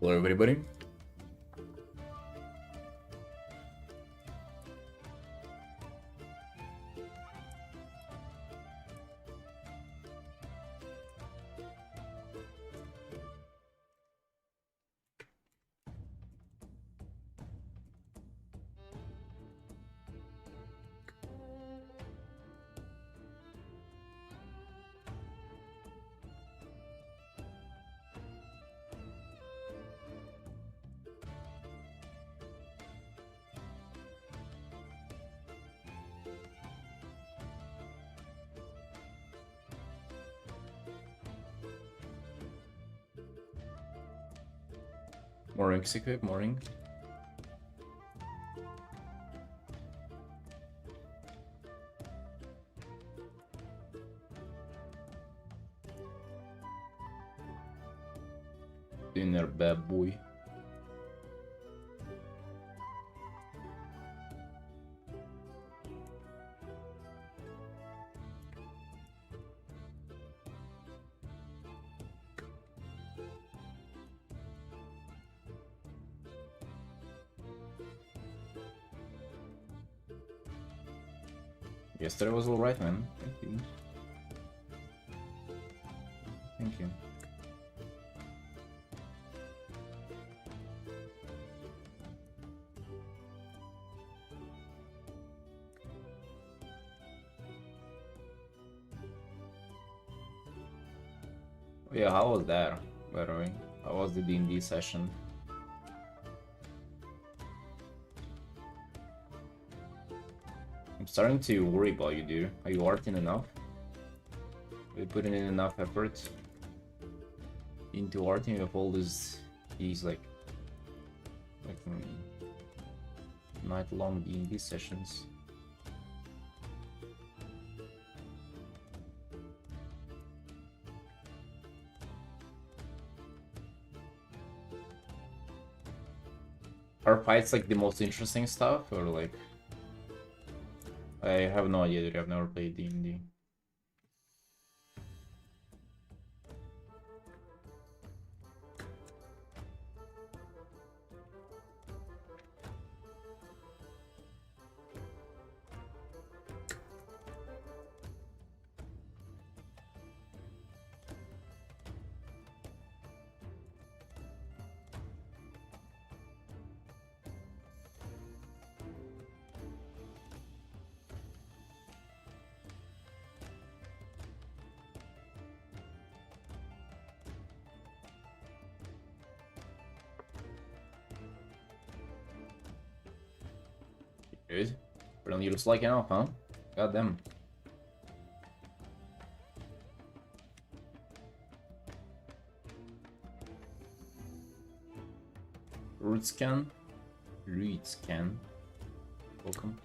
Hello, everybody. Morning, Sikwip, morning. Dinner, bad boy. Yesterday was alright, man. Thank you. Thank you. Oh, yeah, how was that, by the way? How was the D&D session? I'm starting to worry about you, dude. Are you Artin enough? Are you putting in enough effort into Artin with all these like night-long D&D sessions? Are fights like the most interesting stuff, or like? I have no idea, dude. I've never played D&D. Dude, but only looks like enough, huh? God damn. Root scan. Welcome.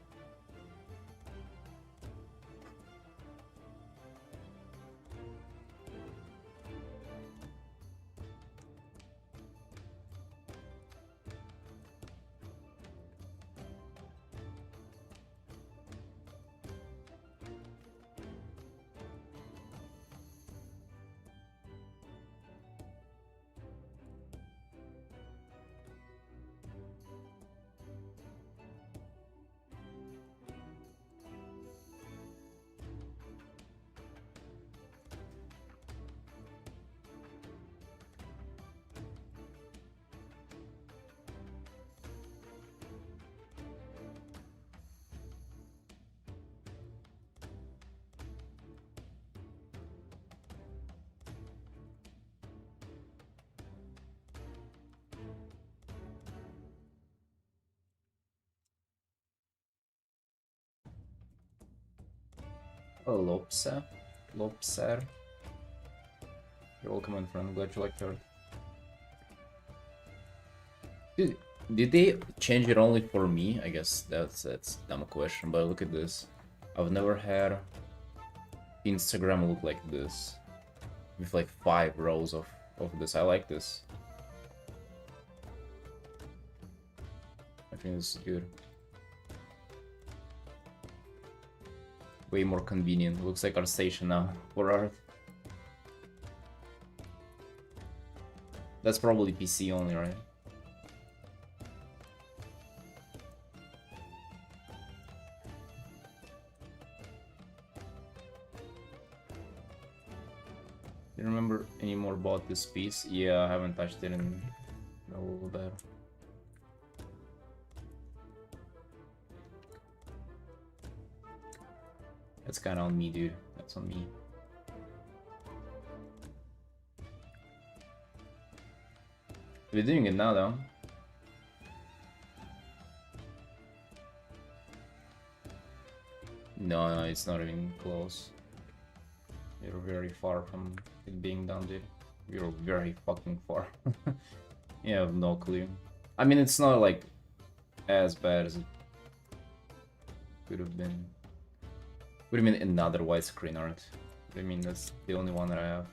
Lopser. You're welcome, my friend. Glad you liked it. Did they change it only for me? I guess that's a dumb question, but look at this. I've never had Instagram look like this. With like 5 rows of this. I like this. I think this is good. Way more convenient. Looks like our station now for art. That's probably PC only, right? Do you remember any more about this piece? Yeah, I haven't touched it in a little bit. That's kind of on me, dude. That's on me. We're doing it now, though. No, it's not even close. You're very far from it being done, dude. You're very fucking far. You have no clue. I mean, it's not like as bad as it could have been. What do you mean another widescreen art? What do you mean that's the only one that I have?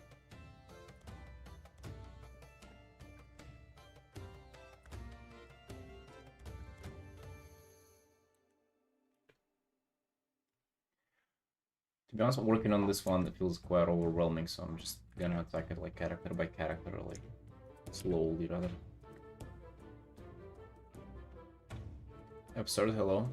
To be honest, working on this one, it feels quite overwhelming, so I'm just gonna attack it like character by character, like slowly rather. Absurd, hello.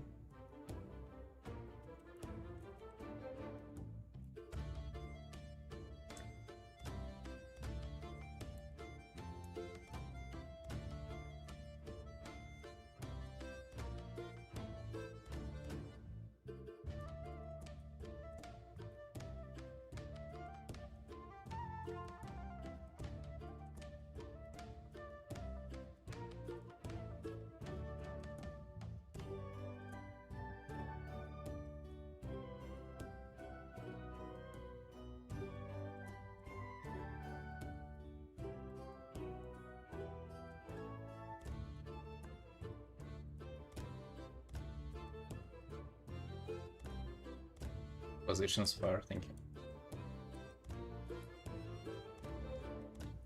Positions fire, thank you.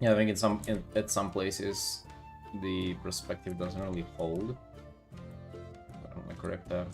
Yeah, I think at some places the perspective doesn't really hold. But I'm gonna correct that.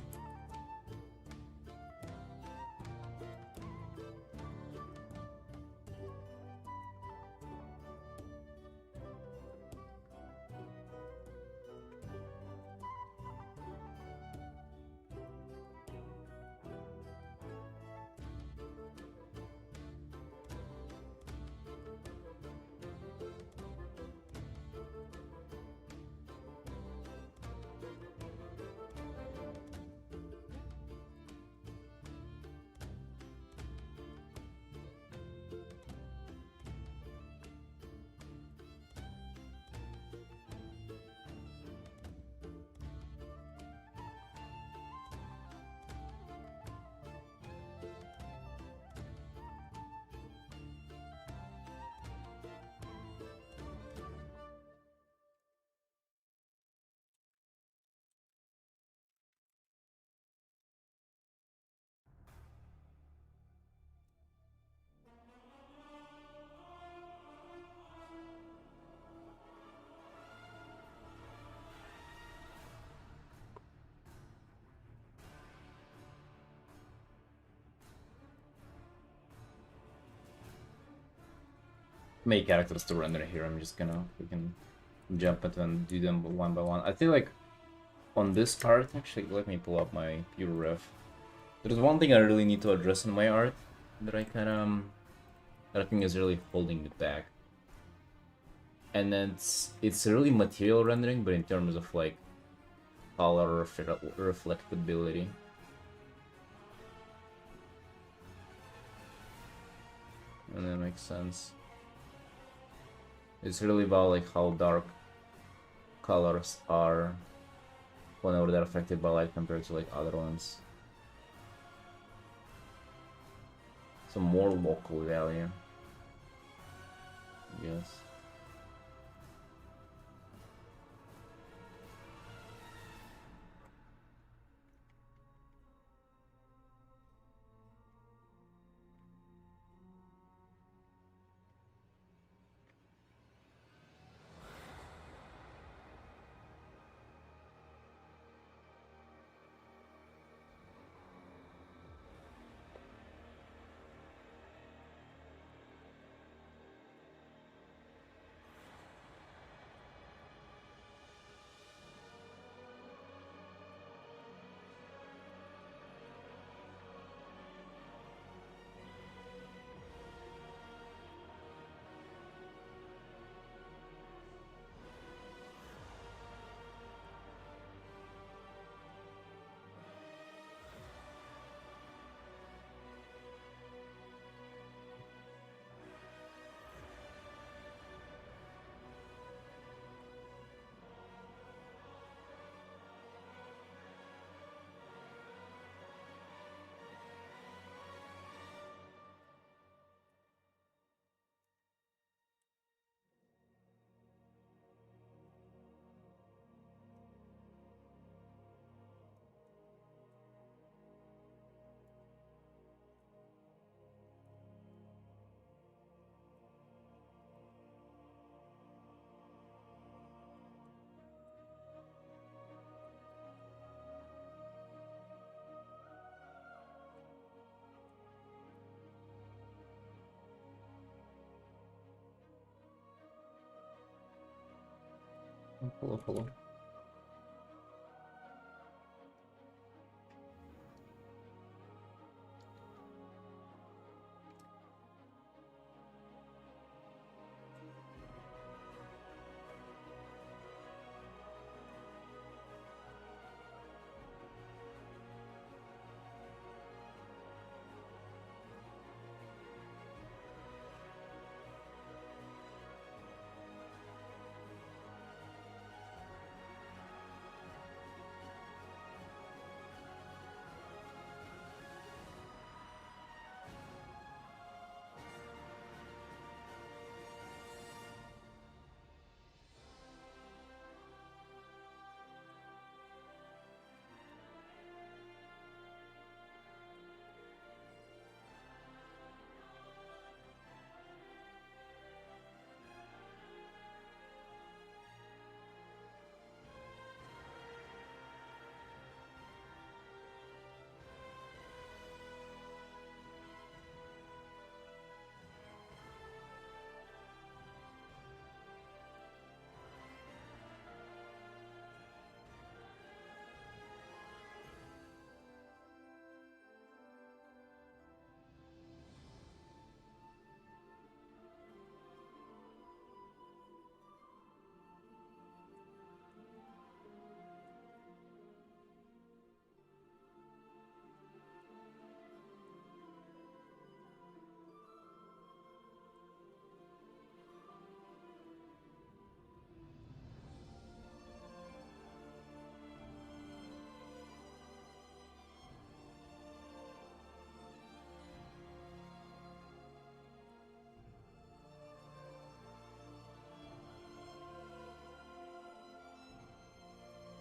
Make characters to render here. I'm just gonna jump into and do them one by one. I feel like on this art, actually, let me pull up my pure ref. There's one thing I really need to address in my art that I kind of that I think is really holding it back, and then it's really material rendering, but in terms of like color reflectability. And that makes sense. It's really about like how dark colors are whenever they're affected by light compared to like other ones. Some more local value, yes. Hello.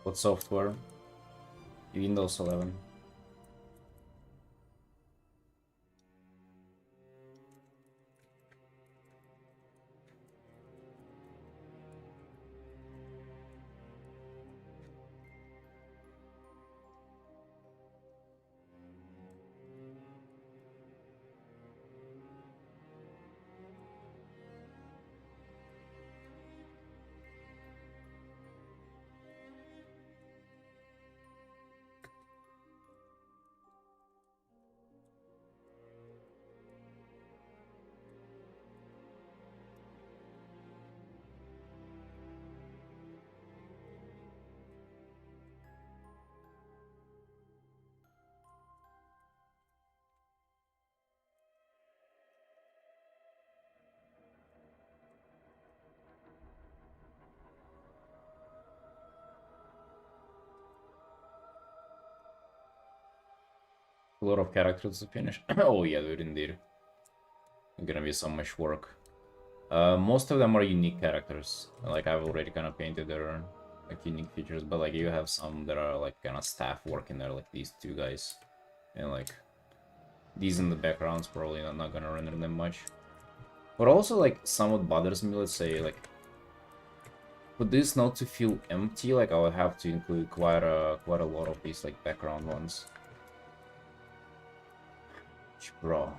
What software? Windows 11. A lot of characters to finish. Oh yeah, dude, indeed. Gonna be so much work. Most of them are unique characters. Like I've already kind of painted their like unique features, but like you have some that are like kind of staff work in there, like these two guys, and like these in the background's probably not gonna render them much. But also like somewhat bothers me. Let's say like for this not to feel empty, like I would have to include quite a lot of these like background ones. Bro.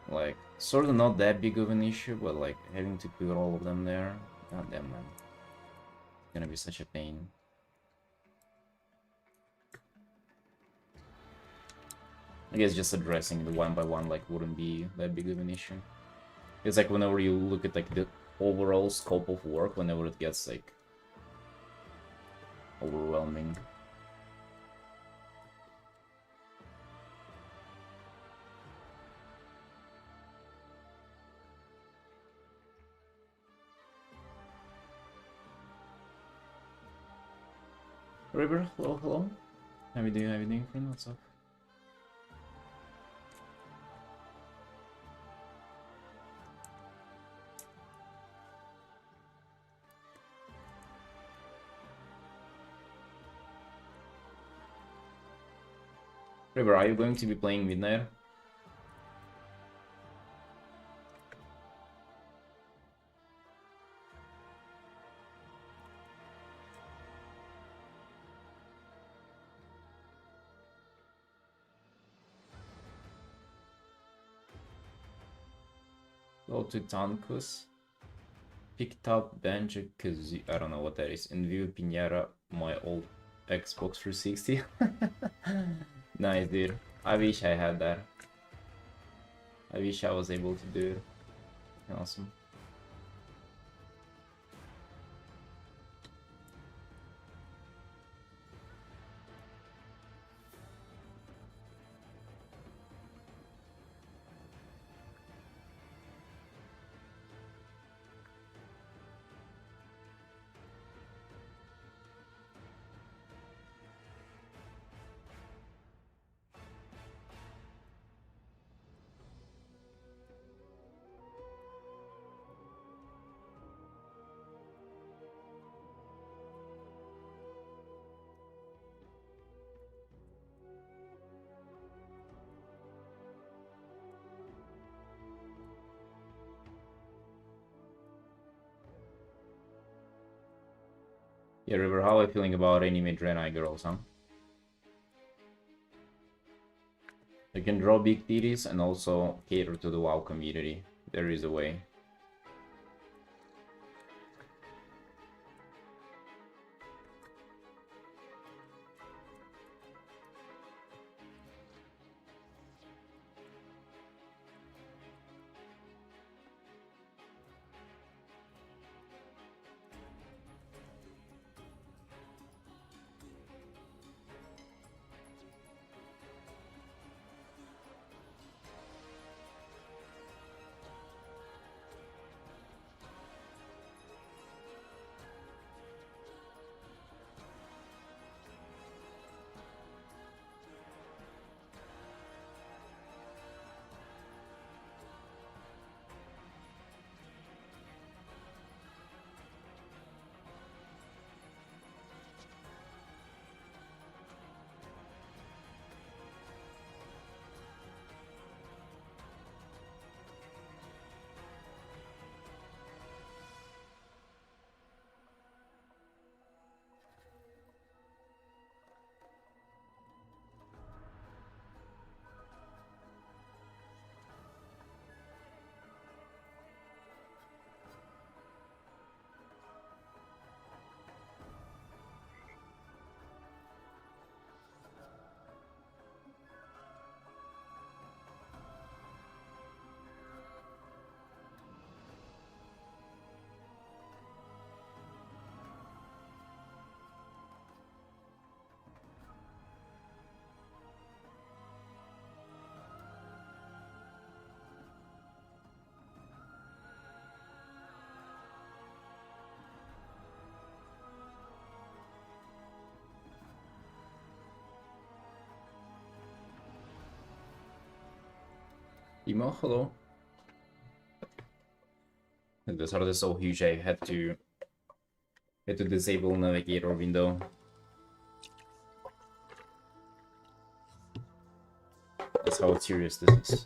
Like, sort of not that big of an issue, but like having to put all of them there, god damn man. It's gonna be such a pain. I guess just addressing the one by one like wouldn't be that big of an issue. It's like whenever you look at like the overall scope of work, whenever it gets like overwhelming. River, hello. How you doing, friend? What's up? River, are you going to be playing Midnight? Hello to Tankus. Picked up Banjo Kazooie. I don't know what that is. In Viva Pinata, my old Xbox 360. Nice, dude. I wish I had that. I wish I was able to do it. Awesome. Yeah, River, how are you feeling about anime Draenei girls, huh? You can draw big titties and also cater to the WoW community. There is a way. Emo, hello. These are so huge I had to disable navigator window. That's how serious this is.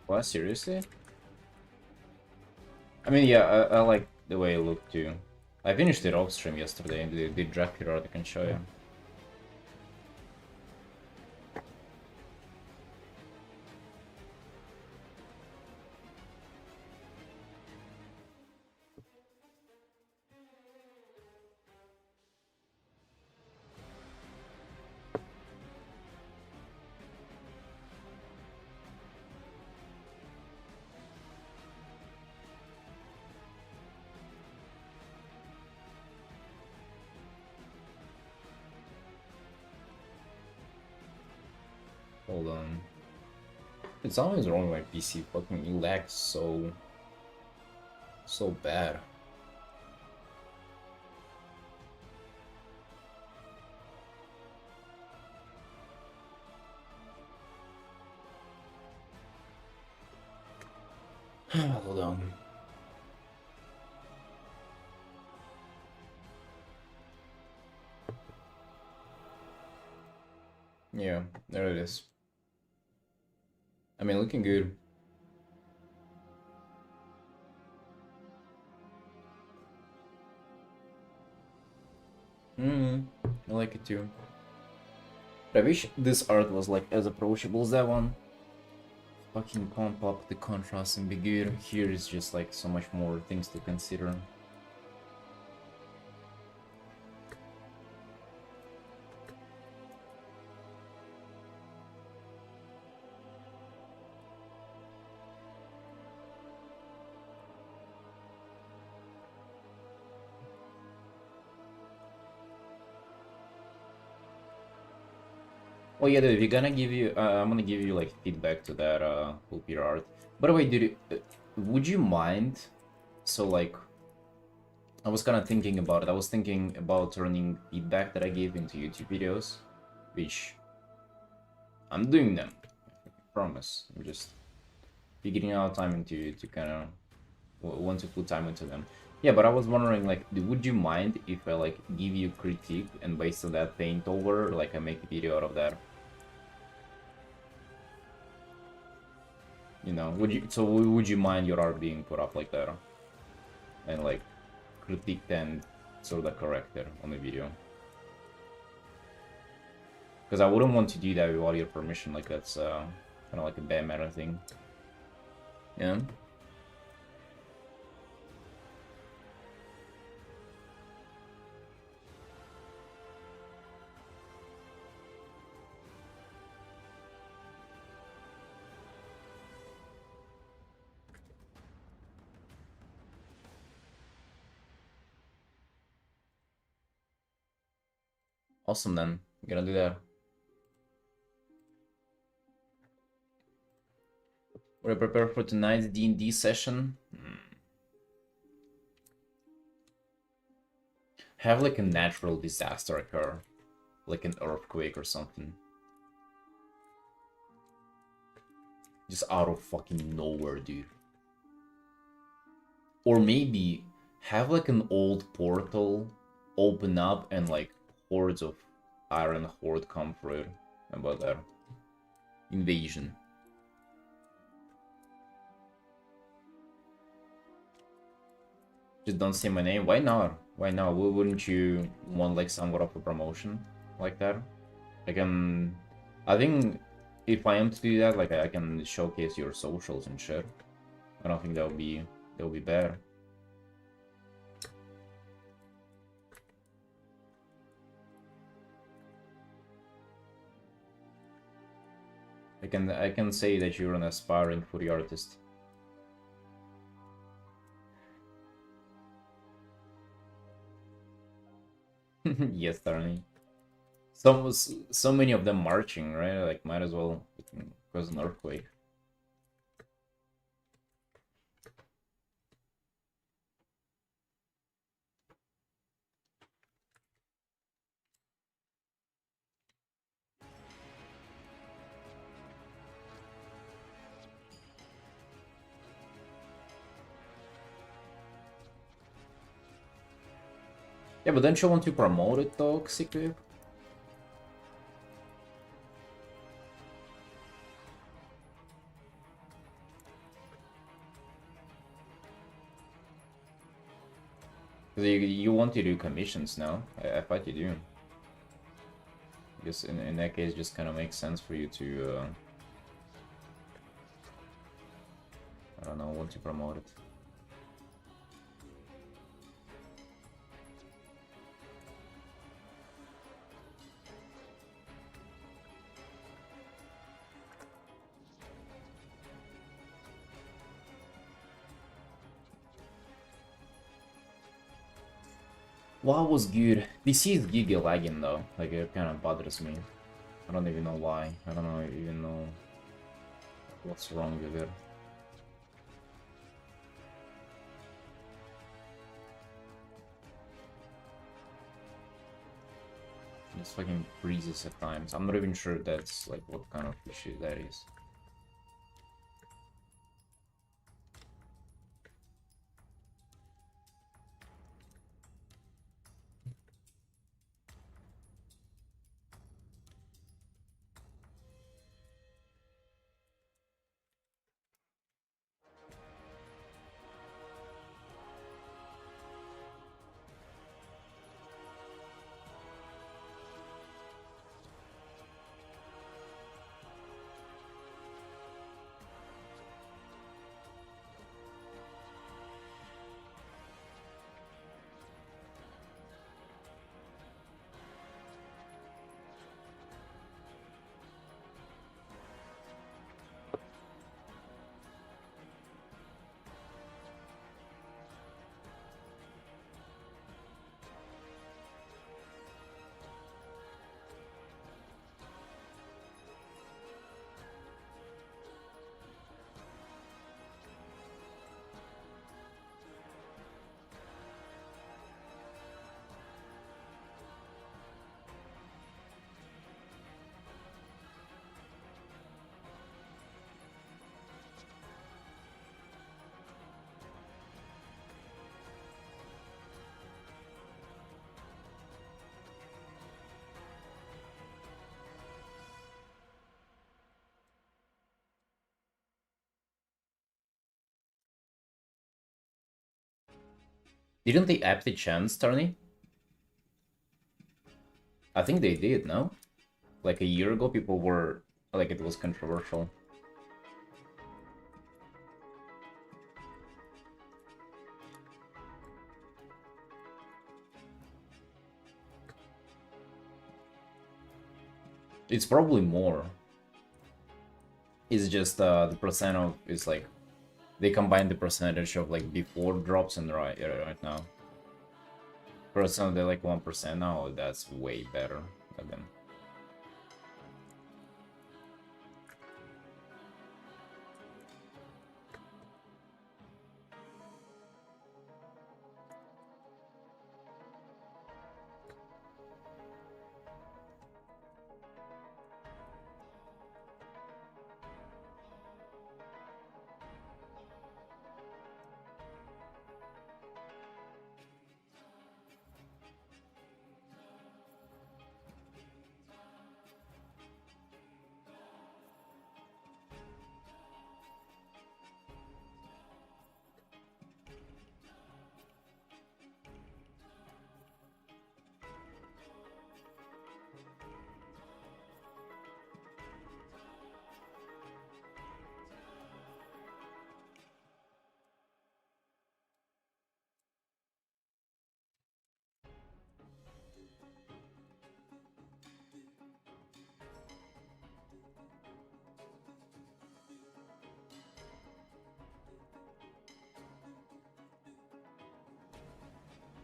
What, seriously? I mean, yeah, I like the way it looked too. I finished it off stream yesterday, the drag period I can show you. Hold on. It's always wrong with my PC. Fucking it lags so bad. Hold on. Yeah, there it is. I mean, looking good. I like it too. But I wish this art was like as approachable as that one. Fucking pump up the contrast and be good. Here is just like so much more things to consider. Oh yeah, dude, we're gonna give you. I'm gonna give you like feedback to that pulpy art. By the way, dude, would you mind? So like, I was kind of thinking about it. I was thinking about turning feedback that I gave into YouTube videos, which I'm doing them. I promise. I'm just figuring out time into to kind of want to put time into them. Yeah, but I was wondering, like, would you mind if I like give you critique and based on that paint over, like I make a video out of that? You know, would you mind your art being put up like that? And like critiqued and sort of corrected on the video? Because I wouldn't want to do that without your permission, like that's kind of like a bad matter thing. Yeah? Awesome then. I'm gonna do that. We're prepared for tonight's D&D session. Have like a natural disaster occur. Like an earthquake or something. Just out of fucking nowhere, dude. Or maybe have like an old portal open up and like hordes of Iron Horde come through. How about that? Invasion. Just don't say my name. Why not? Why not? Wouldn't you want like somewhat of a promotion like that? I think if I am to do that, like I can showcase your socials and shit. I don't think that would be bad. I can say that you're an aspiring footy artist. Yes, darling. So many of them marching, right? Like might as well cause an earthquake. Yeah, but don't you want to promote it though, Xikib? Because you want to do commissions now. I thought you do. I guess in that case, just kind of makes sense for you to, I don't know, want to promote it. WoW was good. DC is giga lagging though. Like it kind of bothers me. I don't even know why. I don't even know what's wrong with it. It's fucking freezes at times. I'm not even sure that's like what kind of issue that is. Didn't they up the chance, Tony? I think they did, no? Like a year ago, people were like it was controversial. It's probably more. It's just the percent of is like they combine the percentage of like before drops and right now. Percent they're like 1% now. That's way better again.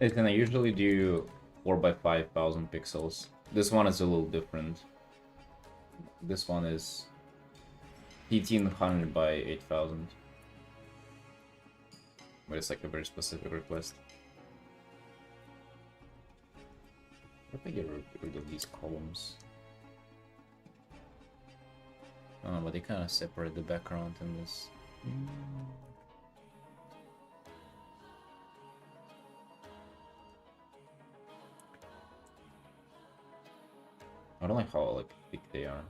It's gonna usually do 4 by 5,000 pixels. This one is a little different. This one is 1800 by 8,000. But it's like a very specific request. If I get rid of these columns. Oh, but they kind of separate the background in this. I don't like how like big they are.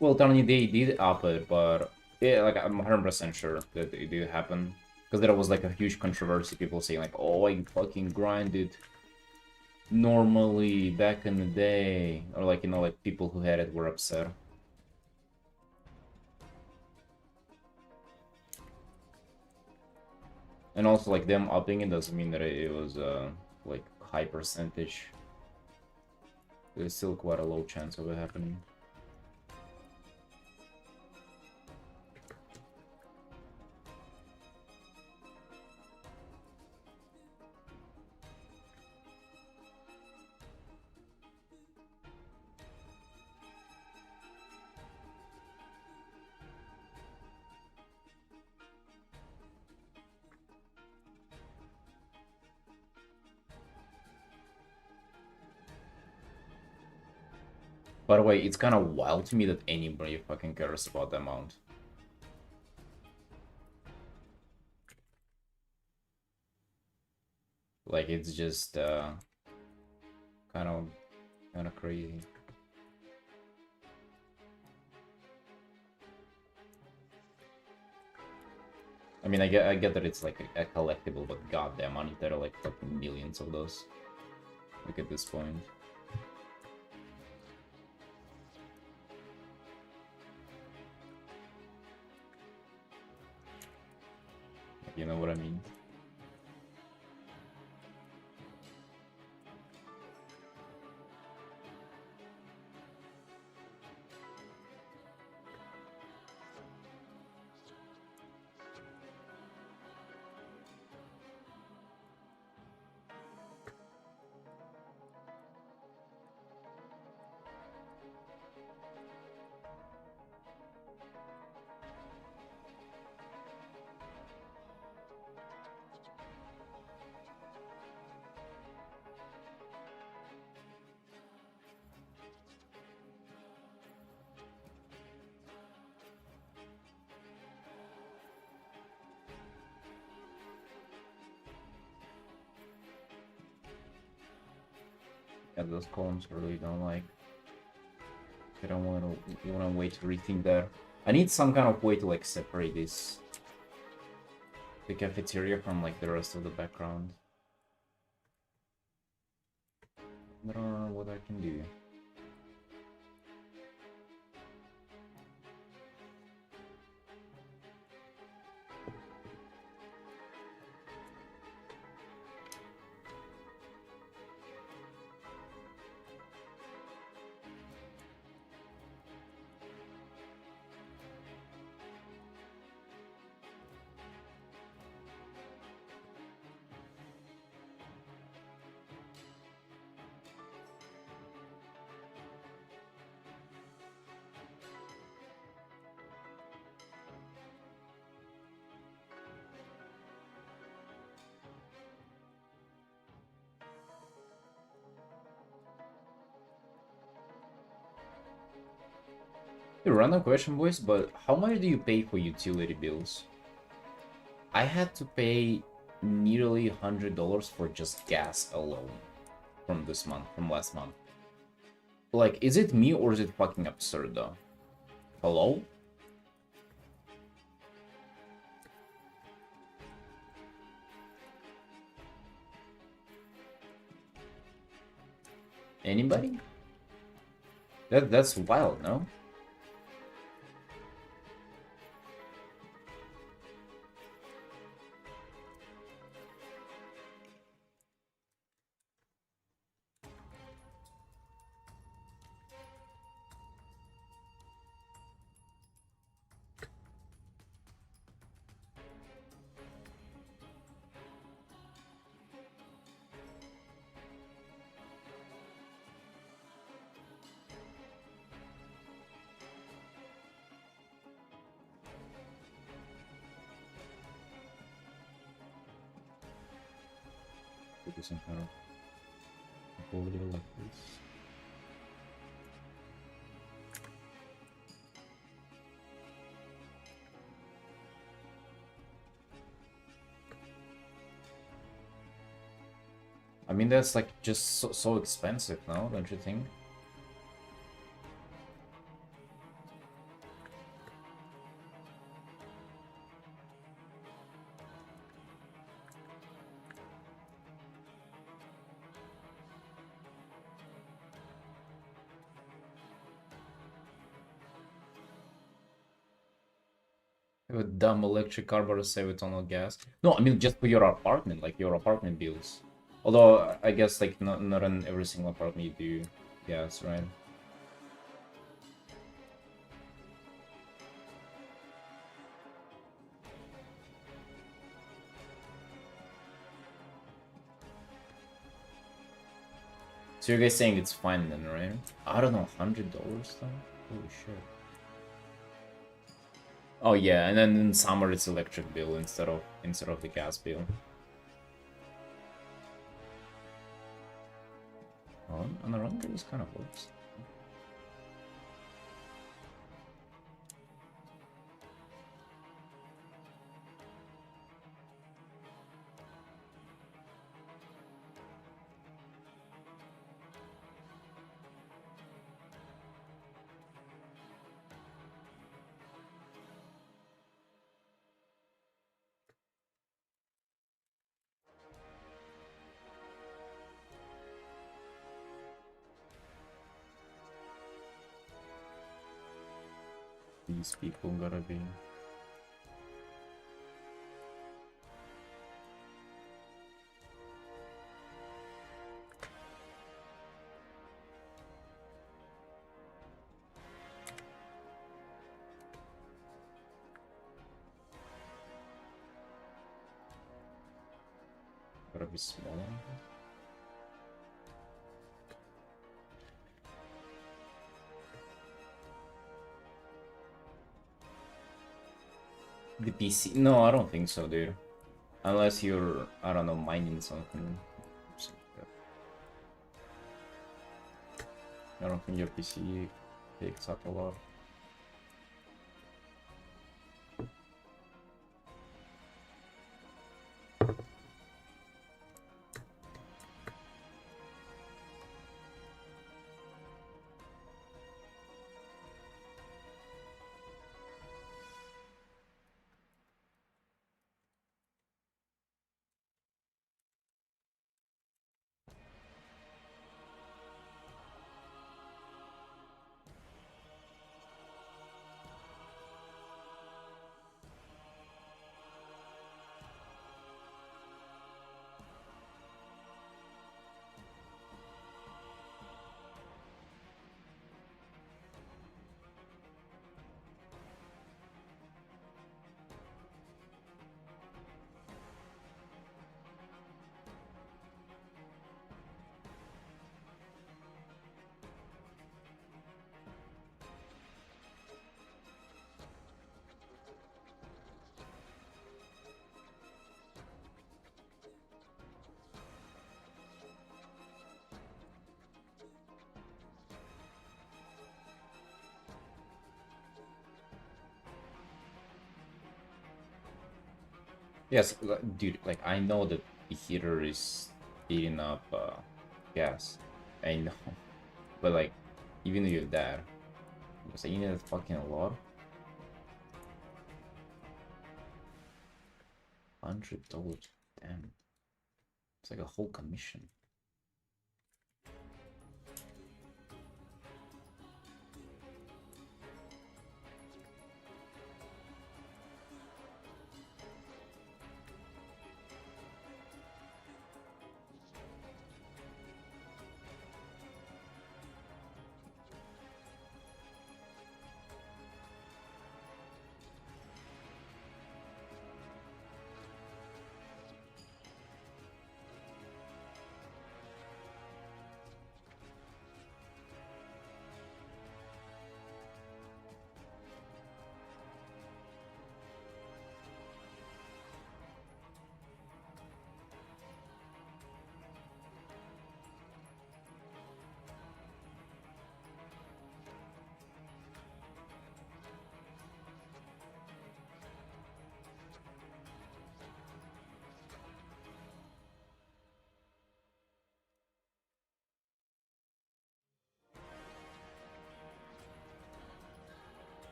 Well, Tony, they did up it, but yeah, like I'm 100% sure that it did happen. Because there was like a huge controversy, people saying like, oh, I fucking grinded normally back in the day. Or like, you know, like people who had it were upset. And also like them upping it doesn't mean that it was like high percentage. There's still quite a low chance of it happening. By the way, it's kind of wild to me that anybody fucking cares about the amount. Like, it's just kind of crazy. I mean, I get that it's like a collectible, but goddamn, I need there are like fucking millions of those. Like at this point. You know what I mean? Yeah, those columns I really don't like. I don't want to. You want to wait to rethink that. I need some kind of way to like separate this, the cafeteria from like the rest of the background. I don't know what I can do. A random question, boys, but how much do you pay for utility bills? I had to pay nearly $100 for just gas alone from this month, from last month. Like, is it me or is it fucking absurd though? Hello? Anybody? That's wild, no? Do some kind of border like this. I mean, that's like just so expensive, no? Don't you think? Have a dumb electric car but to save a ton of gas. No, I mean just for your apartment, like your apartment bills. Although I guess like not in every single apartment you do gas, right? So you're guys saying it's fine then, right? I don't know, $100 though? Holy shit. Oh yeah, and then in summer it's electric bill instead of the gas bill. On the run this kind of works. These people gotta be. Gotta be smaller. The PC? No, I don't think so, dude. Unless you're, I don't know, mining something. I don't think your PC takes up a lot. Yes, dude, like I know that the heater is eating up gas. I know. But like, even if you're there, because you need fucking a lot. $100, damn. It's like a whole commission.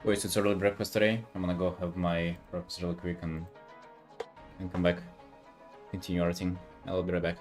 Wait, it's early breakfast today. I'm gonna go have my breakfast really quick and come back. Continue arting. I'll be right back.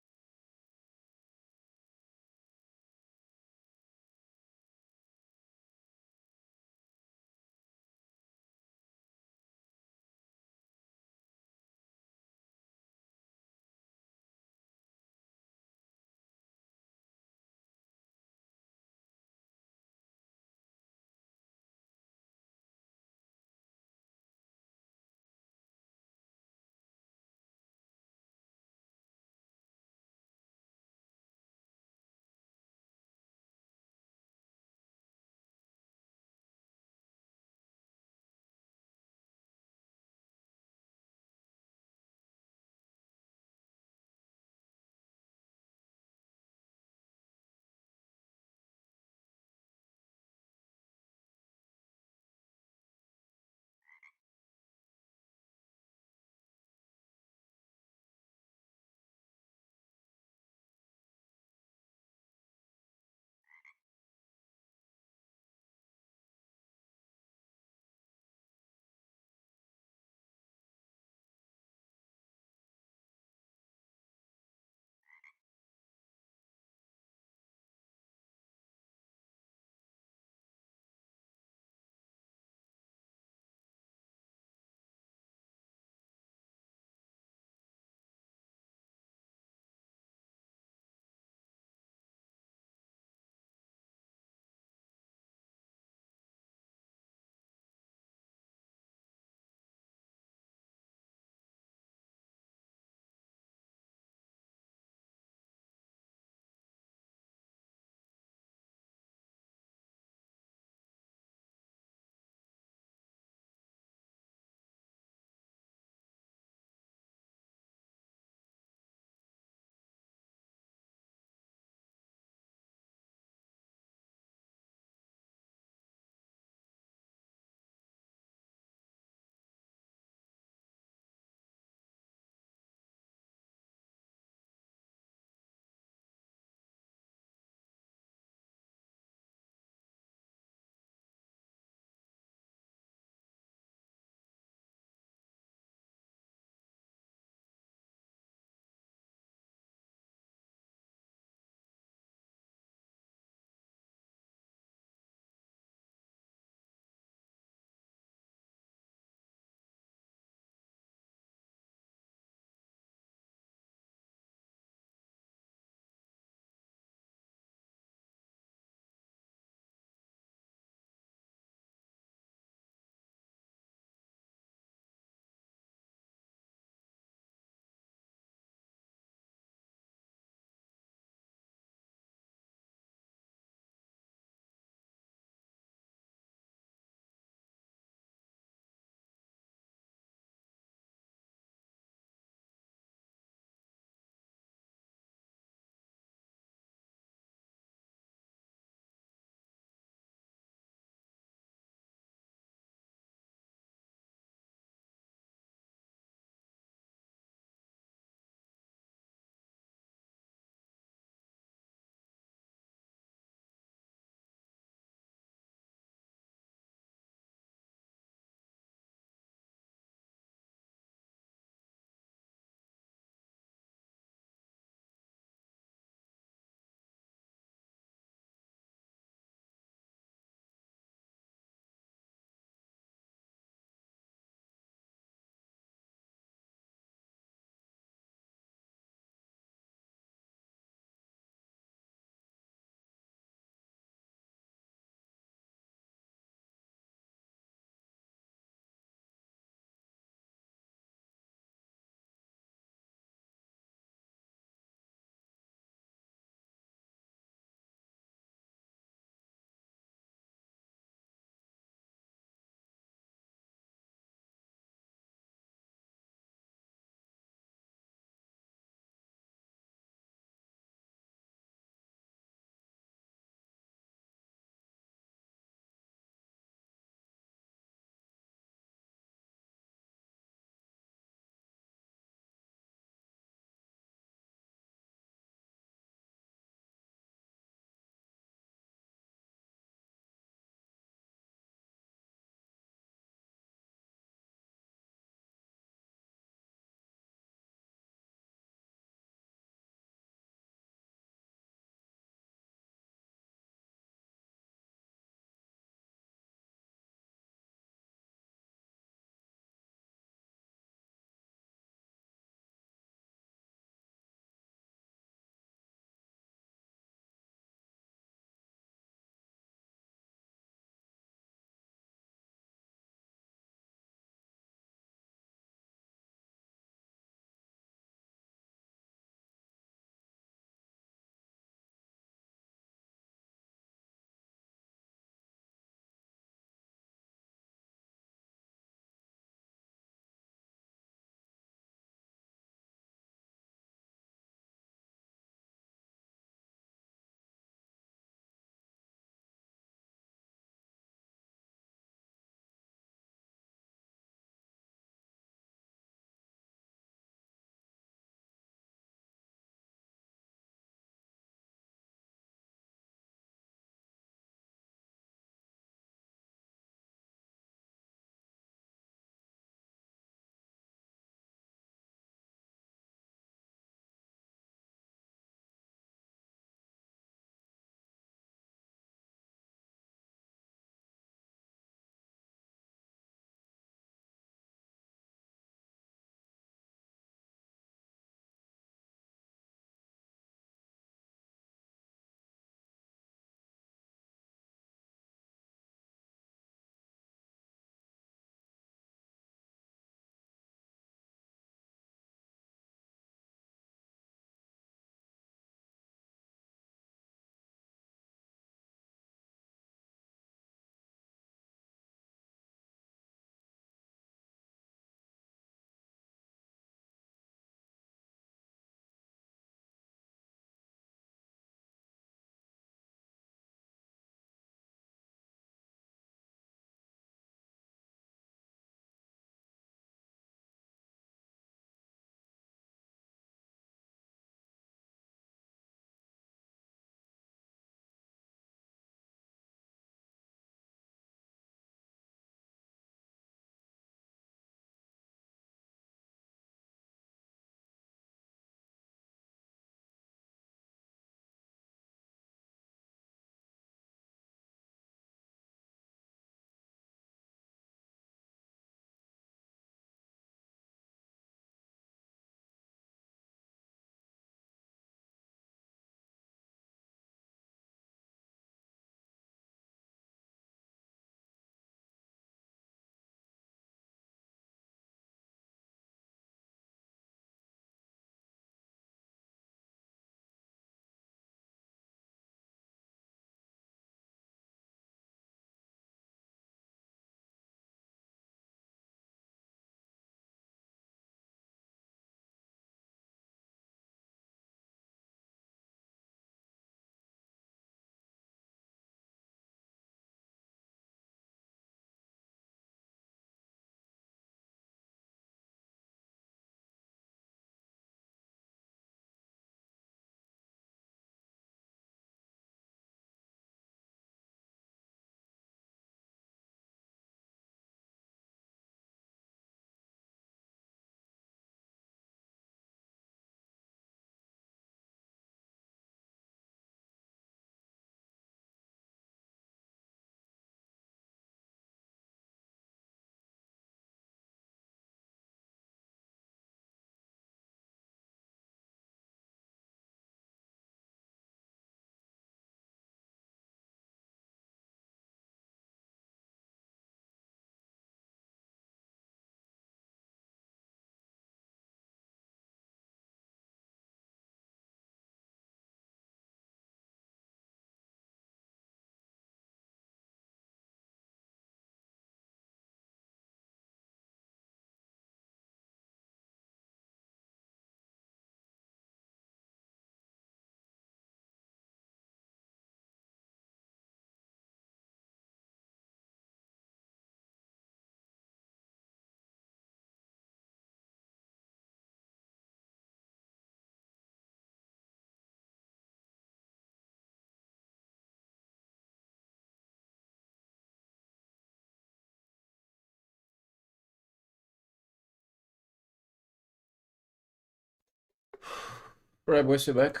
Alright, boys, we're back.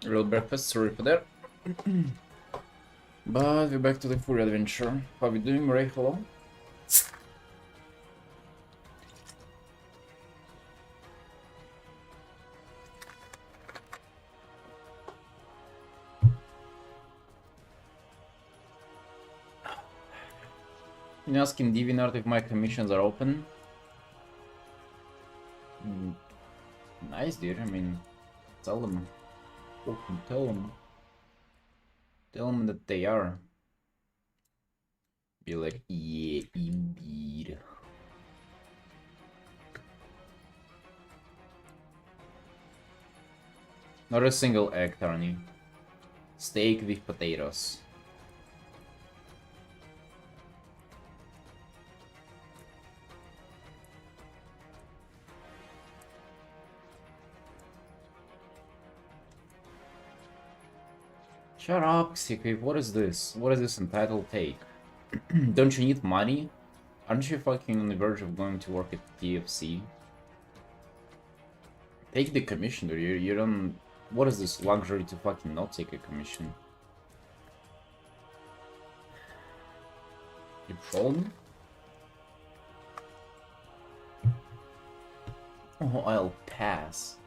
Real breakfast, sorry for that. But we're back to the full adventure. How are we doing, Ray? Hello? You asking DeviantArt if my commissions are open? Nice, dude. I mean, tell them. Fucking tell them. Tell them that they are. Be like, yeah, indeed. Not a single egg, Tarny. Steak with potatoes. Shut up, Secret. What is this? What is this entitled take? Don't you need money? Aren't you fucking on the verge of going to work at KFC? Take the commission, dude. You don't... What is this luxury to fucking not take a commission? You trolling? Oh, I'll pass.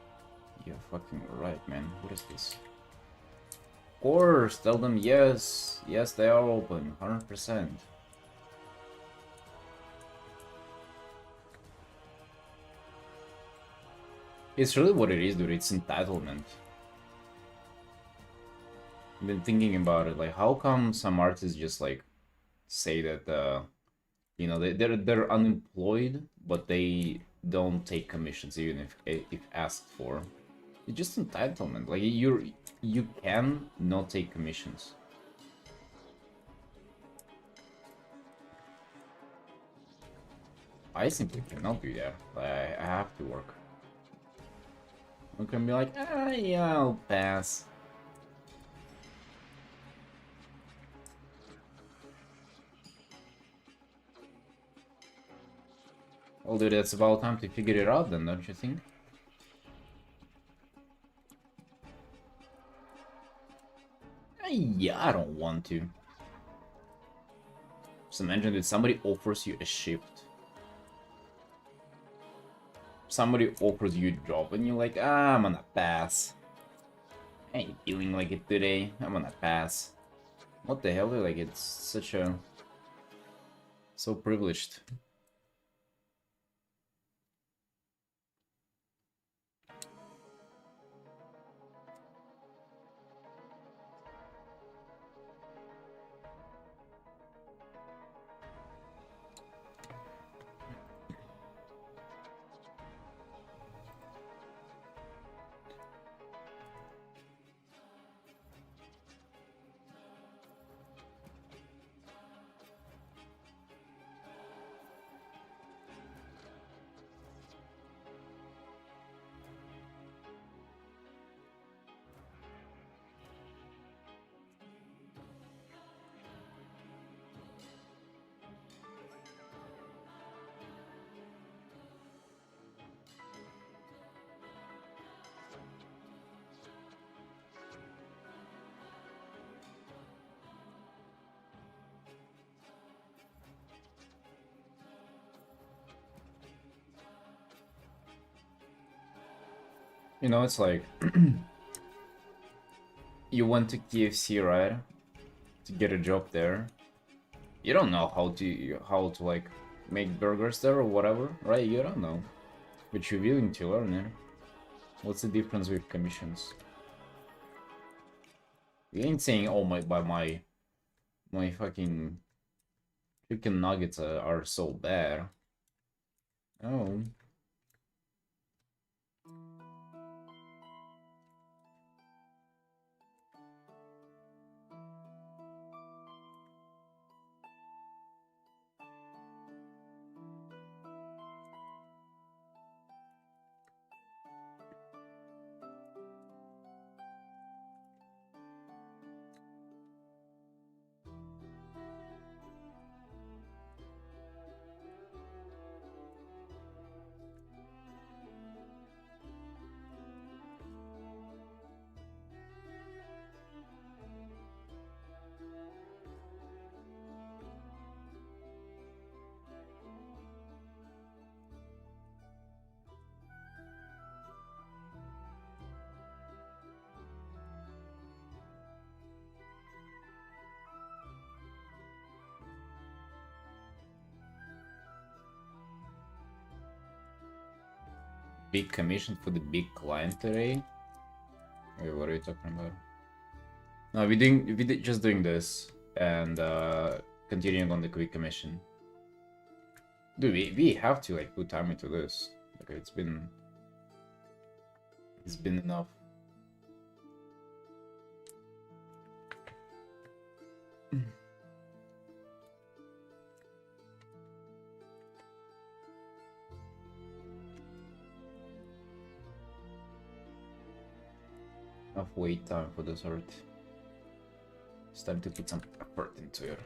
You're fucking right, man. What is this? Of course, tell them yes. Yes, they are open. 100%. It's really what it is, dude. It's entitlement. I've been thinking about it. Like, how come some artists just, like, say that, you know, they're unemployed, but they don't take commissions even if asked for. It's just entitlement. Like, you can not take commissions. I simply cannot do that. I have to work. I can be like, ah, yeah, I'll pass. Well, dude, it's about time to figure it out then, don't you think? Yeah, I don't want to. Just imagine that somebody offers you a shift. Somebody offers you a job and you're like, ah, I'm gonna pass. I ain't feeling like it today. I'm gonna pass. What the hell? Like, it's such a... so privileged. You know, it's like... you went to KFC, right? To get a job there. You don't know how to like make burgers there or whatever, right? You don't know. But you're willing to learn it. What's the difference with commissions? You ain't saying, oh my fucking chicken nuggets are so bad. Oh. Big commission for the big client array? Wait, what are you talking about? No, just doing this and continuing on the quick commission. Dude, we have to like put time into this. Like it's been enough. Enough wait time for this art. It's time to put some effort into it.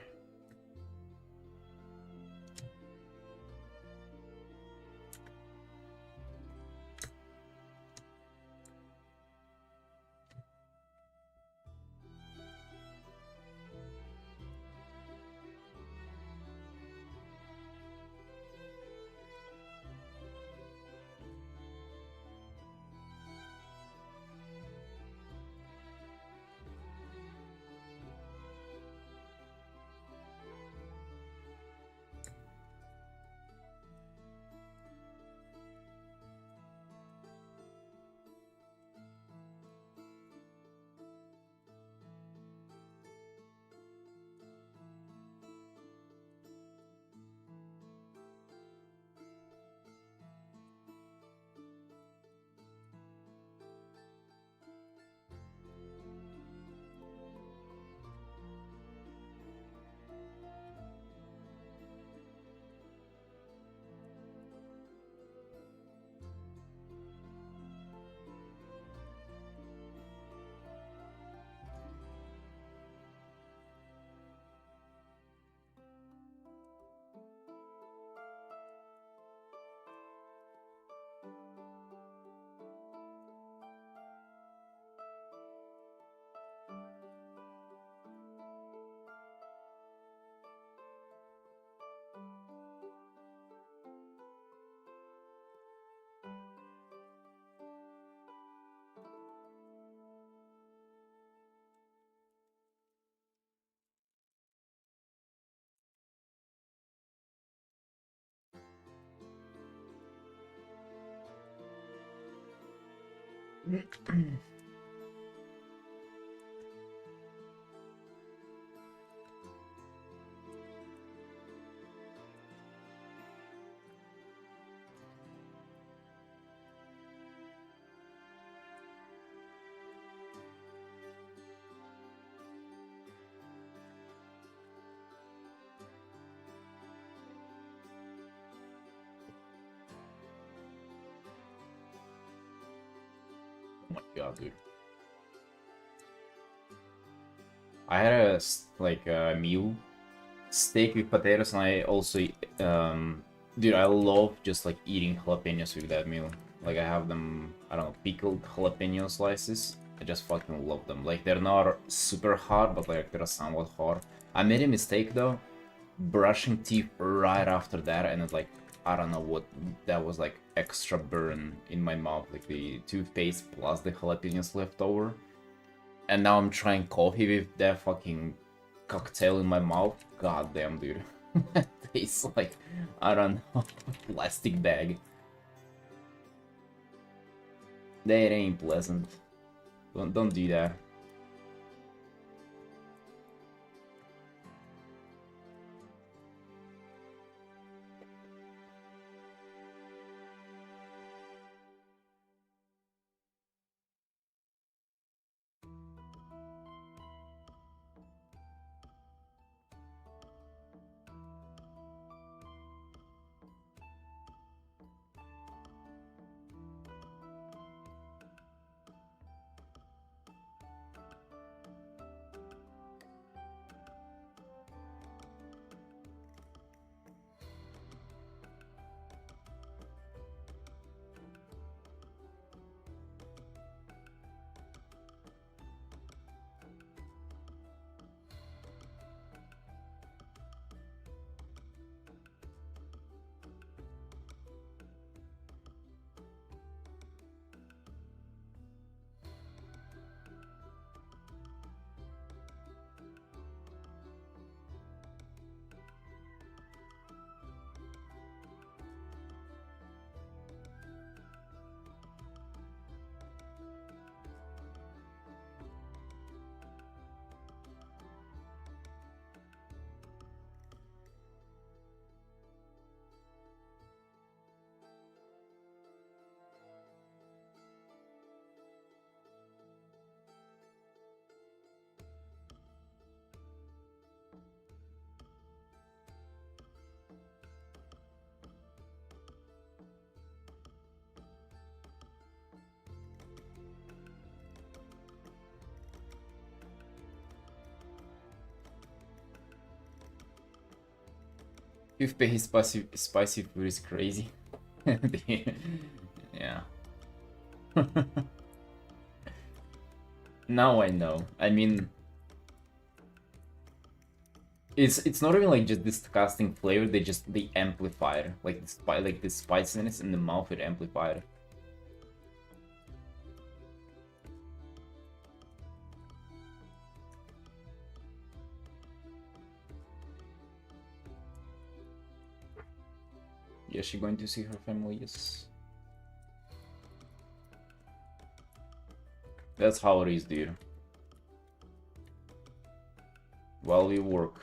Oh my god, dude. I had a meal, steak with potatoes, and I also dude, I love just like eating jalapenos with that meal. Like I have them, I don't know, pickled jalapeno slices. I just fucking love them. Like they're not super hot, but like they're somewhat hot. I made a mistake though, brushing teeth right after that, and it like, I don't know what, that was like extra burn in my mouth, like the toothpaste plus the jalapenos left over. And now I'm trying coffee with that fucking cocktail in my mouth. God damn, dude. That tastes like, I don't know, plastic bag. That ain't pleasant. Don't do that. If his spicy food is crazy. Yeah. Now I know. I mean, it's not even like just disgusting flavor. They amplified like the spiciness in the mouth. It amplified. Yeah, she going to see her family. Yes. That's how it is, dude. While we work,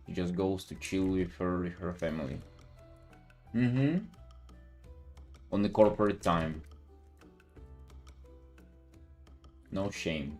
she just goes to chill with her family. Mm-hmm. On the corporate time. No shame.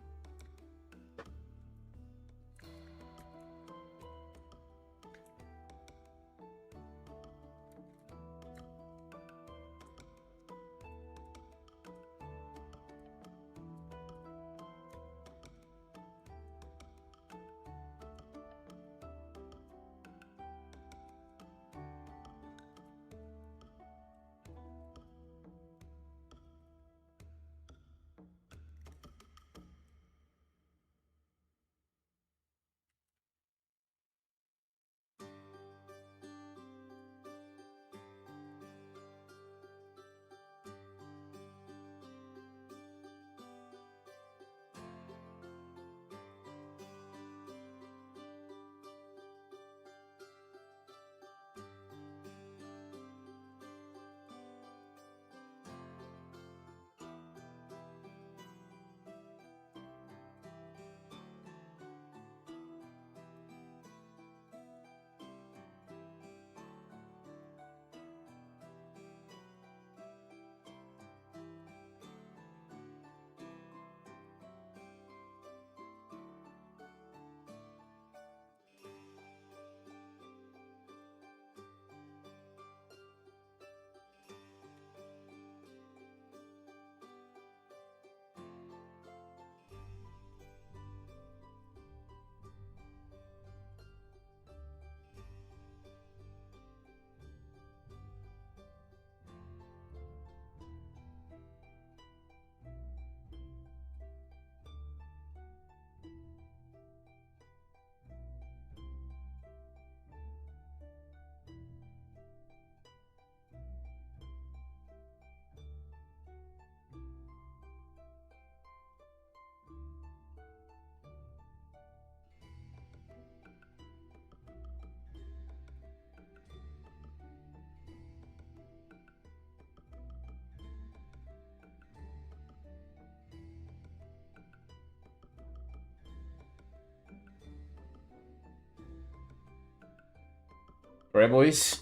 Alright, boys.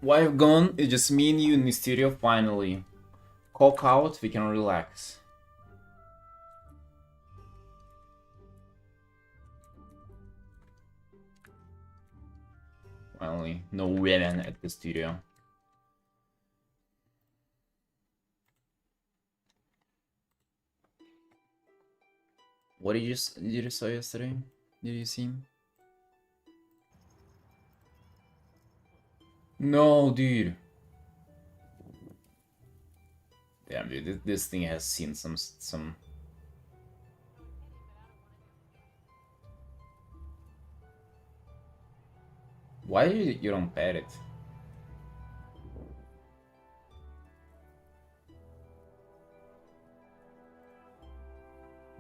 Wife gone. It's just me and you in the studio finally. Cock out. We can relax. Finally, no women at the studio. What did you saw yesterday? Did you see him? No, dude. Damn, dude, this thing has seen some. Why you don't pet it?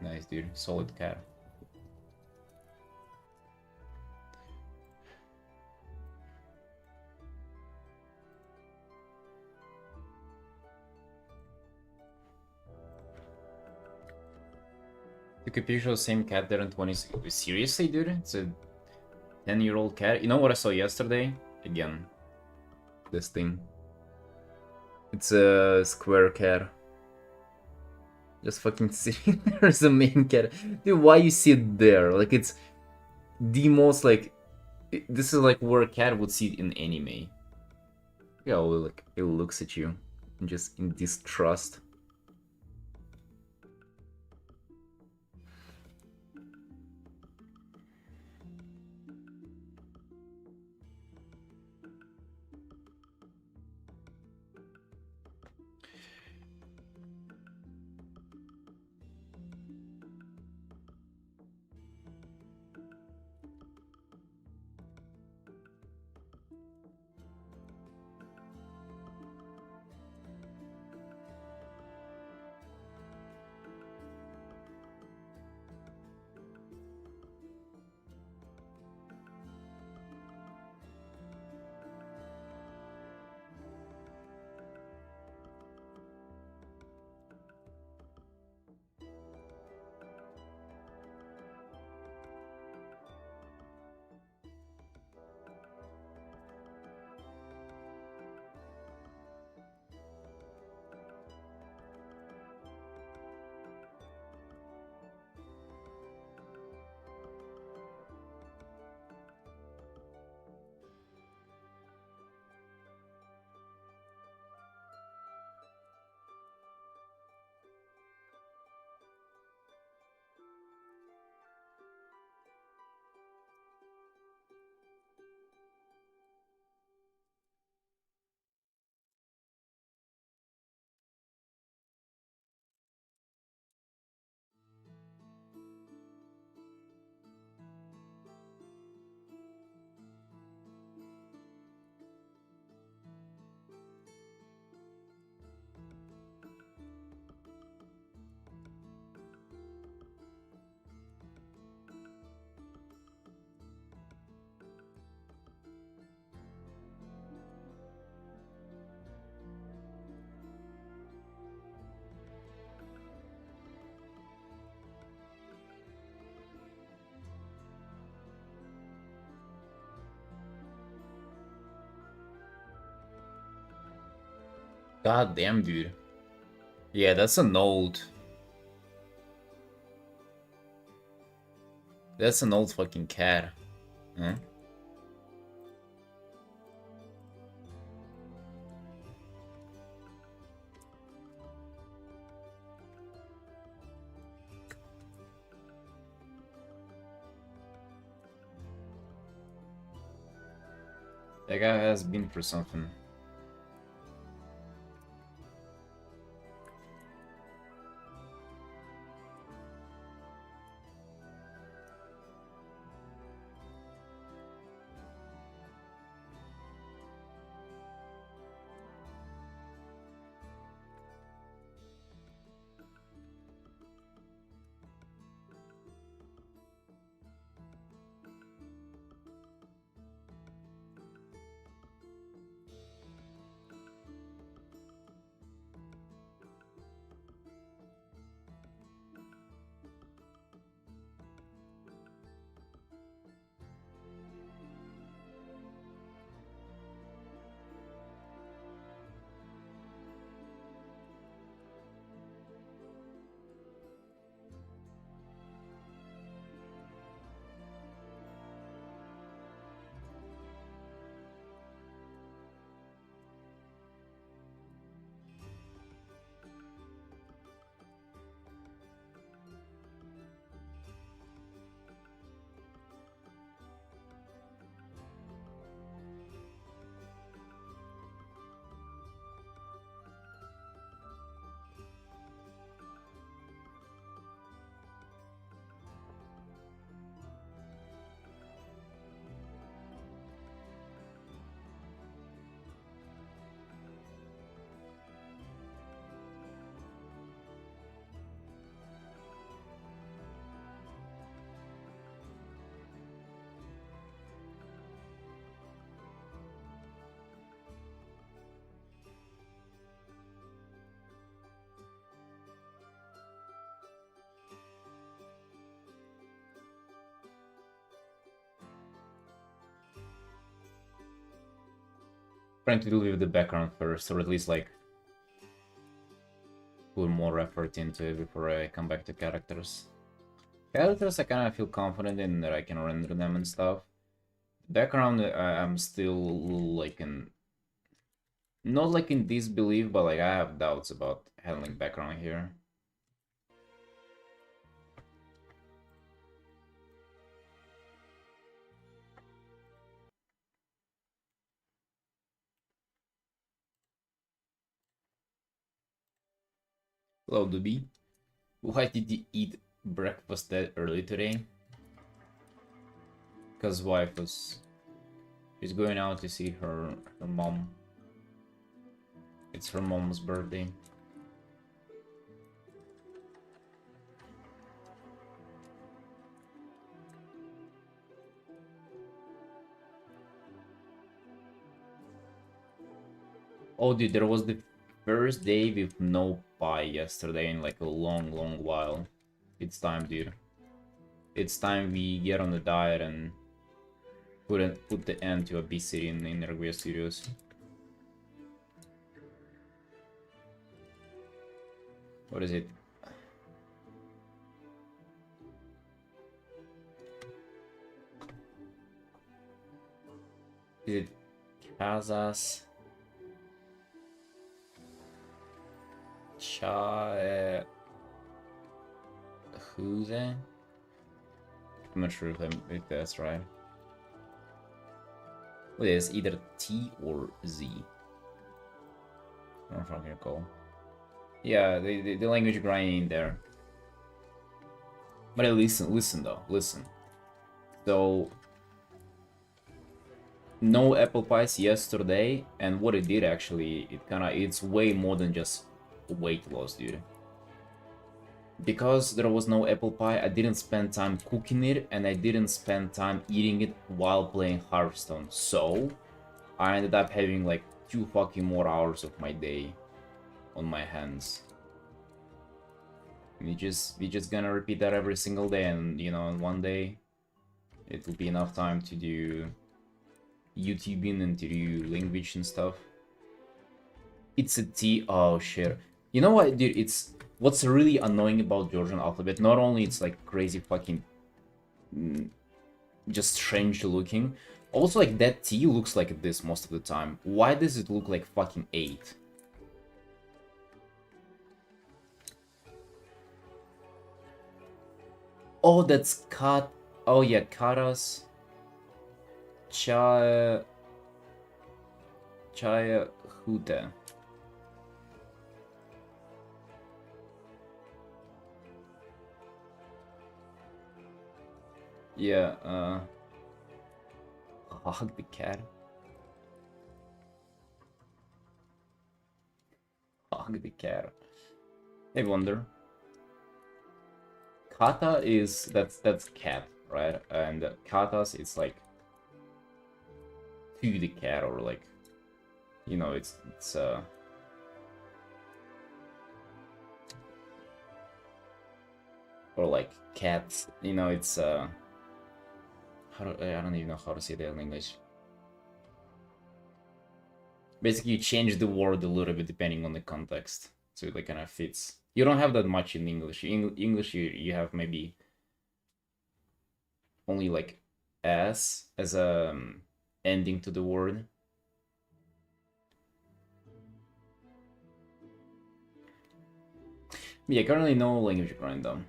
Nice, dude. Solid cat. Took a picture of the same cat there in 20. Seriously, dude? It's a 10-year-old cat. You know what I saw yesterday? Again, this thing. It's a square cat. Just fucking sitting there as the main cat. Dude, why you sit there? Like, it's the most, like... This is like where a cat would sit in anime. Yeah, like, it looks at you. Just in distrust. God damn, dude. Yeah, that's an old. That's an old fucking cat. Huh? That guy has been for something. Trying to do with the background first, or at least like put more effort into it before I come back to characters. Characters I kind of feel confident in that I can render them and stuff. Background I'm still like in, not like in disbelief, but like I have doubts about handling background here. Hello, Dubi. Why did you eat breakfast that early today? Because wife was... She's going out to see her mom. It's her mom's birthday. Oh, dude, there was the first day with no pie yesterday in like a long, long while. It's time, dude. It's time we get on the diet and put the end to obesity in Energia Studios. What is it? Is it Casas? Who's that? I'm not sure if that's right. Well, it's either T or Z. I don't fucking recall. Yeah, the language grinding in there. But listen though, listen. So no apple pies yesterday, and what it did actually, it's way more than just weight loss, dude. Because there was no apple pie, I didn't spend time cooking it, and I didn't spend time eating it while playing Hearthstone. So I ended up having like 2 fucking more hours of my day on my hands. We just gonna repeat that every single day, and you know, one day it will be enough time to do YouTubing and to do language and stuff. It's a T. Oh shit. You know what, dude? It's what's really annoying about Georgian alphabet. Not only it's like crazy fucking, just strange looking. Also, like that T looks like this most of the time. Why does it look like fucking 8? Oh, that's cut. Oh yeah, karas. Chaya. Chaya Huta. Yeah, hug the cat. Hug the cat. I wonder. Kata is that's cat, right? And katas it's like to the cat, or like, you know, it's or like cats, you know, it's how do, I don't even know how to say that in English. Basically, you change the word a little bit depending on the context, so it like kind of fits. You don't have that much in English. In English, you have maybe only like s as a ending to the word. Yeah, currently no language grind though.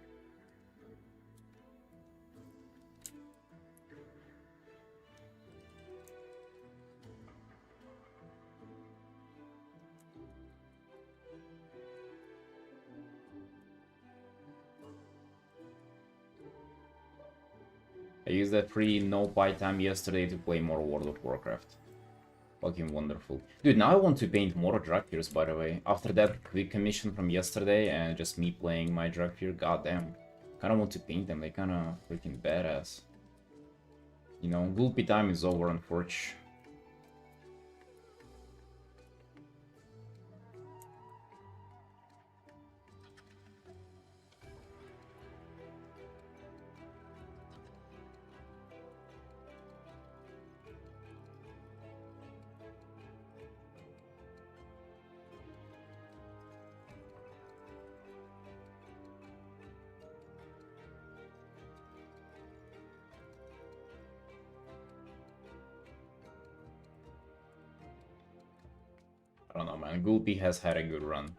I used that free no buy time yesterday to play more World of Warcraft. Fucking wonderful. Dude, now I want to paint more Dragfears, by the way. After that quick commission from yesterday and just me playing my Dragfear, goddamn. Kinda want to paint them, they kinda freaking badass. You know, Gulpy time is over, unfortunately. I don't know, man. Gulpy has had a good run.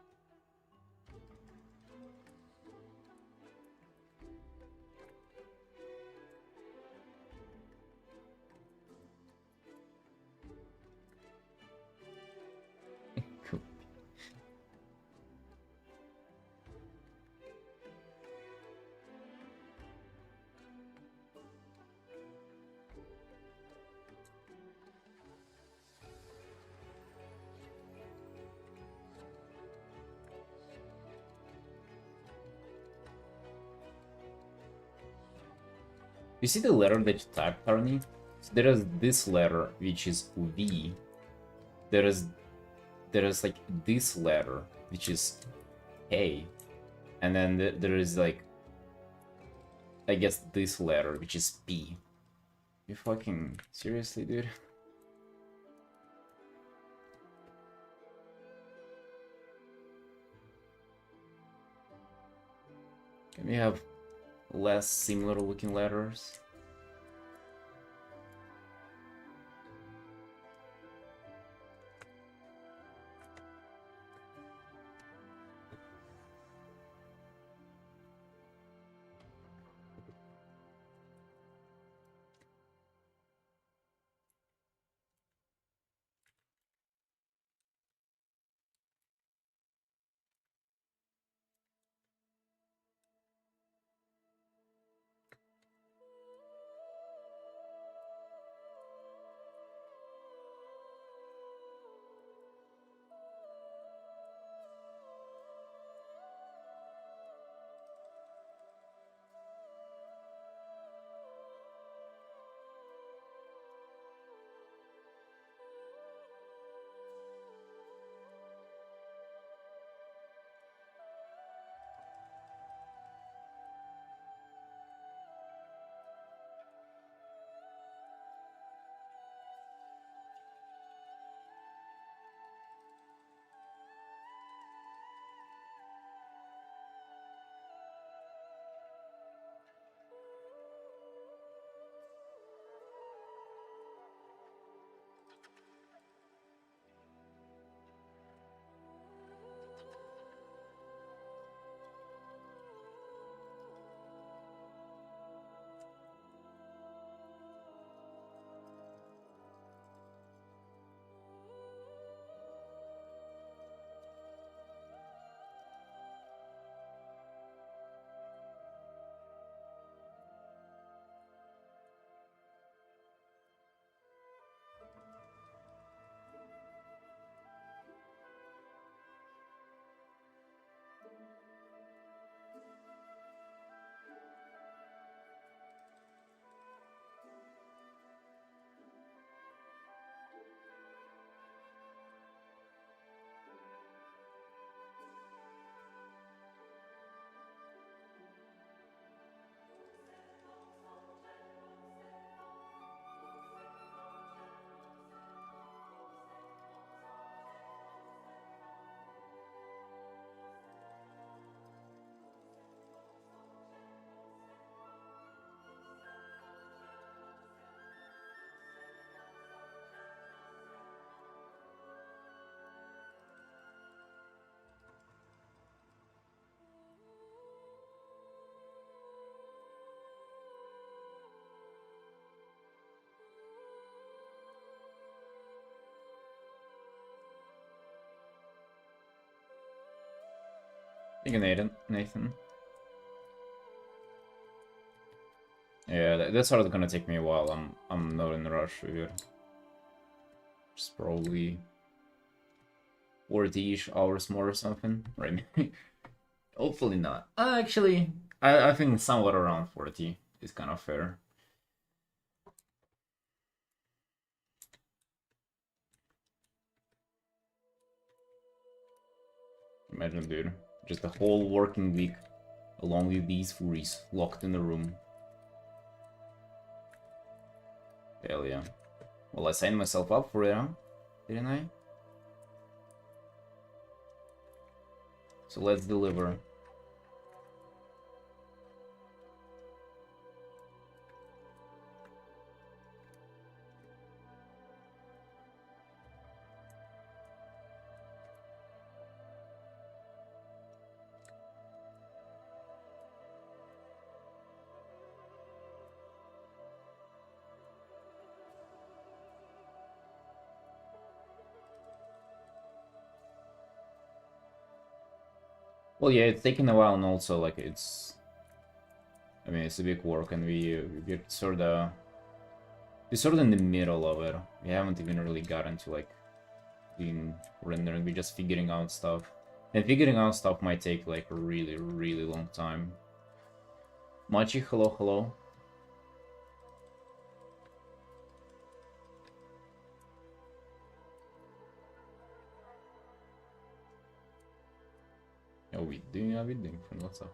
You see the letter that you typed, Arnie? So there is this letter, which is V. There is like this letter, which is A. And then there is like, I guess this letter, which is P. You fucking seriously, dude? Can we have less similar looking letters? Thank you, Nathan. Yeah, that's sort of gonna take me a while. I'm not in a rush here. Just probably 40-ish hours more or something, right? Hopefully not. Actually, I think somewhat around 40 is kind of fair. Imagine, dude, just a whole working week along with these furries locked in a room. Hell yeah. Well, I signed myself up for it, huh? Didn't I? So let's deliver. Well, yeah, it's taking a while, and also, like, I mean, it's a big work, and we're sort of in the middle of it. We haven't even really gotten to, like, being rendering, we're just figuring out stuff. And figuring out stuff might take, like, a really, really long time. Machi, hello, hello. How we doing? How we doing? What's up?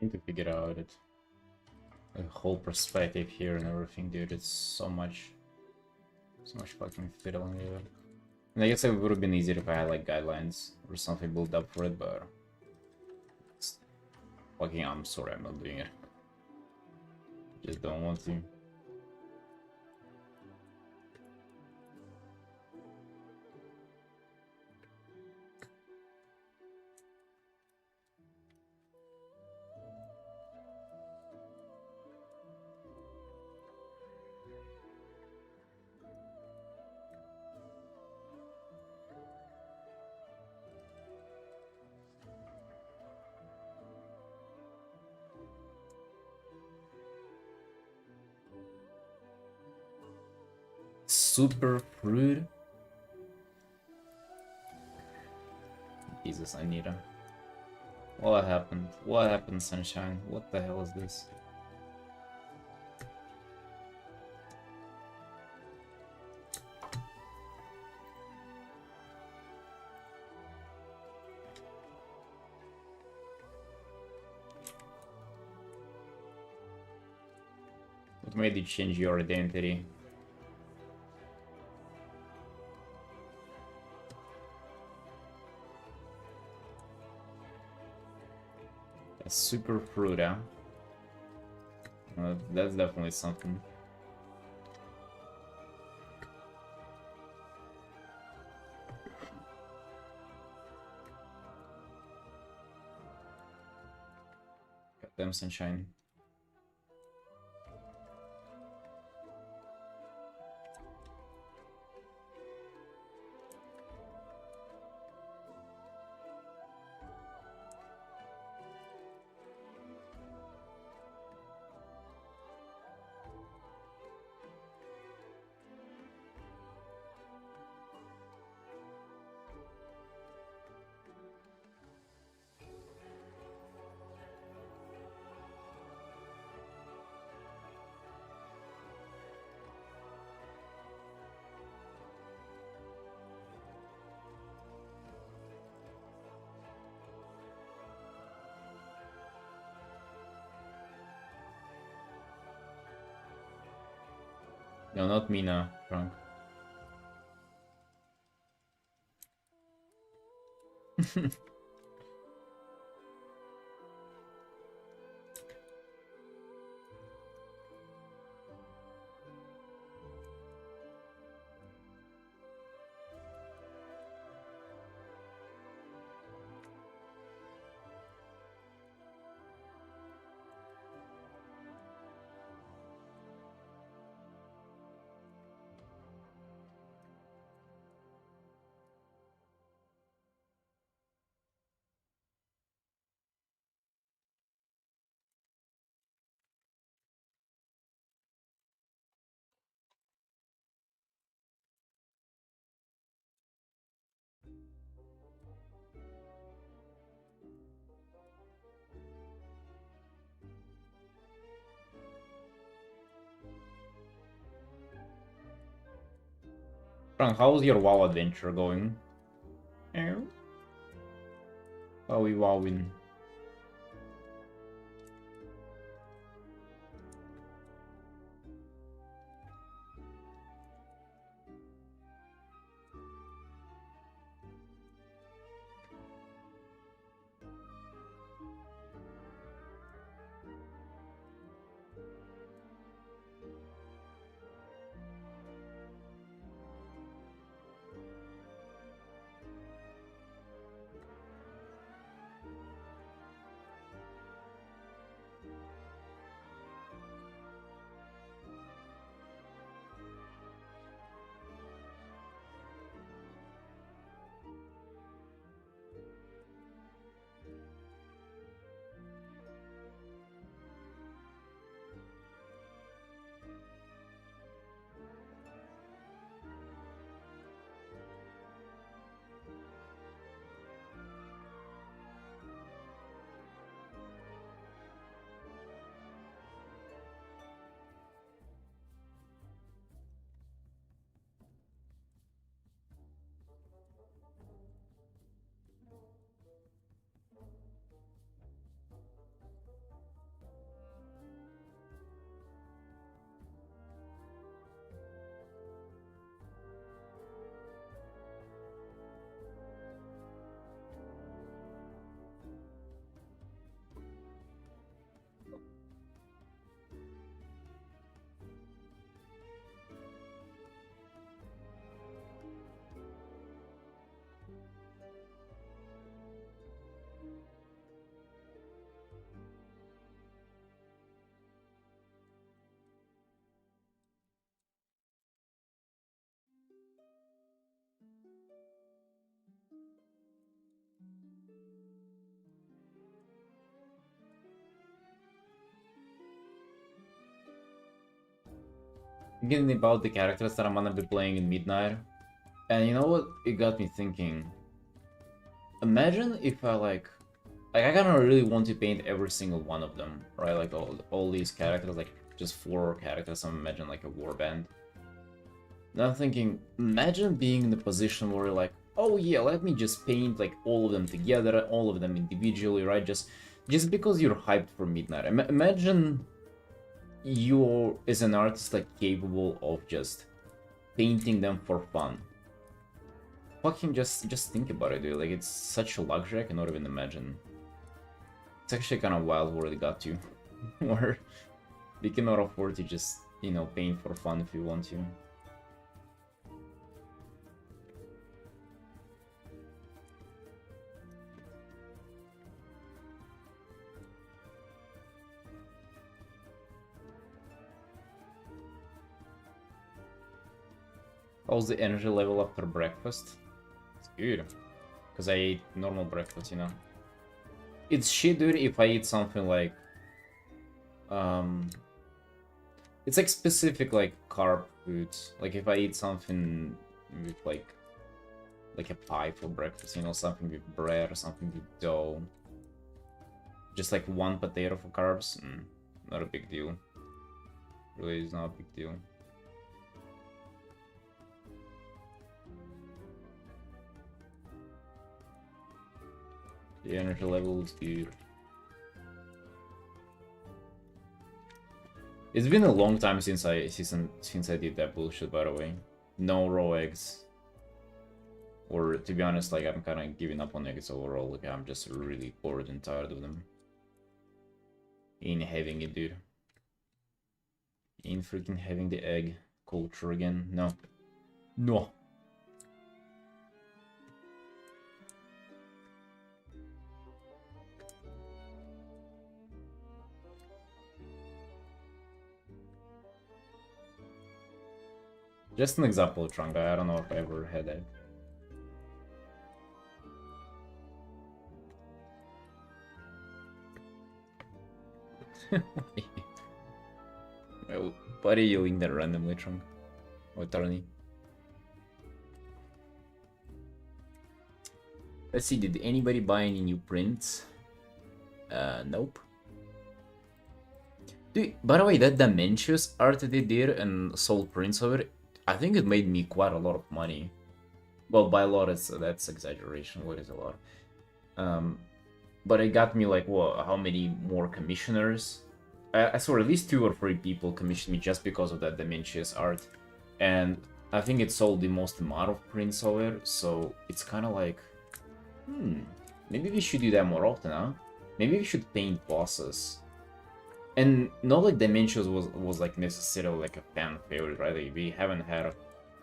Need to figure out it. The whole perspective here and everything, dude. It's so much fucking fiddling with it. And I guess it would have been easier if I had like guidelines or something built up for it, but it's fucking. I'm sorry, I'm not doing it. Just don't want to. Super fruit. Jesus, I need him. What happened? What happened, Sunshine? What the hell is this? What made you change your identity? A super fruit, huh? That's definitely something. Goddamn Sunshine. No, not Mina, Frank. Frank, how's your WoW adventure going? Wowie wowing. Thinking about the characters that I'm gonna be playing in Midnight. And you know what? It got me thinking. Imagine if I kind of really want to paint every single one of them, right? Like all these characters, like just 4 characters. I'm imagine like a warband. Now I'm thinking, imagine being in the position where you're like, oh yeah, let me just paint like all of them together, all of them individually, right? Just because you're hyped for Midnight. Imagine you're as an artist like capable of just painting them for fun. Fucking just think about it, dude. Like it's such a luxury I cannot even imagine. It's actually kind of wild where it got to, where you cannot afford to just, you know, paint for fun if you want to. How's the energy level after breakfast? It's good. Because I ate normal breakfast, you know. It's shit, dude, if I eat something like... It's like specific, like, carb foods. Like, if I eat something with, like a pie for breakfast, you know, something with bread or something with dough. Just like 1 potato for carbs, not a big deal. Really is not a big deal. The energy level is good. It's been a long time since I did that bullshit, by the way. No raw eggs. Or to be honest, like I'm kind of giving up on eggs overall. Like I'm just really bored and tired of them. Ain't having it, dude. Ain't freaking having the egg culture again. No. No. Just an example of trunk. I don't know if I ever had that. Why are you yelling that randomly, Trunk? Or Tarni? Let's see, did anybody buy any new prints? Nope. Dude, by the way, that Dimensions art they did and sold prints of it, I think it made me quite a lot of money. Well, by a lot, that's exaggeration. What is a lot? But it got me like, what? How many more commissioners? I saw at least 2 or 3 people commission me just because of that Dimensions art, and I think it sold the most amount of prints of it. So it's kind of like, maybe we should do that more often, huh? Maybe we should paint bosses. And not like Dimensions was like necessarily like a fan favorite, right? Like, we haven't had a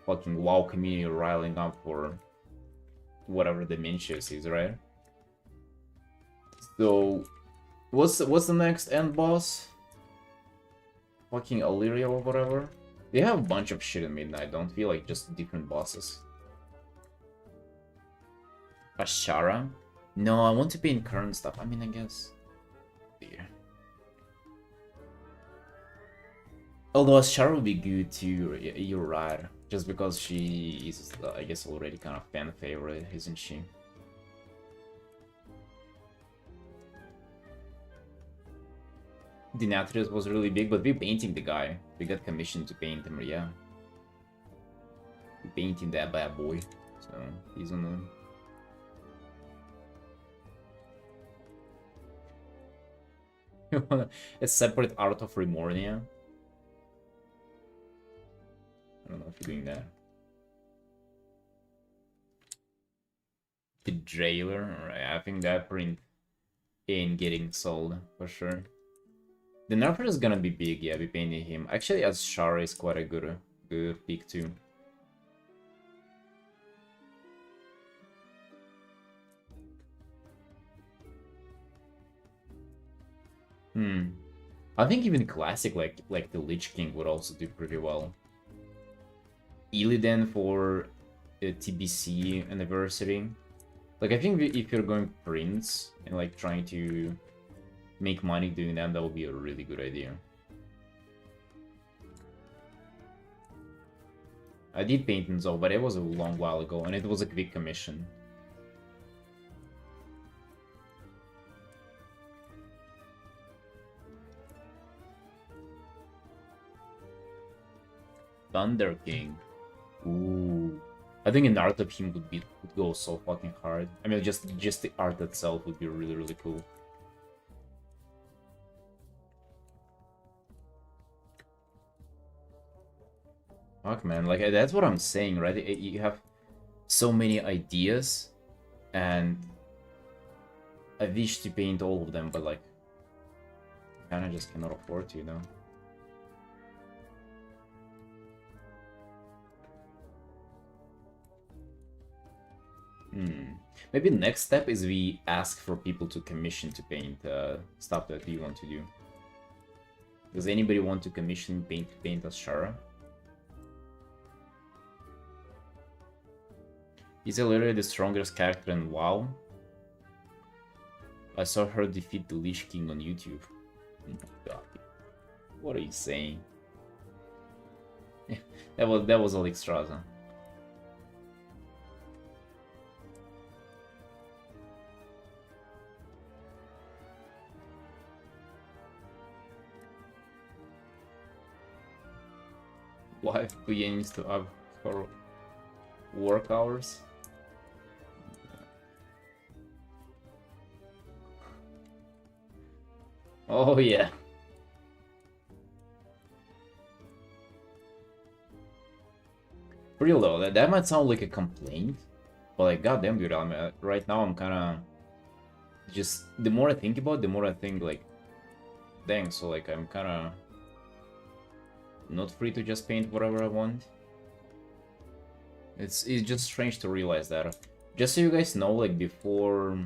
fucking WoW community riling up for whatever Dimensions is, right? So, what's the next end boss? Fucking Illyria or whatever? They have a bunch of shit in Midnight, don't feel like just different bosses. Ashara? No, I want to paint current stuff. I mean, I guess. Dear. Although Ashara would be good too, you're right. Just because she is, I guess, already kind of fan favorite, isn't she? Denatrius was really big, but we painting the guy. We got commissioned to paint him, yeah. We painting that bad boy. So, he's on the... A separate art of Remornia. I don't know if you're doing that. The Jailer, alright, I think that print ain't getting sold, for sure. The Nerfer is gonna be big, yeah, we painting him. Actually, as Shara is quite a good pick too. I think even classic like the Lich King would also do pretty well. Illidan for TBC anniversary. Like I think if you're going prints and like trying to make money doing that would be a really good idea. I did paintings though, but it was a long while ago, and it was a quick commission. Thunder King. Ooh. I think an art of him would go so fucking hard. I mean, just the art itself would be really cool. Fuck, man, like that's what I'm saying, right? You have so many ideas, and I wish to paint all of them, but like, kind of just cannot afford to, you know. Maybe next step is we ask for people to commission to paint stuff that we want to do. Does anybody want to commission paint as Shara? Is literally the strongest character in WoW? I saw her defeat the Lich King on YouTube. Oh my god. What are you saying? that was Alexstrasza. Why Puya needs to have her work hours? Oh yeah. For real though, that might sound like a complaint, but like goddamn dude, right now I'm kinda just, the more I think about it, the more I think like, dang, so like I'm kinda not free to just paint whatever I want. It's just strange to realize that. Just so you guys know, like before,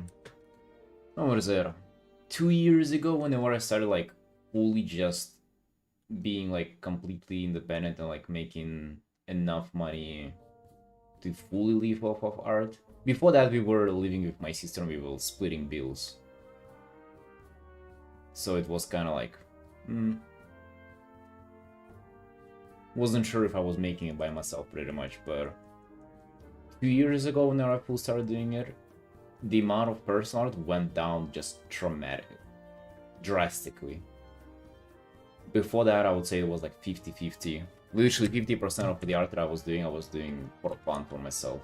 oh, what is it? 2 years ago, whenever I started like fully just being like completely independent and like making enough money to fully live off of art. Before that, we were living with my sister and we were splitting bills. So it was kind of like, wasn't sure if I was making it by myself pretty much, but 2 years ago when I fully started doing it, the amount of personal art went down just drastically. Before that, I would say it was like 50-50. Literally 50% of the art that I was doing for fun for myself.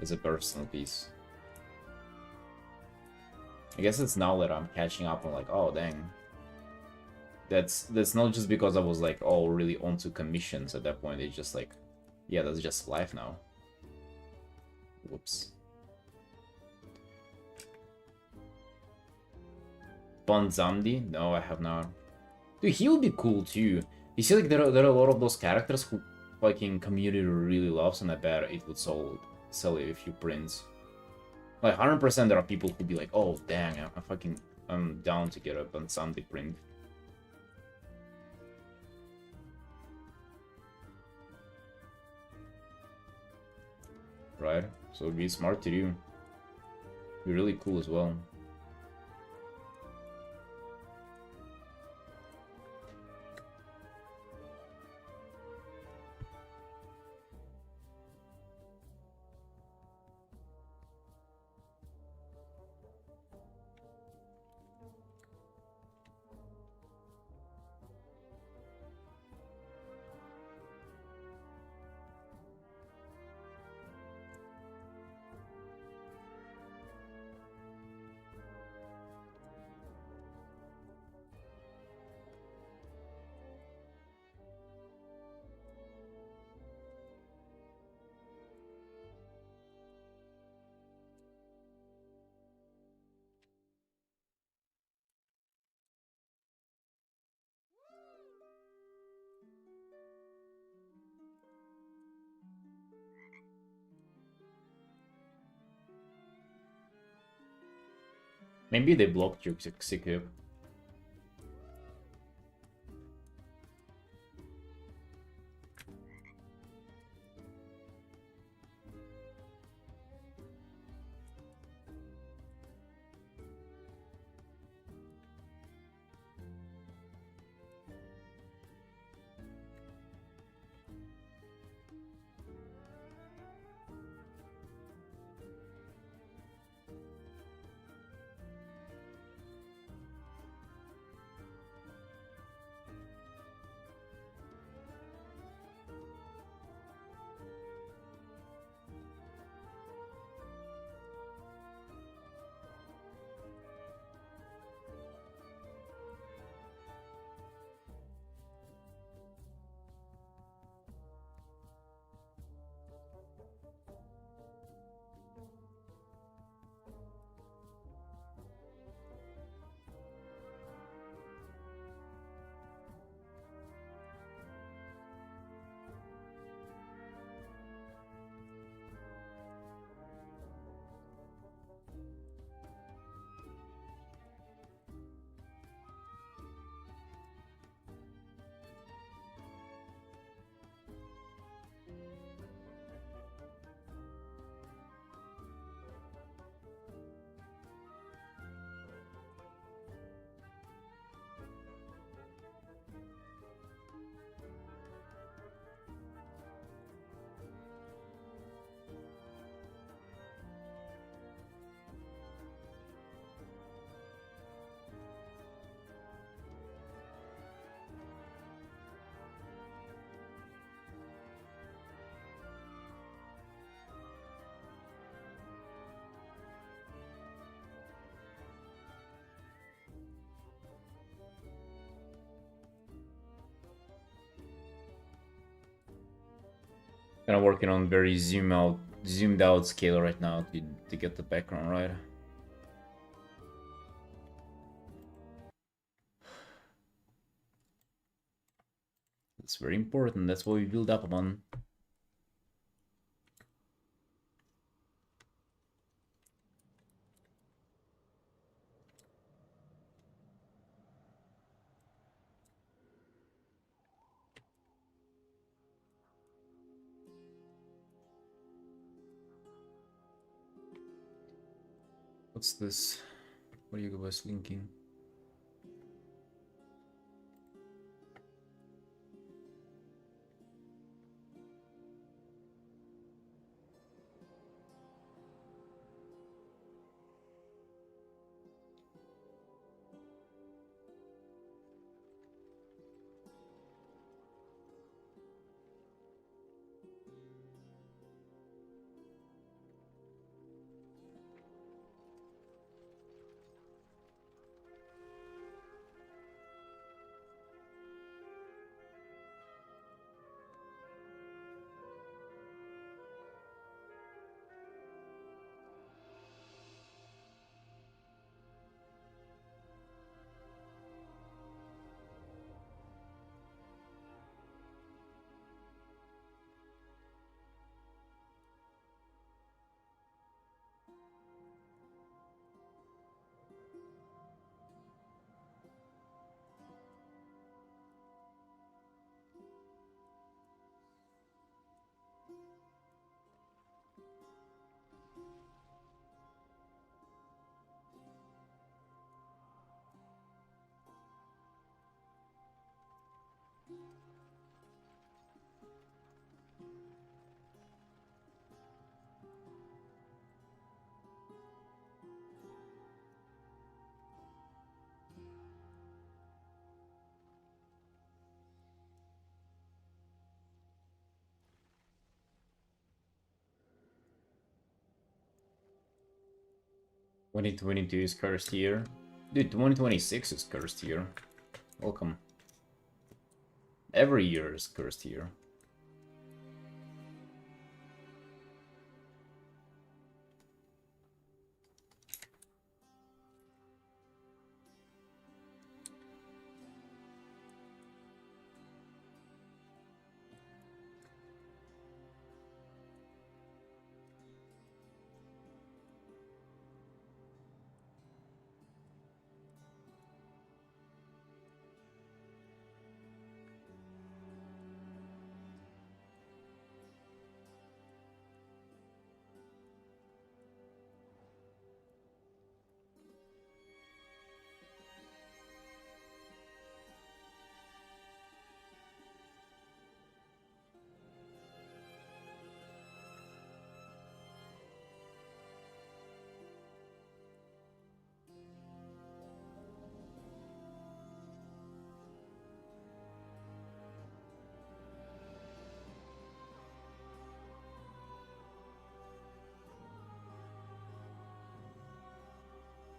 As a personal piece. I guess it's now that I'm catching up on like, oh dang. That's not just because I was like, oh, really onto commissions at that point. It's just like, yeah, that's just life now. Whoops. Bonzamdi? No, I have not. Dude, he would be cool too. You see, like there are a lot of those characters who fucking community really loves, and I bet it would sell a few prints. Like 100% there are people who'd be like, oh dang, I'm down to get a Bonzamdi print. Right? So it'd be smart to do. Be really cool as well. Maybe they blocked your Sikib. Kind of working on very zoomed out scale right now to get the background right. It's very important. That's what we build up on. What's this? What are you guys linking? "2022 is cursed year." Dude, 2026 is cursed year. Welcome. Every year is cursed year.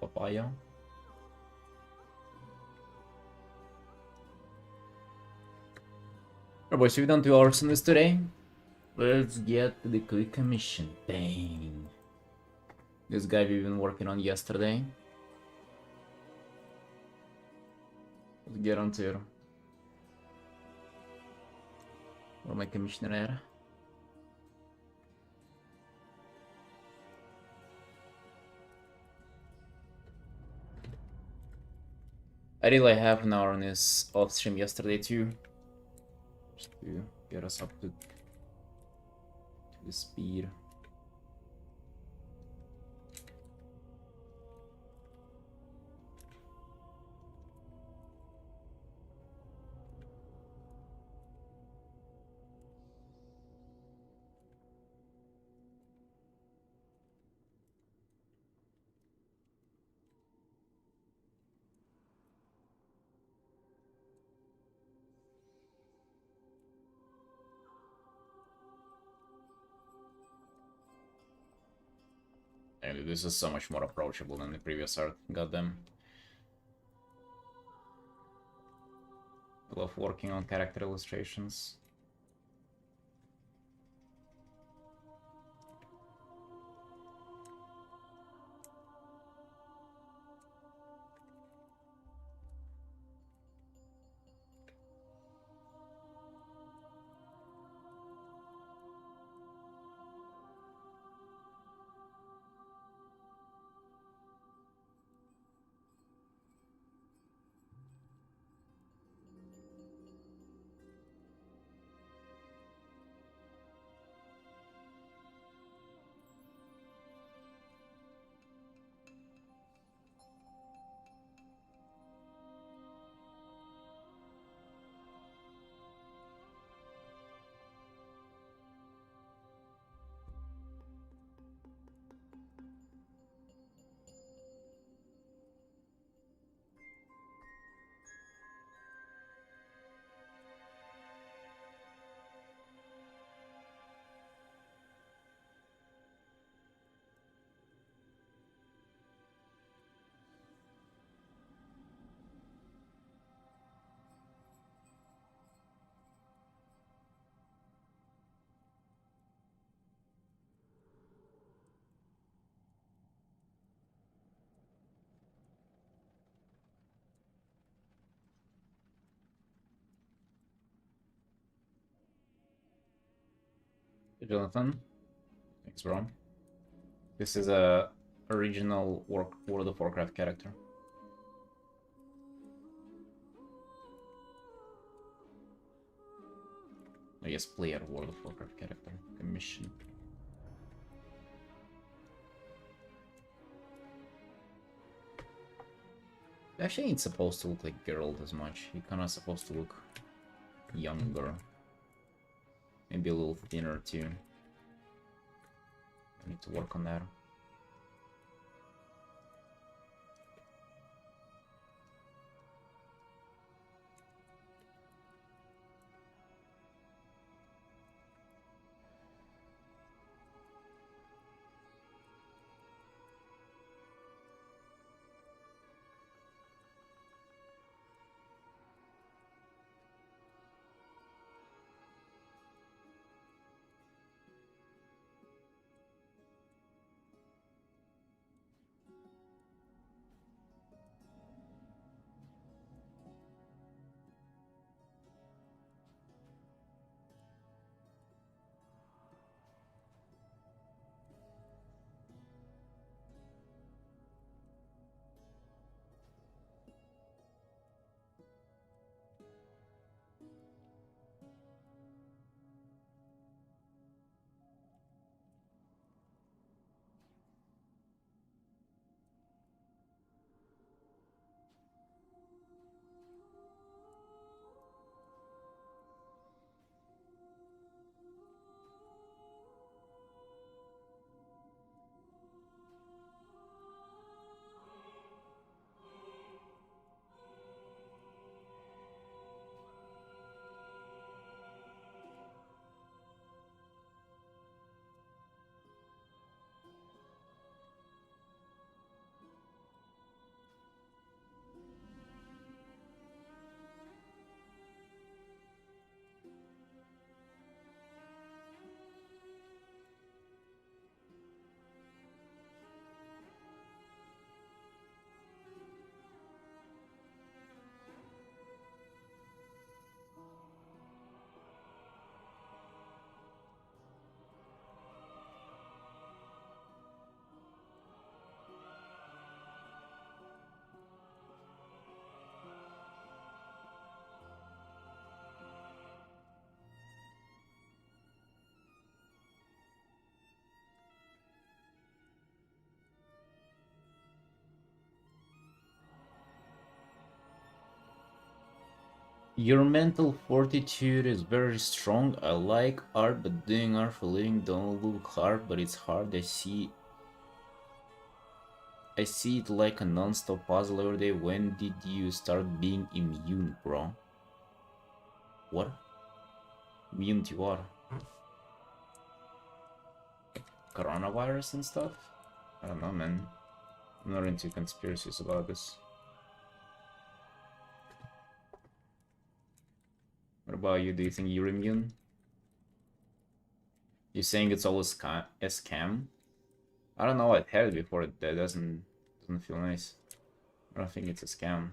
Papaya. Alright boys, we've done 2 hours on this today. Let's get to the quick commission. Dang. This guy we've been working on yesterday. Let's get on to it. Where my commissioner at? I did like half an hour on his off stream yesterday too. Just to get us up to the speed. And this is so much more approachable than the previous art. Goddamn. I love working on character illustrations. Jonathan. Thanks, bro. This is a original World of Warcraft character. I guess player World of Warcraft character. Commission. Actually, it's supposed to look like Geralt as much. He kind of supposed to look younger. Maybe a little thinner too. I need to work on that. Your mental fortitude is very strong. I like art, but doing art for living don't look hard, but it's hard. I see it like a non-stop puzzle every day. When did you start being immune, bro? What? Immune to what? Coronavirus and stuff? I don't know, man. I'm not into conspiracies about this. What about you? Do you think you're immune? You're saying it's always a scam? I don't know, I've had it before. That doesn't feel nice. I don't think it's a scam.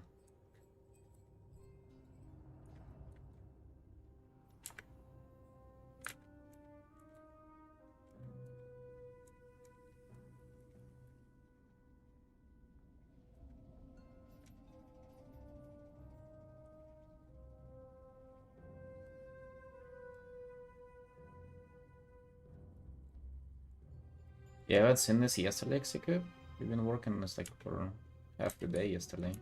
Yeah, I'd seen this yesterday, Execute. We've been working on this like for half the day yesterday.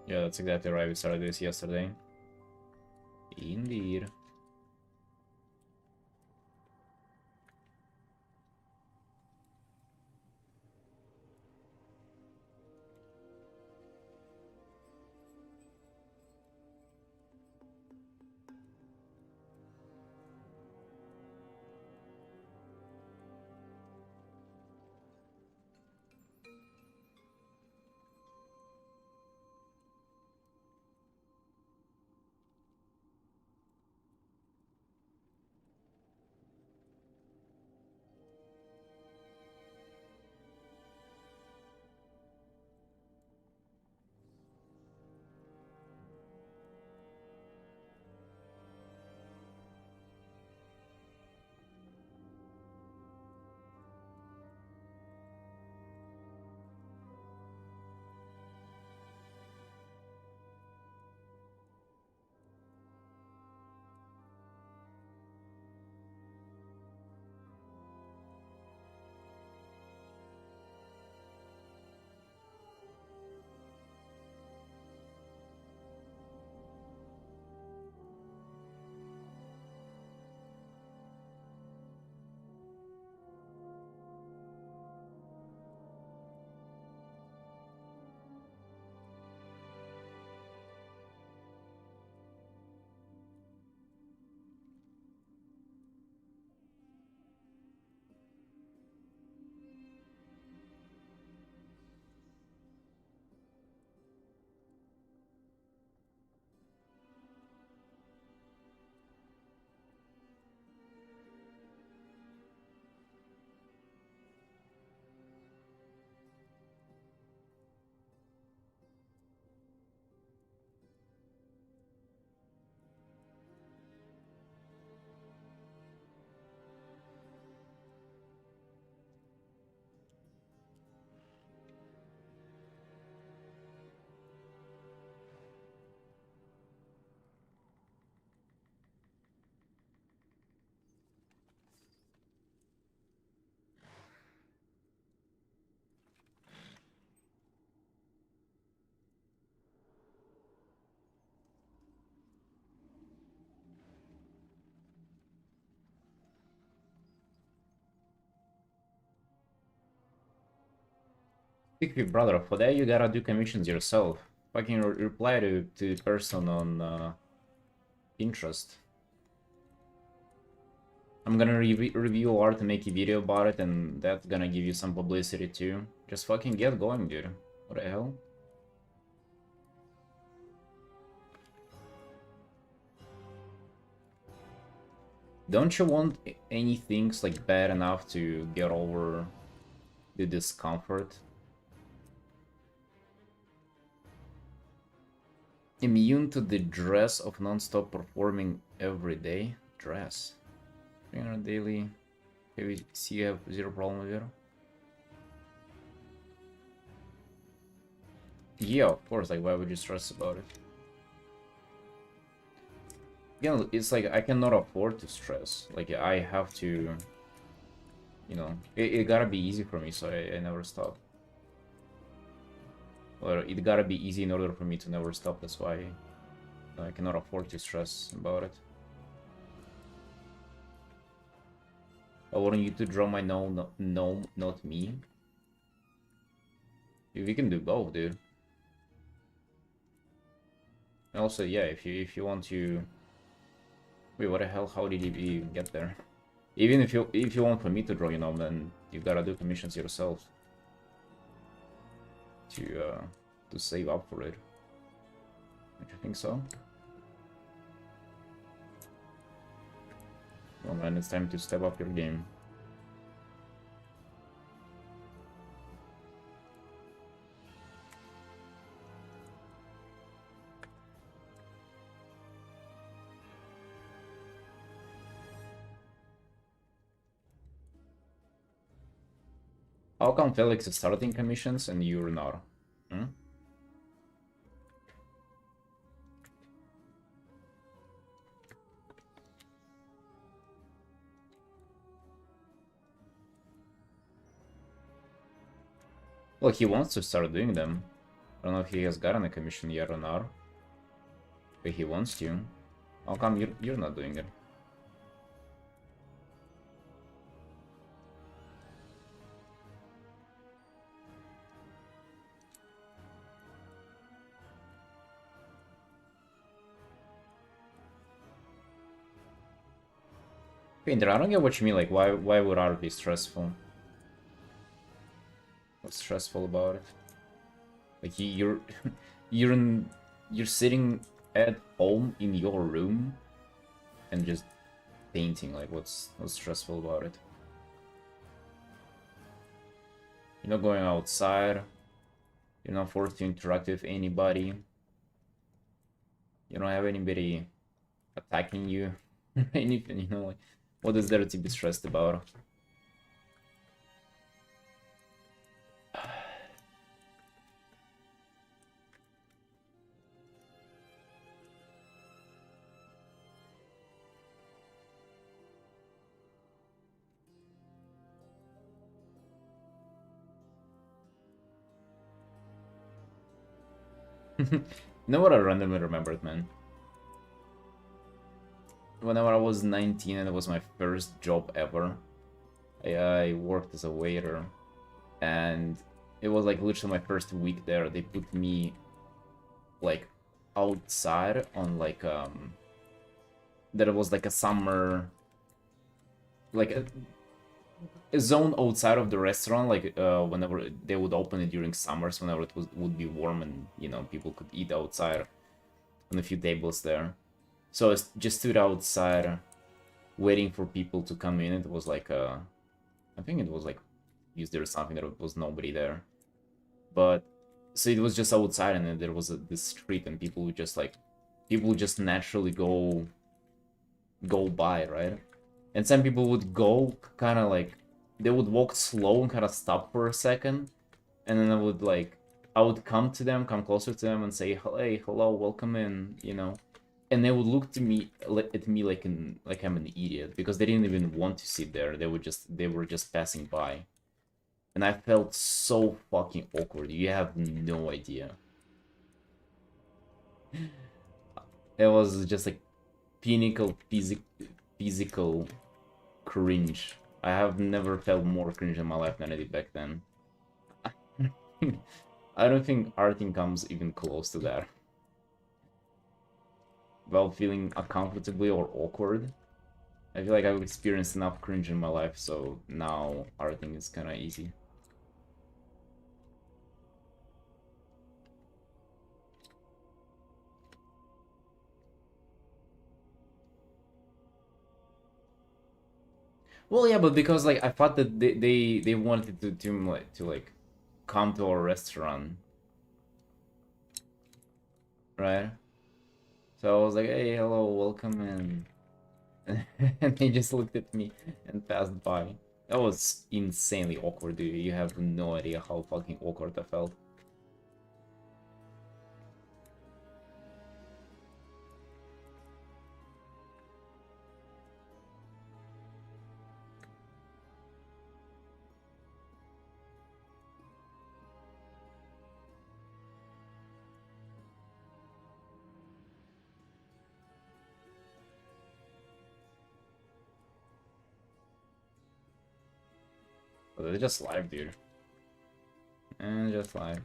Yeah, that's exactly right. We started this yesterday. Indeed. Pick brother, for that you gotta do commissions yourself. Fucking reply to person on Pinterest. I'm gonna review art and make a video about it, and that's gonna give you some publicity too. Just fucking get going, dude. What the hell? Don't you want any things like bad enough to get over the discomfort? Immune to the dress of non-stop performing every day? Dress. 300 daily. Okay, see you have zero problem with it? Yeah, of course, like why would you stress about it? Again, it's like I cannot afford to stress. Like I have to, you know, it gotta be easy for me, so I never stop. Or it gotta be easy in order for me to never stop, that's why I cannot afford to stress about it. I want you to draw my gnome, not me. We can do both, dude. And also, yeah, if you want to... Wait, what the hell? How did you even get there? Even if you want for me to draw, you know, then you gotta do commissions yourself to save up for it. Don't you think so? Well, man, it's time to step up your game. How come Felix is starting commissions and you're not? Hmm? Well, he wants to start doing them. I don't know if he has gotten a commission yet or not. But he wants to. How come you're not doing it? Painter, I don't get what you mean, like why would art be stressful? What's stressful about it? Like you're you're sitting at home in your room and just painting, like what's stressful about it? You're not going outside, you're not forced to interact with anybody, you don't have anybody attacking you or anything, you know, like what is there to be stressed about? You know what I randomly remembered, man? Whenever I was 19 and it was my first job ever, I worked as a waiter, and it was like literally my first week there. They put me like outside on like that was like a summer, like a zone outside of the restaurant, like whenever they would open it during summers, whenever it would be warm and you know people could eat outside on a few tables there. So I just stood outside waiting for people to come in. It was like I think it was like Tuesday or something, there was nobody there. But so it was just outside, and then there was this street, and people would just like naturally go by, right? And some people would go kind of like they would walk slow and kind of stop for a second, and then I would come closer to them and say, "Hey, hello, welcome in," you know. And they would look at me like I'm an idiot, because they didn't even want to sit there. They were just passing by. And I felt so fucking awkward. You have no idea. It was just like pinnacle physical cringe. I have never felt more cringe in my life than I did back then. I don't think Artin comes even close to that. While feeling uncomfortably or awkward. I feel like I've experienced enough cringe in my life, so now Artin is kinda easy. Well, yeah, but because like I thought that they wanted to like come to our restaurant, right? So I was like, hey, hello, welcome in. And they just looked at me and passed by. That was insanely awkward, dude. You have no idea how fucking awkward I felt. But they're just live, dude. And just live.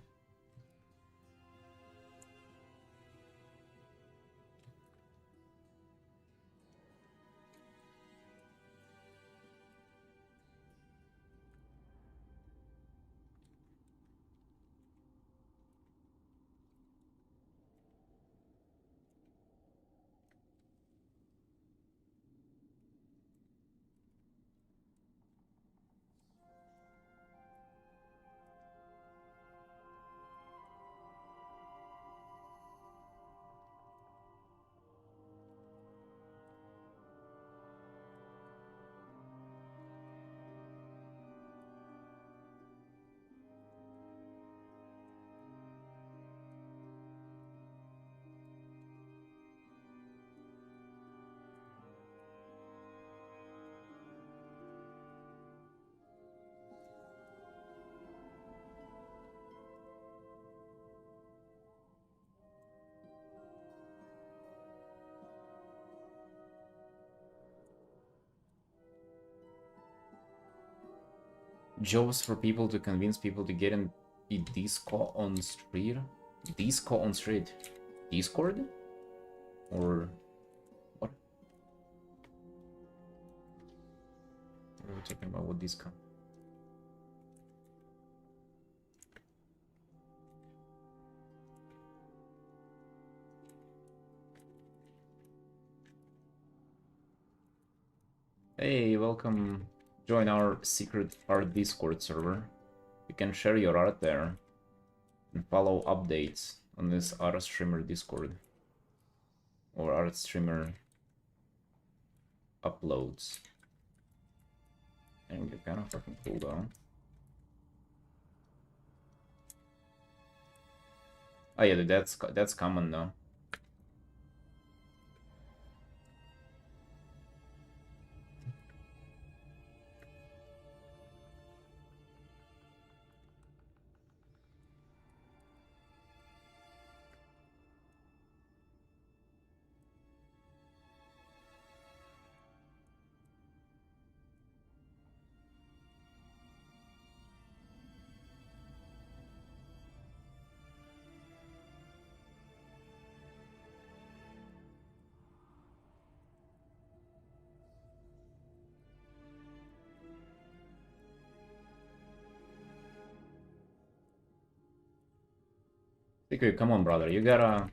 Jobs for people to convince people to get in the Discord on street? Discord on street? Discord? Or what? What are we talking about? What Discord? Hey, welcome. Join our secret art Discord server. You can share your art there and follow updates on this art streamer Discord or art streamer uploads. And you're kind of fucking cool though. Oh yeah, dude, that's common though. Okay, come on, brother. You gotta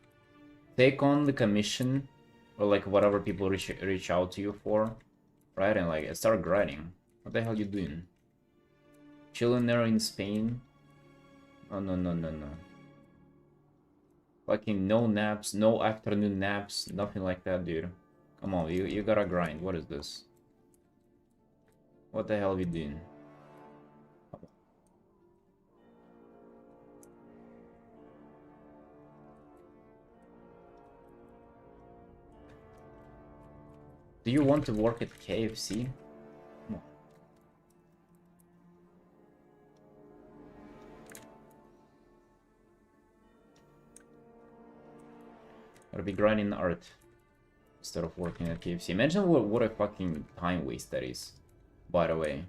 take on the commission or like whatever people reach out to you for, right? And like start grinding. What the hell you doing? Chilling there in Spain? Oh no no no no. Fucking no naps, no afternoon naps, nothing like that, dude. Come on, you gotta grind. What is this? What the hell are you doing? Do you want to work at KFC? Come on. Gotta be grinding art instead of working at KFC. Imagine what a fucking time waste that is, by the way.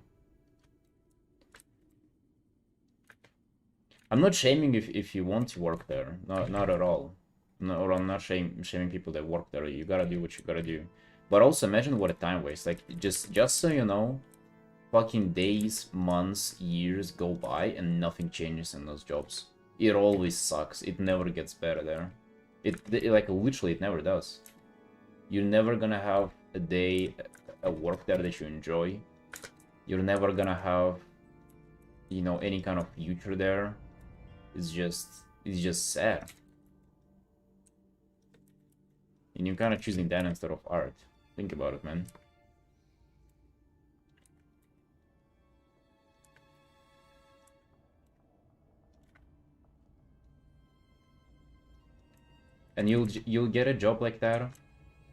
I'm not shaming if you want to work there. Not at all. No, or I'm not shaming people that work there. You gotta do what you gotta do. But also imagine what a time waste. Like just so you know, fucking days, months, years go by and nothing changes in those jobs. It always sucks. It never gets better there. Like literally it never does. You're never gonna have a day at work there that you enjoy. You're never gonna have, you know, any kind of future there. It's just sad. And you're kind of choosing that instead of art. Think about it, man. And you'll get a job like that.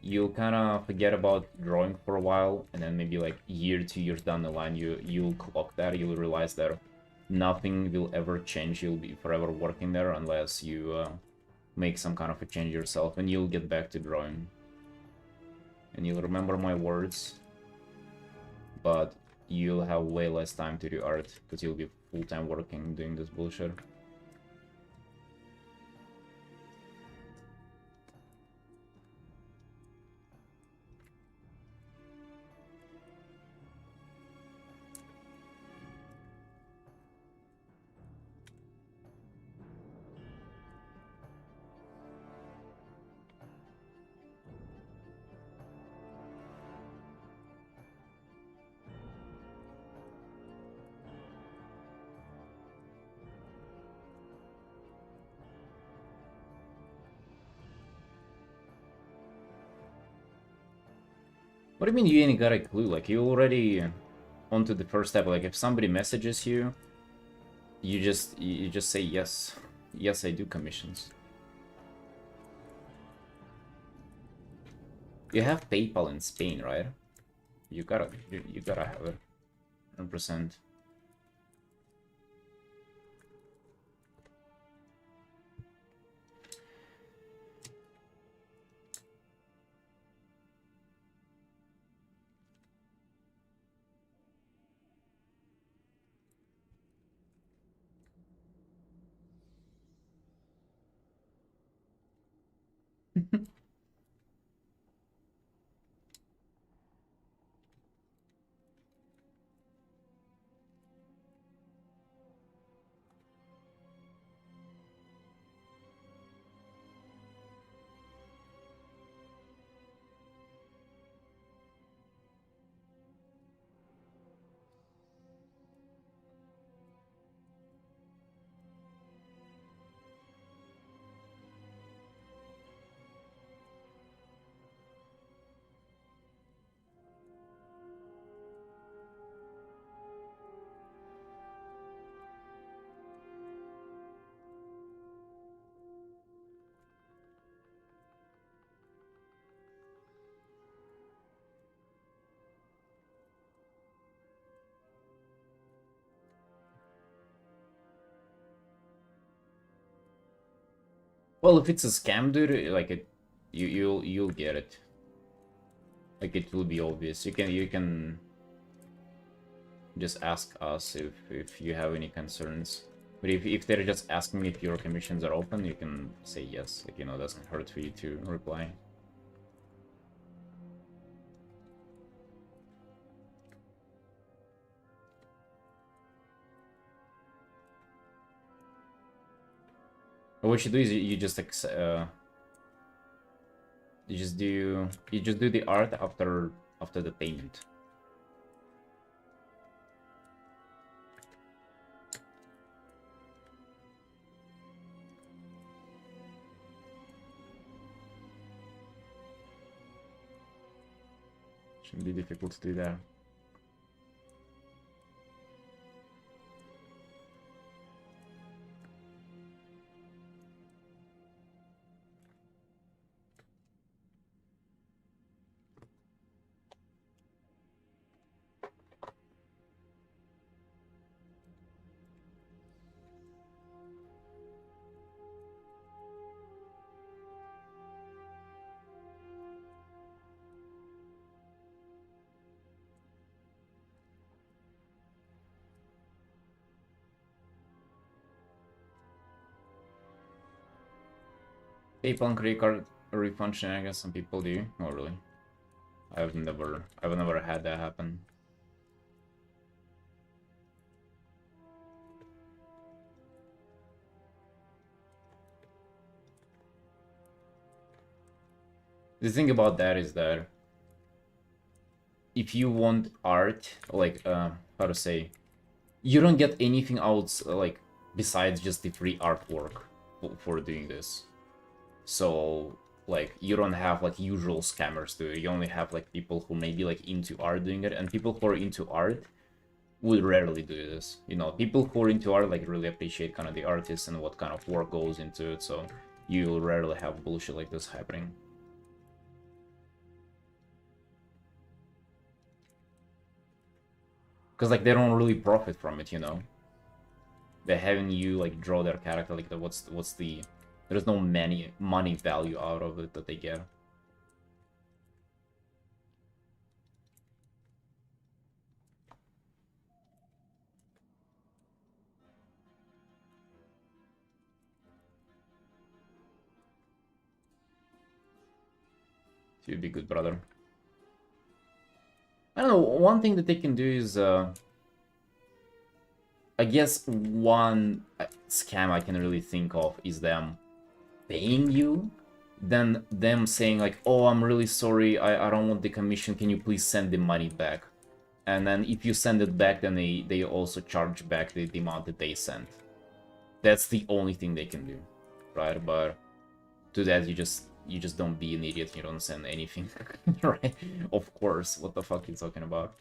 You'll kind of forget about drawing for a while, and then maybe like year, 2 years down the line, you'll clock that. You'll realize that nothing will ever change. You'll be forever working there unless you make some kind of a change yourself, and you'll get back to drawing. And you'll remember my words, but you'll have way less time to do art because you'll be full-time working doing this bullshit. What do you mean you ain't got a clue? Like, you already onto the first step. Like, if somebody messages you, you just say yes. Yes, I do commissions. You have PayPal in Spain, right? You gotta have it. 100%. Well, if it's a scam, dude, like you'll get it. Like, it will be obvious. You can just ask us if you have any concerns. But if they're just asking if your commissions are open, you can say yes. Like, you know, doesn't hurt for you to reply. But what you do is you just you just do the art after the payment. Shouldn't be difficult to do that. PayPal and credit card refund I guess some people do. Not really. I've never had that happen. The thing about that is that if you want art, like how to say, you don't get anything else like besides just the free artwork for doing this. So like you don't have like usual scammers do it. You only have like people who may be like into art doing it, and people who are into art would rarely do this. You know, people who are into art like really appreciate kind of the artist and what kind of work goes into it, so you'll rarely have bullshit like this happening. Because like they don't really profit from it, you know. They're having you like draw their character, like what's the there's no money value out of it that they get. You'd be good, brother. I don't know, one thing that they can do is I guess one scam I can really think of is them paying you, then them saying like, oh, I'm really sorry, I don't want the commission, can you please send the money back? And then if you send it back, then they also charge back the amount that they sent. That's the only thing they can do, right? But to that, you just don't be an idiot, you don't send anything, right? Of course, what the fuck are you talking about?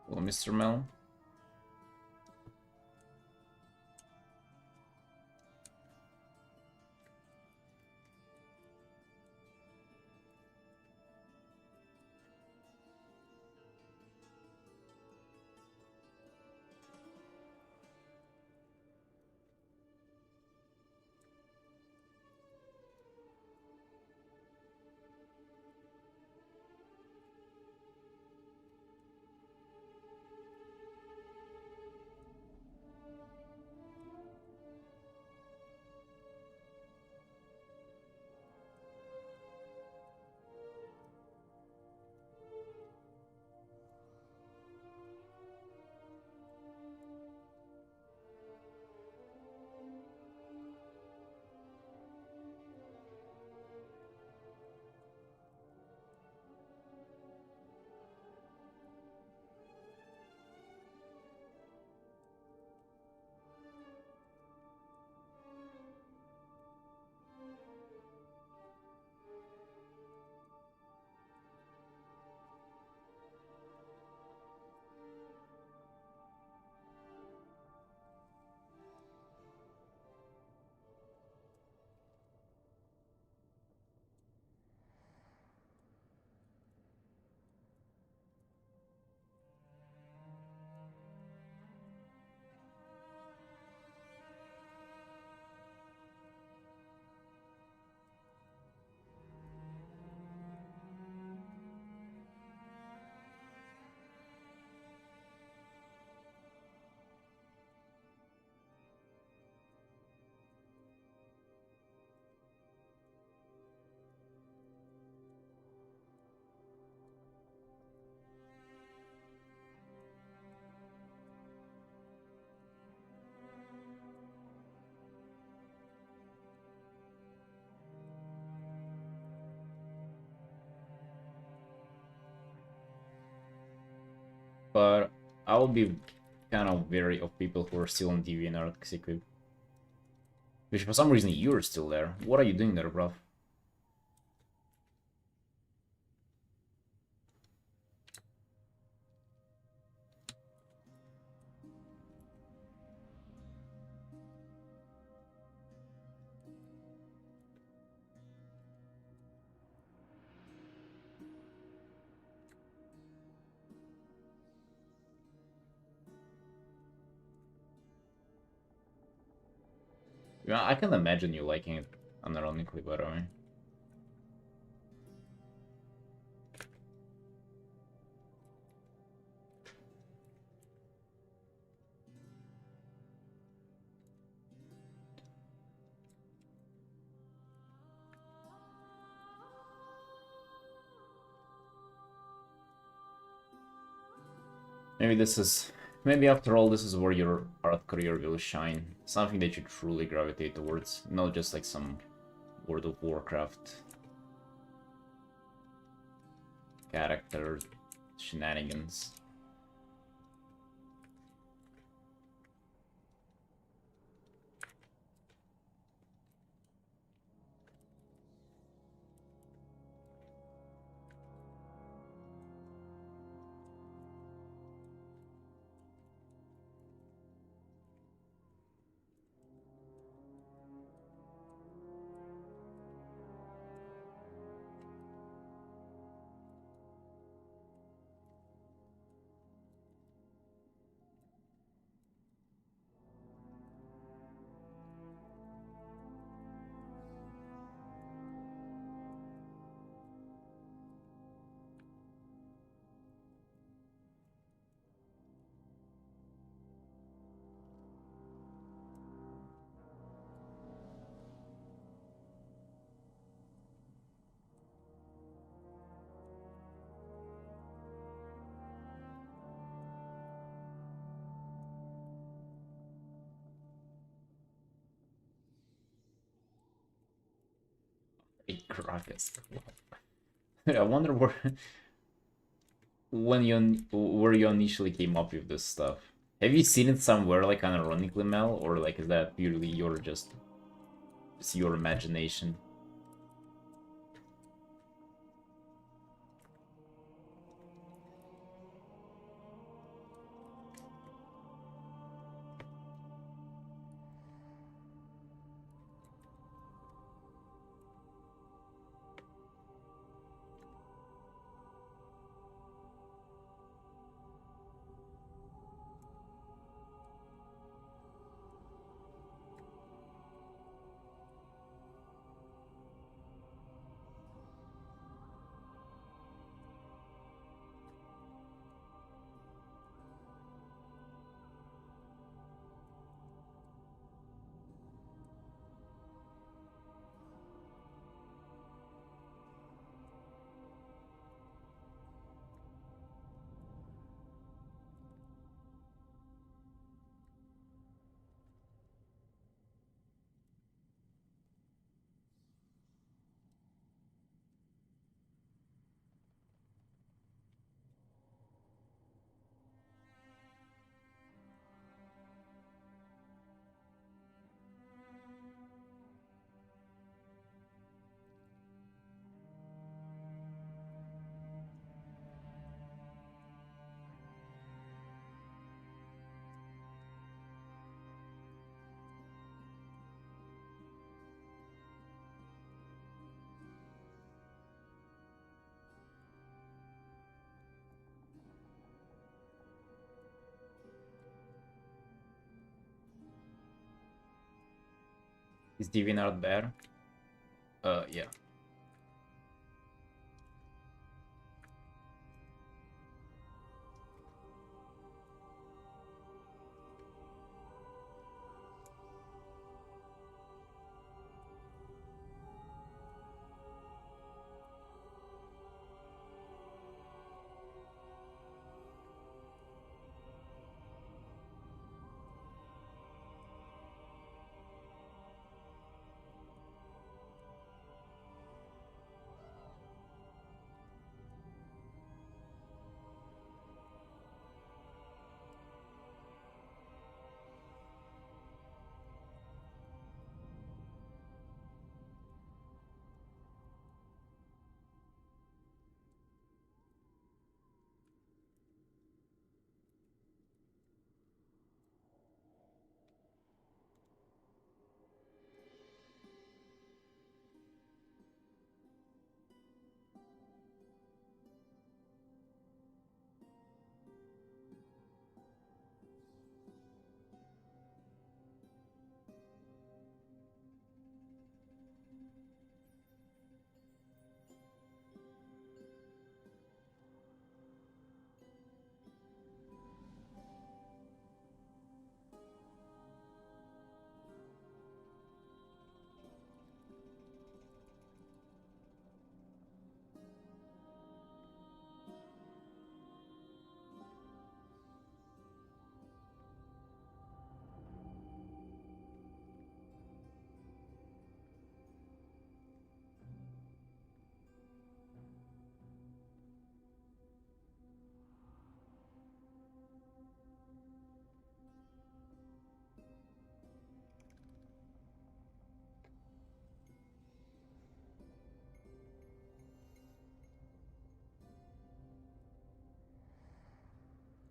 Well, Mr. Mel. but I will be kind of wary of people who are still on DeviantArt Secret. Which for some reason you're still there. What are you doing there, bro? Yeah, I can imagine you liking it unironically, by the way. Maybe after all, this is where your art career will shine. Something that you truly gravitate towards, not just like some World of Warcraft character shenanigans. Hey, Krakus. I wonder where you initially came up with this stuff. Have you seen it somewhere, like unironically, Mel, or like is that purely it's your imagination? Is DeviantArt there? Yeah.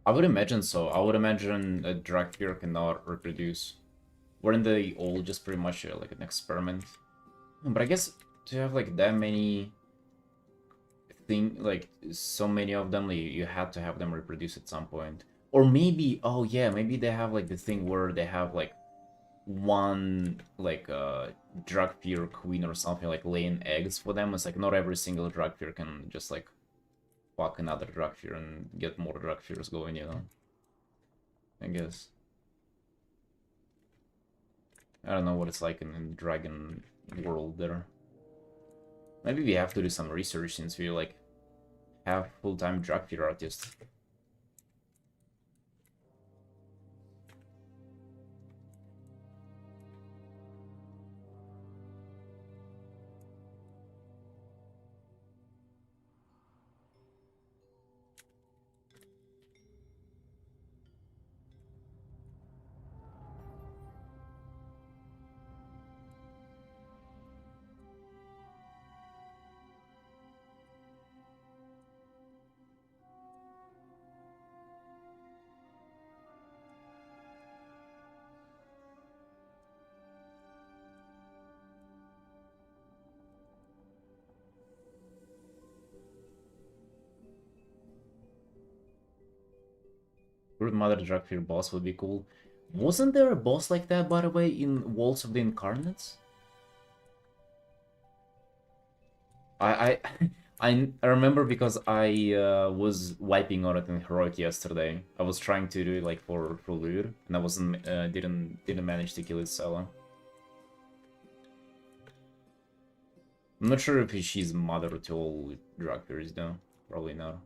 I would imagine so. I would imagine a drag fear cannot reproduce. Weren't they all just pretty much like an experiment? But I guess to have like that many like so many of them, like, you had to have them reproduce at some point. Or maybe, oh yeah, maybe they have like the thing where they have like one like drug fear queen or something like laying eggs for them. It's like not every single drug fear can just like fuck another drug fear and get more drug fears going, you know. I guess. I don't know what it's like in the dragon world there. Maybe we have to do some research since we like have full-time drug fear artists. Brood Mother drug fear boss would be cool. Wasn't there a boss like that, by the way, in Walls of the Incarnates? I I remember because I was wiping on it in heroic yesterday. I was trying to do it like for Lure, and I wasn't didn't manage to kill it solo. I'm not sure if she's mother to all drug fears though. Probably not.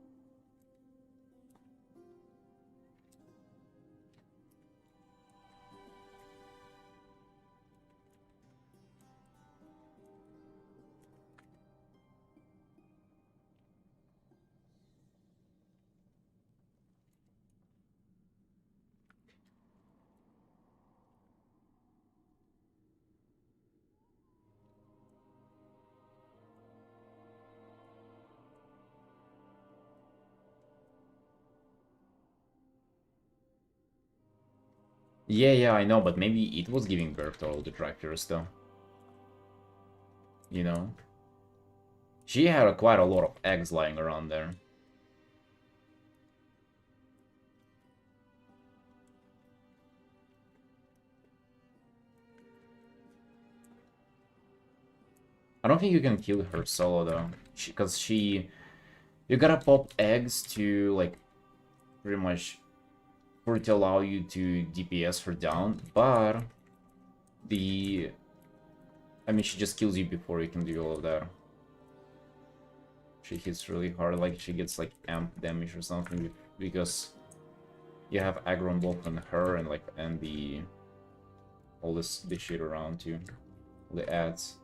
Yeah, yeah, I know, but maybe it was giving birth to all the drug fears though. You know? She had quite a lot of eggs lying around there. I don't think you can kill her solo though, because you gotta pop eggs to like pretty much for it to allow you to DPS her down, but the I mean she just kills you before you can do all of that. She hits really hard, like she gets like amp damage or something because you have aggro on both on her and like and the all this shit around too, the ads.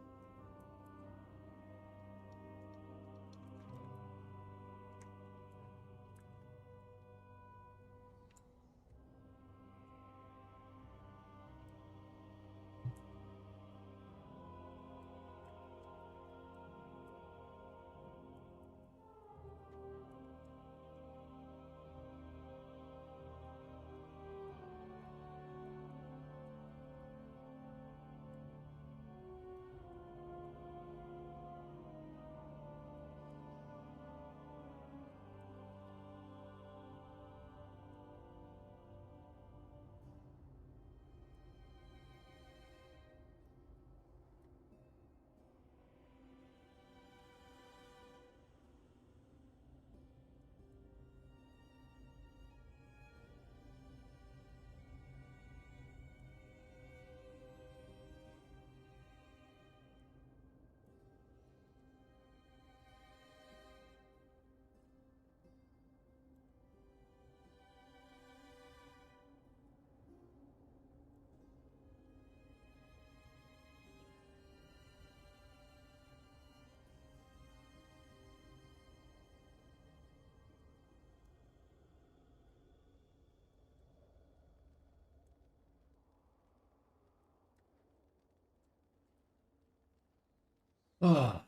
Ah.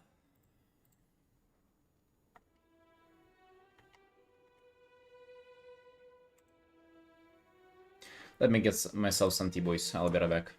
Let me get myself some tea, boys. I'll be right back.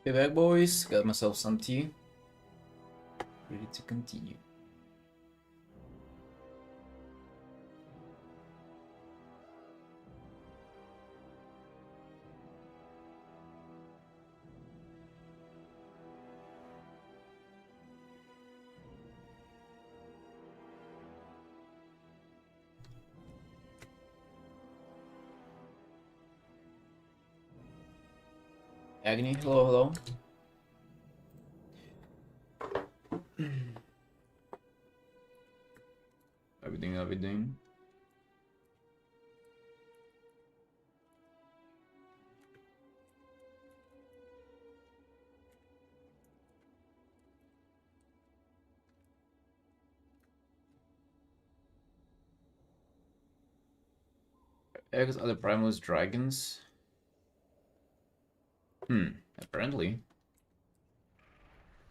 Be back, boys. Got myself some tea. Ready to continue. Agni, hello, hello. Everything. Eggs are the primalist dragons? Apparently.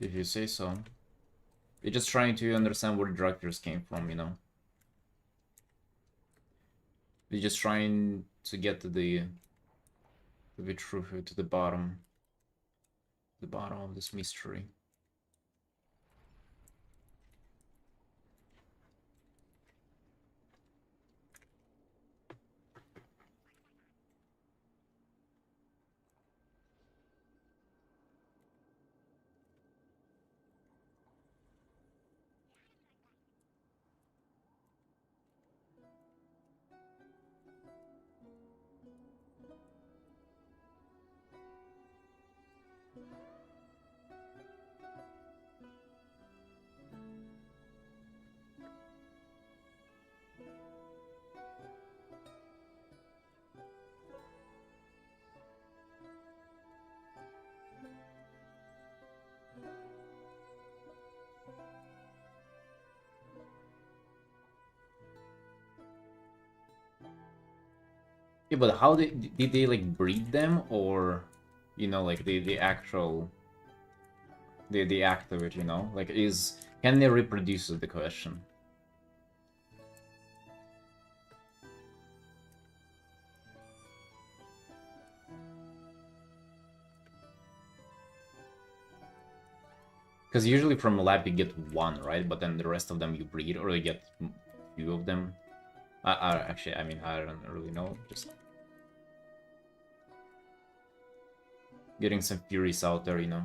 If you say so. You're just trying to understand where the dragons came from, you know? You're just trying to get to the truth, to the bottom of this mystery. Yeah, but how did they like breed them, or you know, like the actual the act of it, you know? Like can they reproduce is the question. Because usually from a lab you get one, right? But then the rest of them you breed, or you get few of them. Actually, I mean, I don't really know. Just getting some theories out there, you know.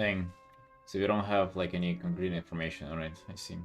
thing. So we don't have like any concrete information on it, I see.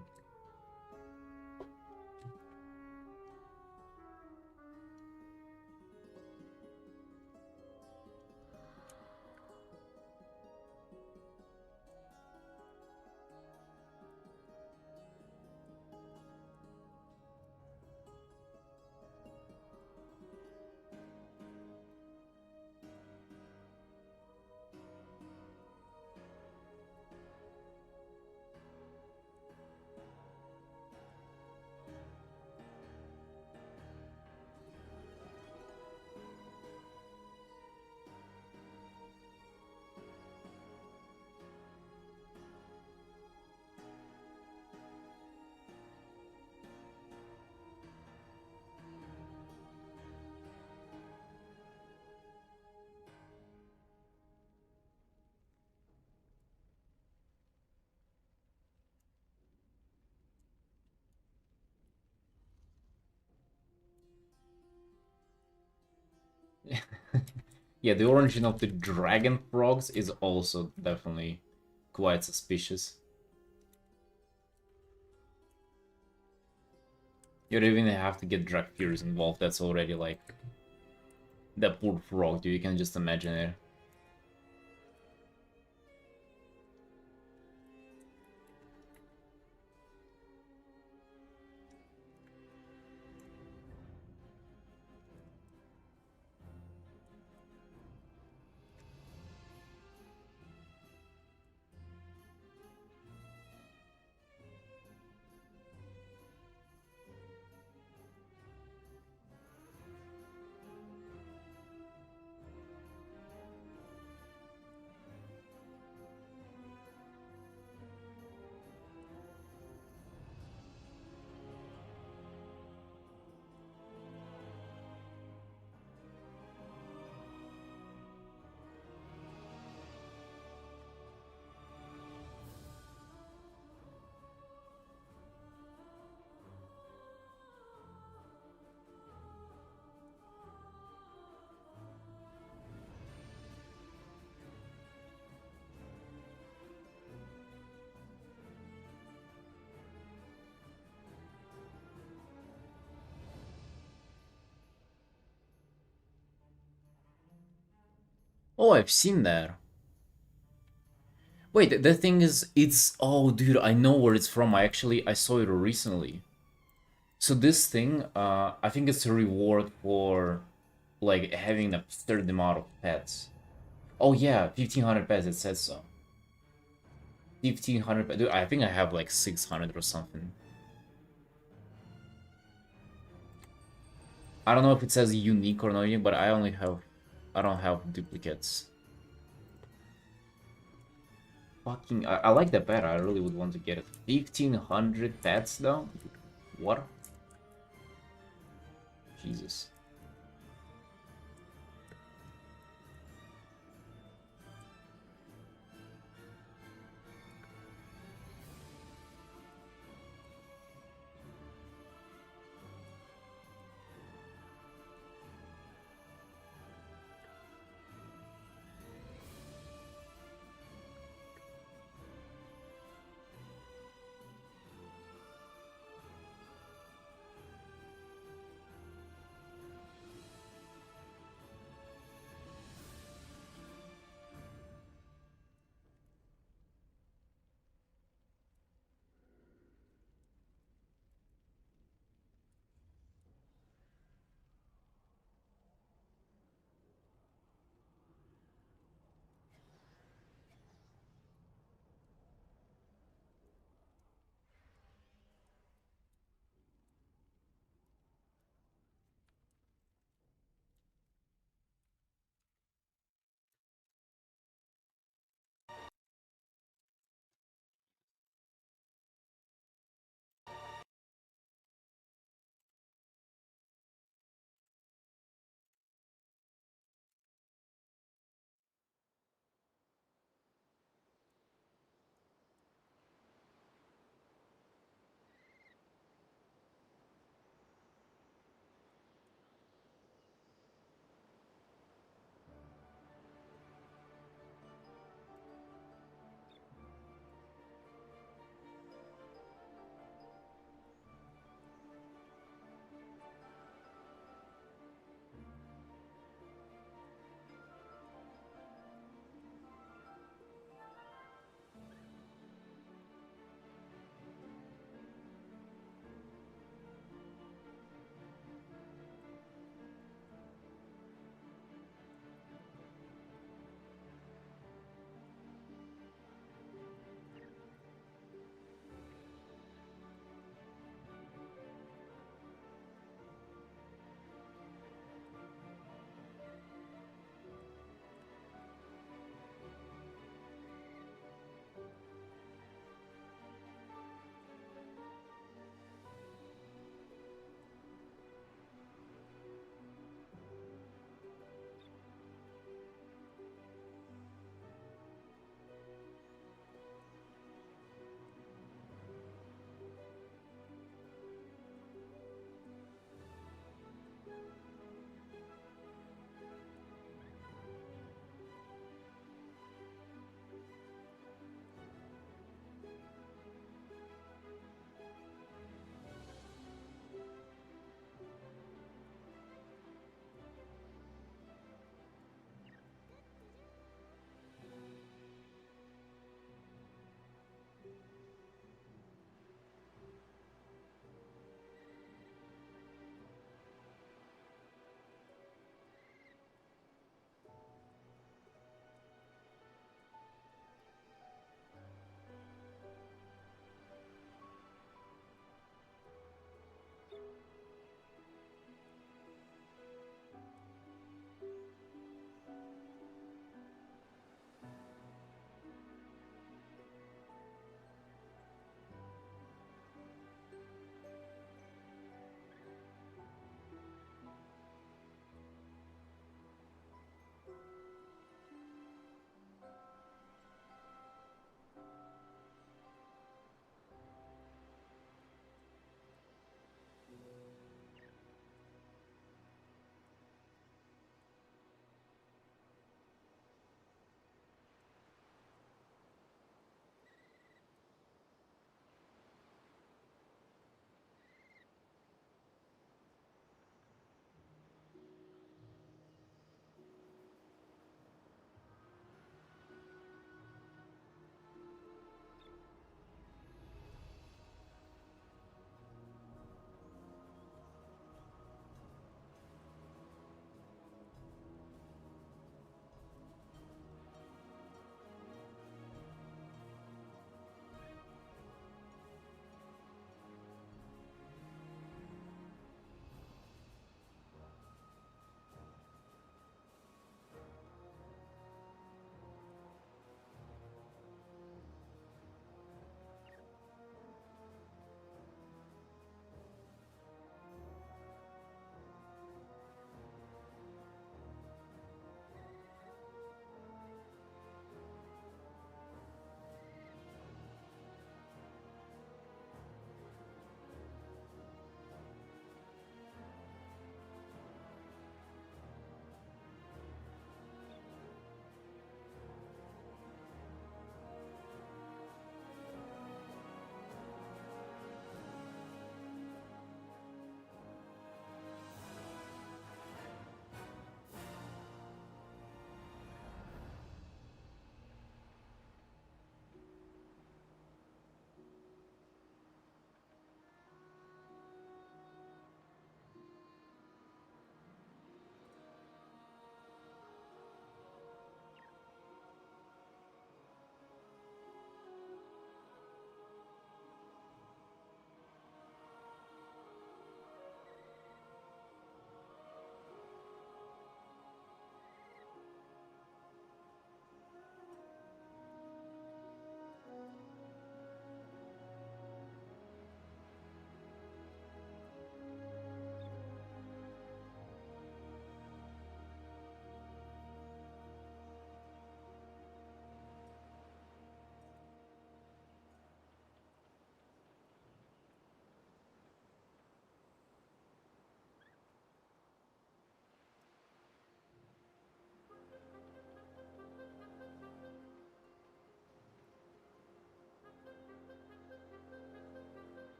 Yeah, the origin of the dragon frogs is also definitely quite suspicious. You don't even have to get drag fears involved, that's already like... That poor frog, dude, you can just imagine it. Oh, I've seen that. Wait, the thing is, it's... Oh, dude, I know where it's from. I saw it recently. So this thing, I think it's a reward for, like, having a certain amount of pets. Oh yeah, 1500 pets, it says so. 1500 pets. Dude, I think I have like 600 or something. I don't know if it says unique or not unique, but I don't have duplicates. Fucking, I like the pet. I really would want to get it. 1500 pets though? What? Jesus.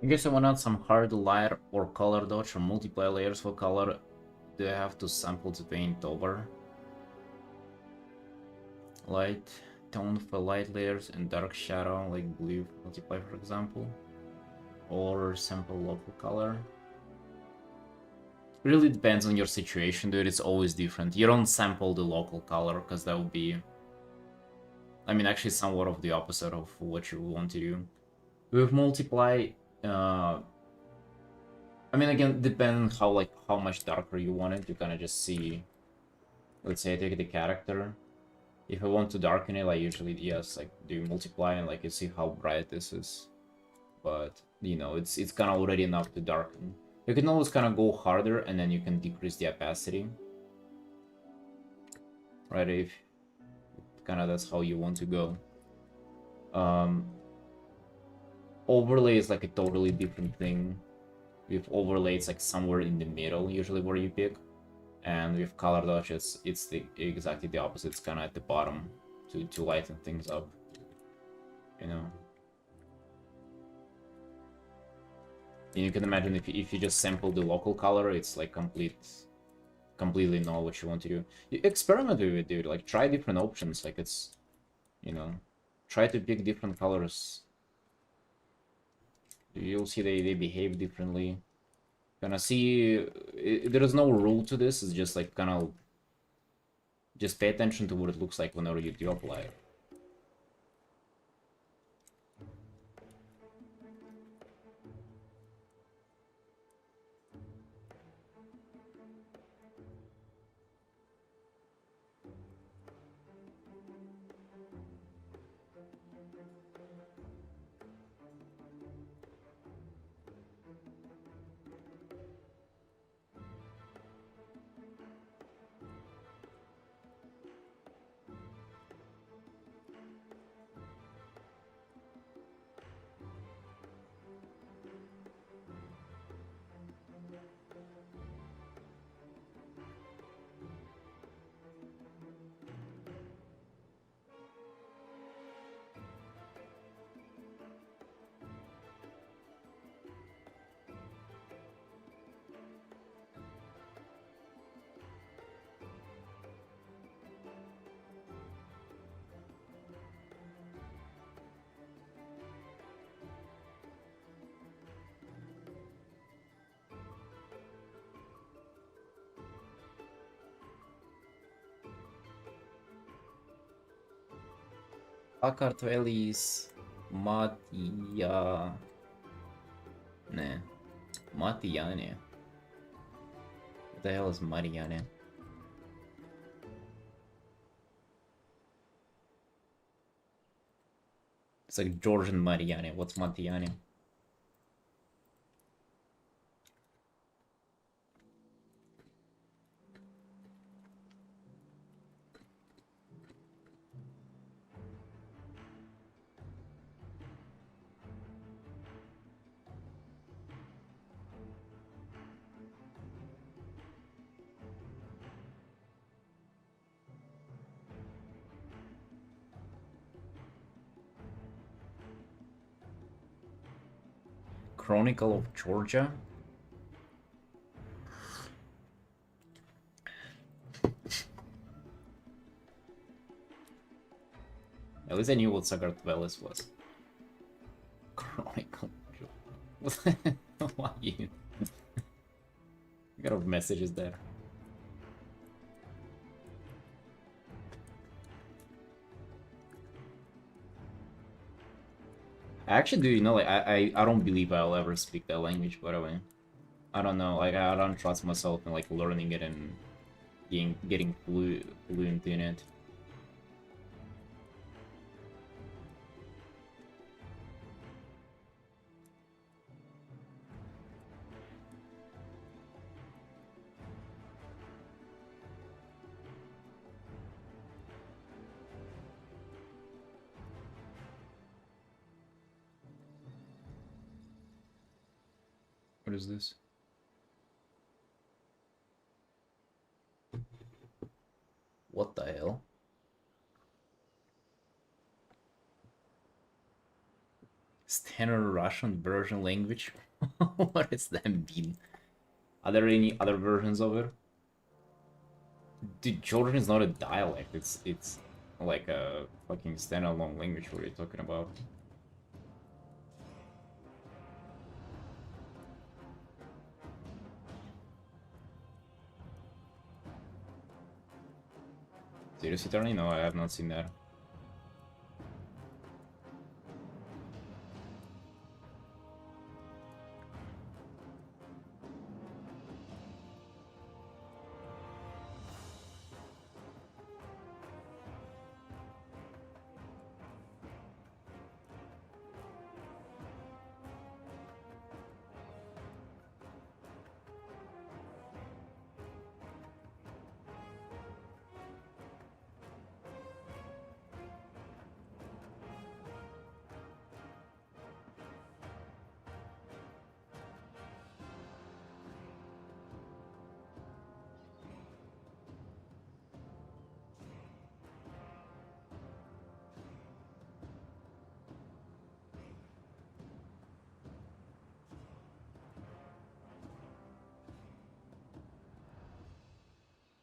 In case I want out some hard light or color dodge or multiply layers for color, do I have to sample the paint over? Light tone for light layers and dark shadow, like blue multiply for example, or sample local color. Really depends on your situation, dude. It's always different. You don't sample the local color because that would be, I mean, actually somewhat of the opposite of what you want to do. With multiply, I mean, again, depends how much darker you want it. You kind of just see. Let's say I take the character. If I want to darken it, I usually yes, like do multiply and like you see how bright this is. But you know, it's kind of already enough to darken. You can always kind of go harder and then you can decrease the opacity. Right, if kind of that's how you want to go. Overlay is like a totally different thing. With overlay, it's like somewhere in the middle, usually where you pick. And with color dodge, it's exactly the opposite. It's kind of at the bottom to lighten things up, you know. And you can imagine if you just sample the local color, it's like completely know what you want to do. You experiment with it, dude. Like try different options. Like it's, you know, try to pick different colors. You'll see they behave differently. Gonna see, there is no rule to this. It's just like kind of just pay attention to what it looks like whenever you do apply it. Akartvelis Matia. Ne. Matiane. What the hell is Mariane? It's like Georgian Mariane. What's Matiane? Chronicle of Georgia? At least I knew what Sagartvelis was. Chronicle. Why you? Got a messages there. I actually do, you know, like I don't believe I'll ever speak that language, by the way. I don't know, like I don't trust myself in like learning it and getting fluent in it. What is this? What the hell? tenor Russian version language. What does that mean? Are there any other versions of it? Dude, Georgian is not a dialect. It's like a fucking standalone language. What are you talking about? Seriously, Tony? No, I have not seen that.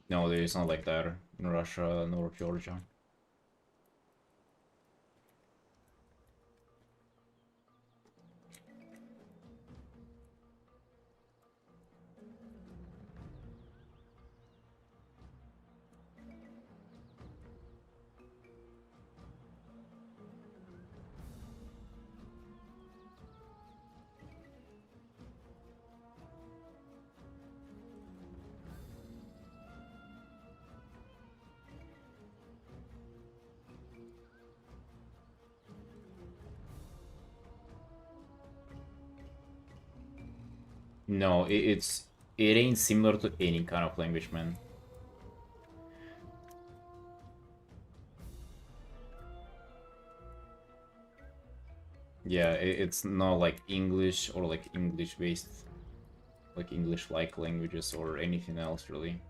No, it's not like that in Russia nor Georgia. No, it ain't similar to any kind of language, man. Yeah, it's not like English or like English based, like English like languages or anything else really.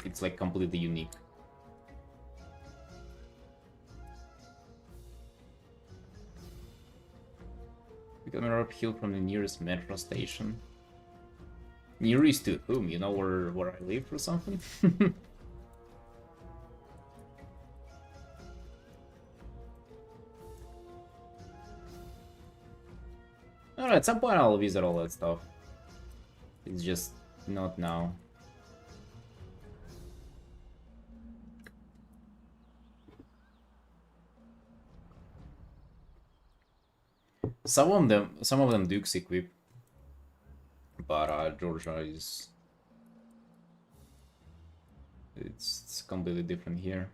It's like completely unique. Become an uphill from the nearest metro station. Nearest to whom? You know where I live or something? No, at some point I'll visit all that stuff. It's just not now. Some of them Dukes equip, but Georgia is it's completely different here.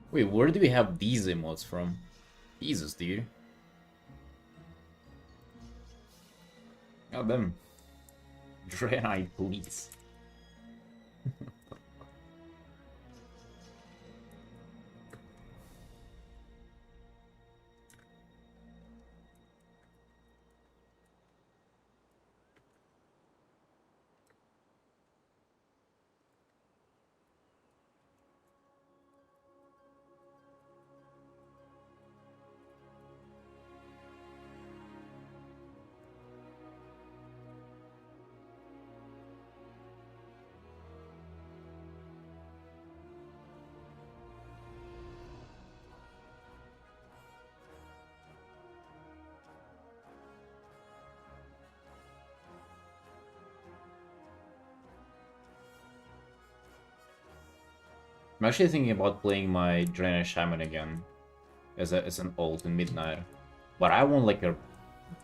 Wait, where do we have these emotes from? Jesus, dude. God damn. Draenei, please. I'm actually thinking about playing my Drainage Shaman again as an ult in Midnight. But I want like a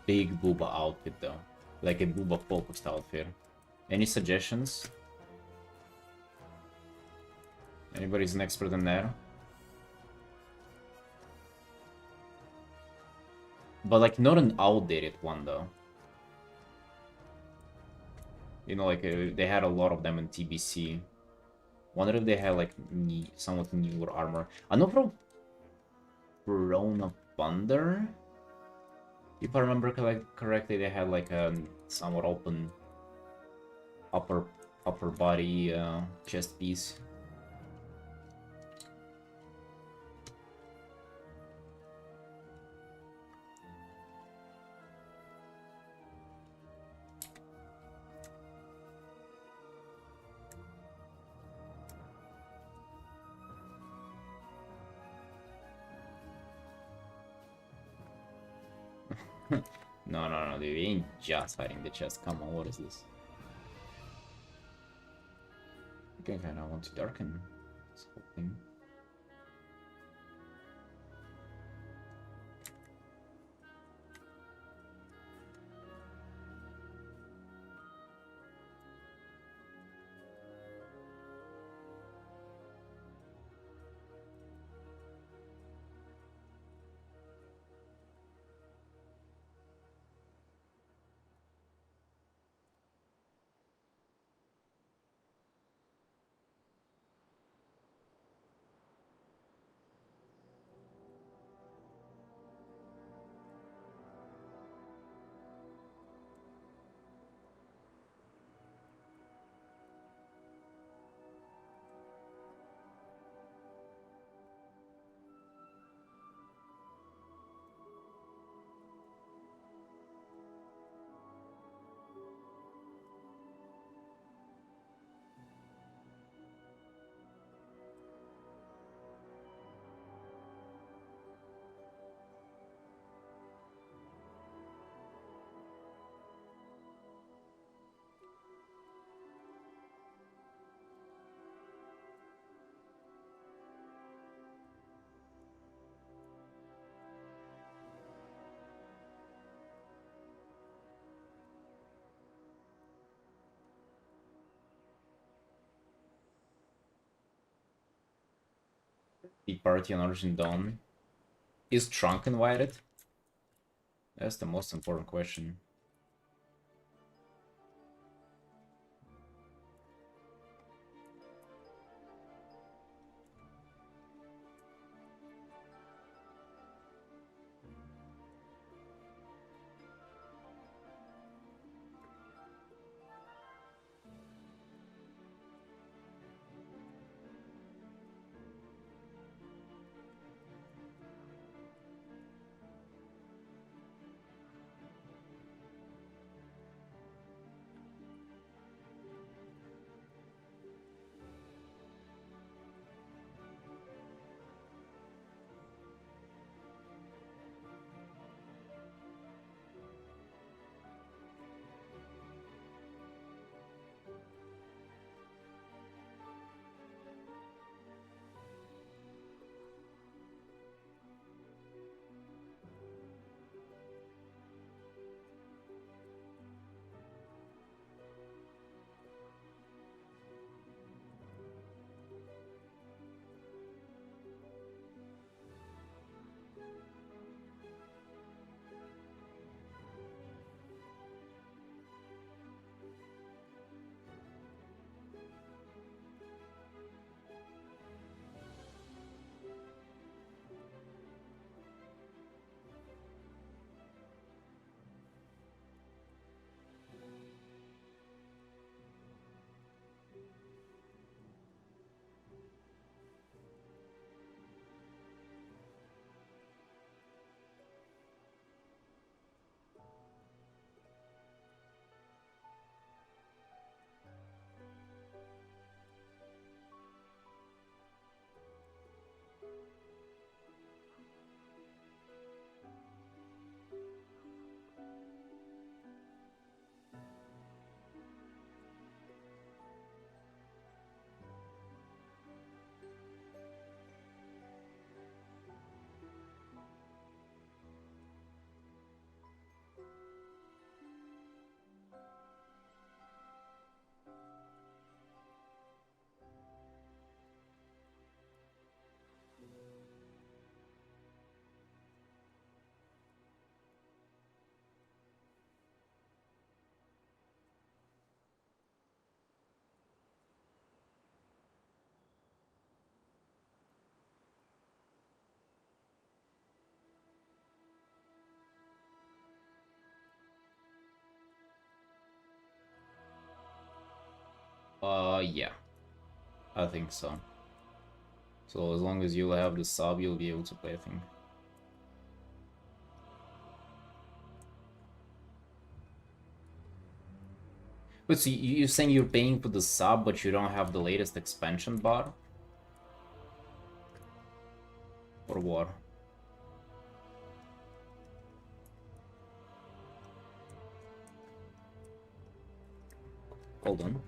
big Booba outfit though. Like a Booba focused outfit. Any suggestions? Anybody's an expert in that? But like not an outdated one though. You know, like they had a lot of them in TBC. Wonder if they had like somewhat newer armor. I know from Throne of Thunder, if I remember correctly, they had like a somewhat open upper body chest piece. No, they ain't just hiding the chest. Come on, what is this? Okay, kind of want to darken this whole thing. The party on Origin Dawn. Is Trunk invited? That's the most important question. Yeah, I think so. So as long as you have the sub, you'll be able to play, I think. But so you're saying you're paying for the sub, but you don't have the latest expansion bar? Or what? Hold on.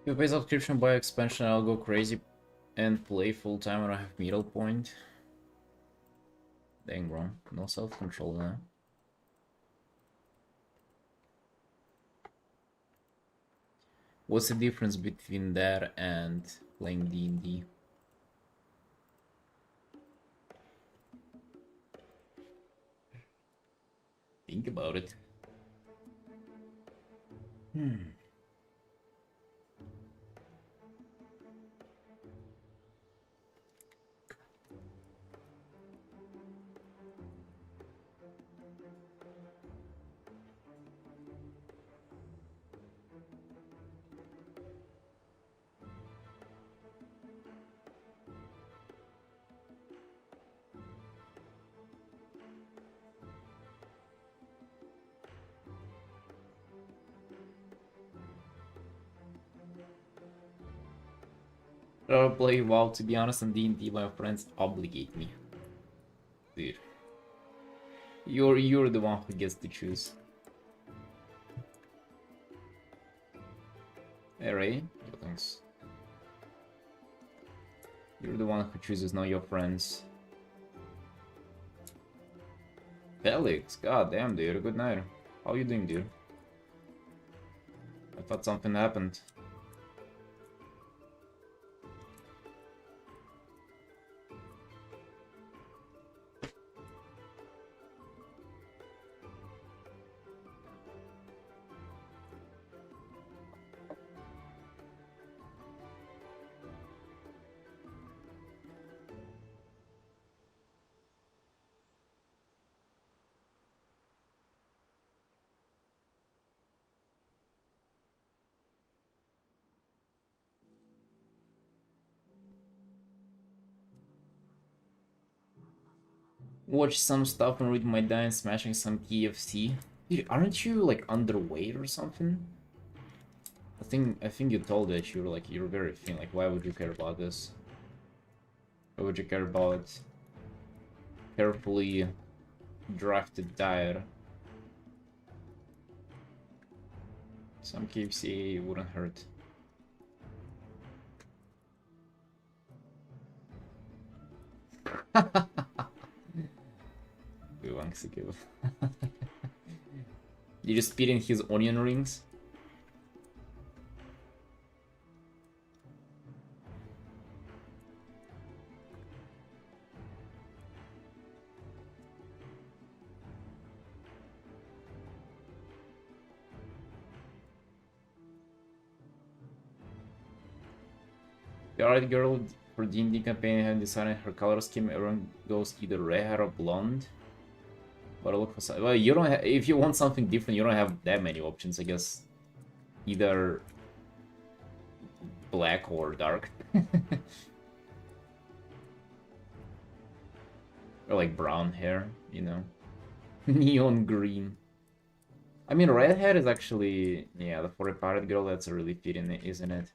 If I pay subscription, buy expansion, I'll go crazy and play full time when I have middle point. Dang, bro. No self-control, huh? What's the difference between that and playing D&D? Think about it. I'll play WoW, to be honest, and D&D, my friends obligate me. Dude. You're the one who gets to choose. Hey Ray, yo, thanks. You're the one who chooses, not your friends. Felix, god damn dude, good night. How you doing, dude? I thought something happened. Watch some stuff and read my dime smashing some KFC. Dude, aren't you like underweight or something? I think you told that you're very thin. Like, why would you care about this? Why would you care about carefully drafted diet? Some KFC wouldn't hurt. You just spit in his onion rings? The alright girl for D&D campaign had decided her color scheme. Everyone goes either red hair or blonde. But I look for some. Well, you don't. If you want something different, you don't have that many options, I guess. Either black or dark, or like brown hair, you know, neon green. I mean, red hair is actually, yeah, for a pirate girl, that's a really fitting, isn't it?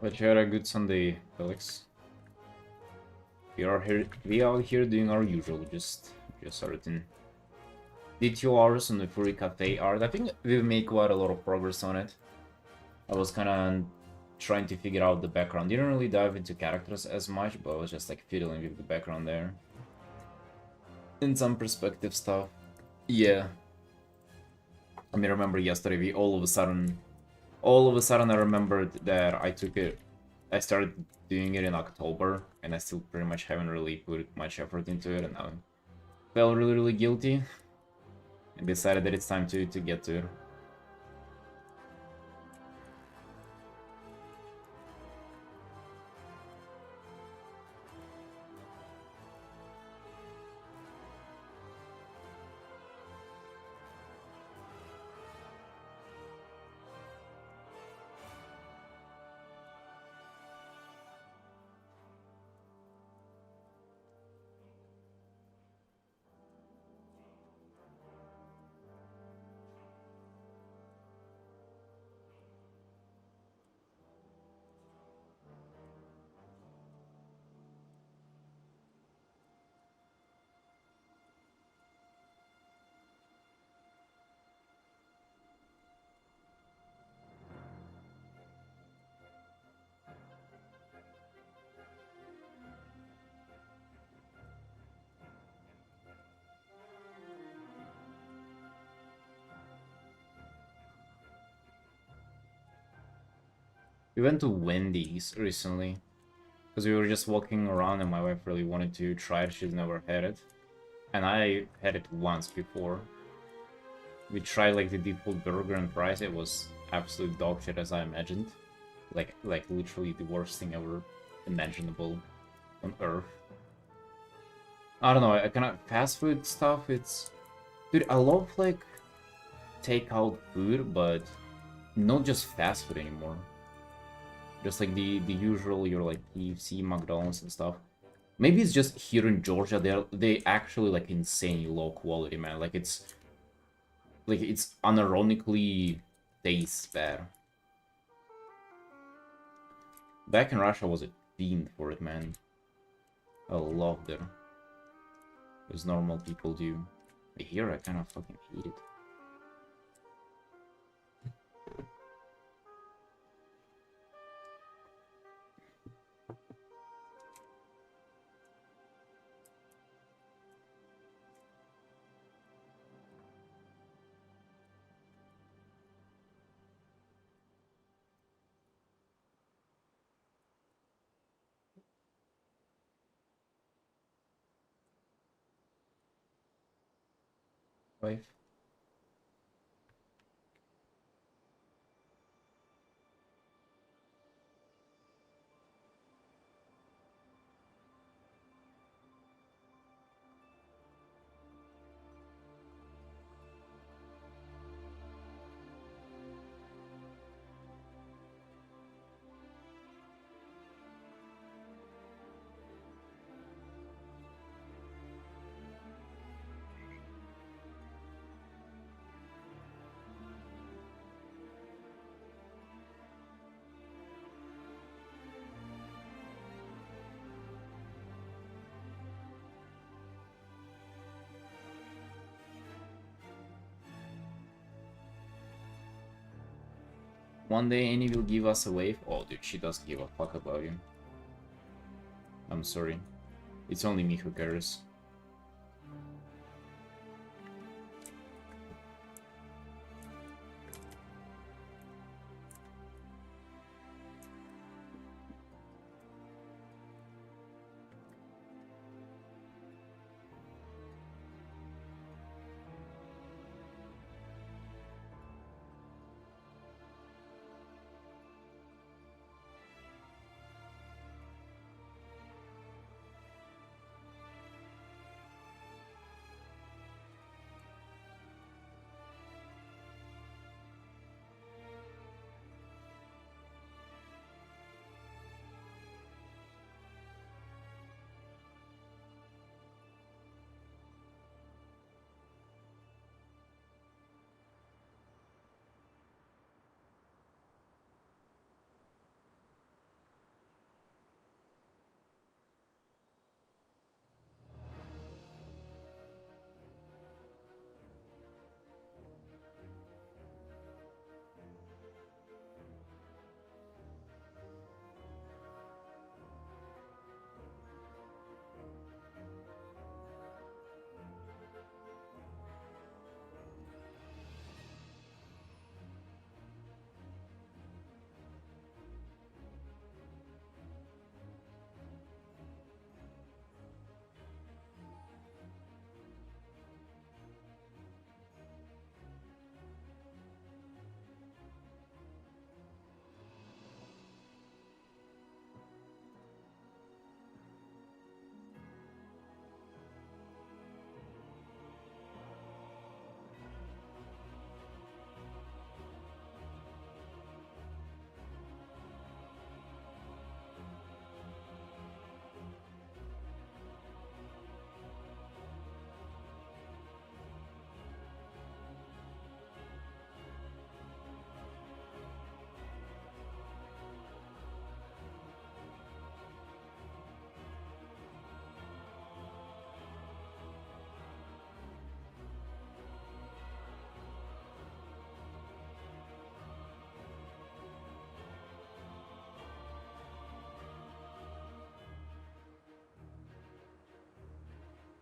But you had a good Sunday, Felix. We are here doing our usual, just Artin. Did 2 hours on the Fury Cafe art. I think we've made quite a lot of progress on it. I was kind of trying to figure out the background. Didn't really dive into characters as much, but I was just like fiddling with the background there. And some perspective stuff. Yeah. I mean, remember yesterday we all of a sudden I remembered that I started doing it in October, and I still pretty much haven't really put much effort into it, and I felt really guilty, and decided that it's time to get to it. We went to Wendy's recently because we were just walking around and my wife really wanted to try it. She's never had it. And I had it once before. We tried like the default burger and fries. It was absolute dog shit as I imagined. Like literally the worst thing ever imaginable on earth. I don't know, I kind of fast food stuff, it's... Dude, I love like takeout food, but not just fast food anymore. Just like the usual, your like KFC, McDonald's and stuff. Maybe it's just here in Georgia, they actually like insanely low quality, man. Like it's unironically tastes bad. Back in Russia, I was a fiend for it, man. I loved it. As normal people do. But here, I kind of fucking hate it. Wife. One day Annie will give us a wave. Oh, dude, she doesn't give a fuck about you. I'm sorry. It's only me who cares.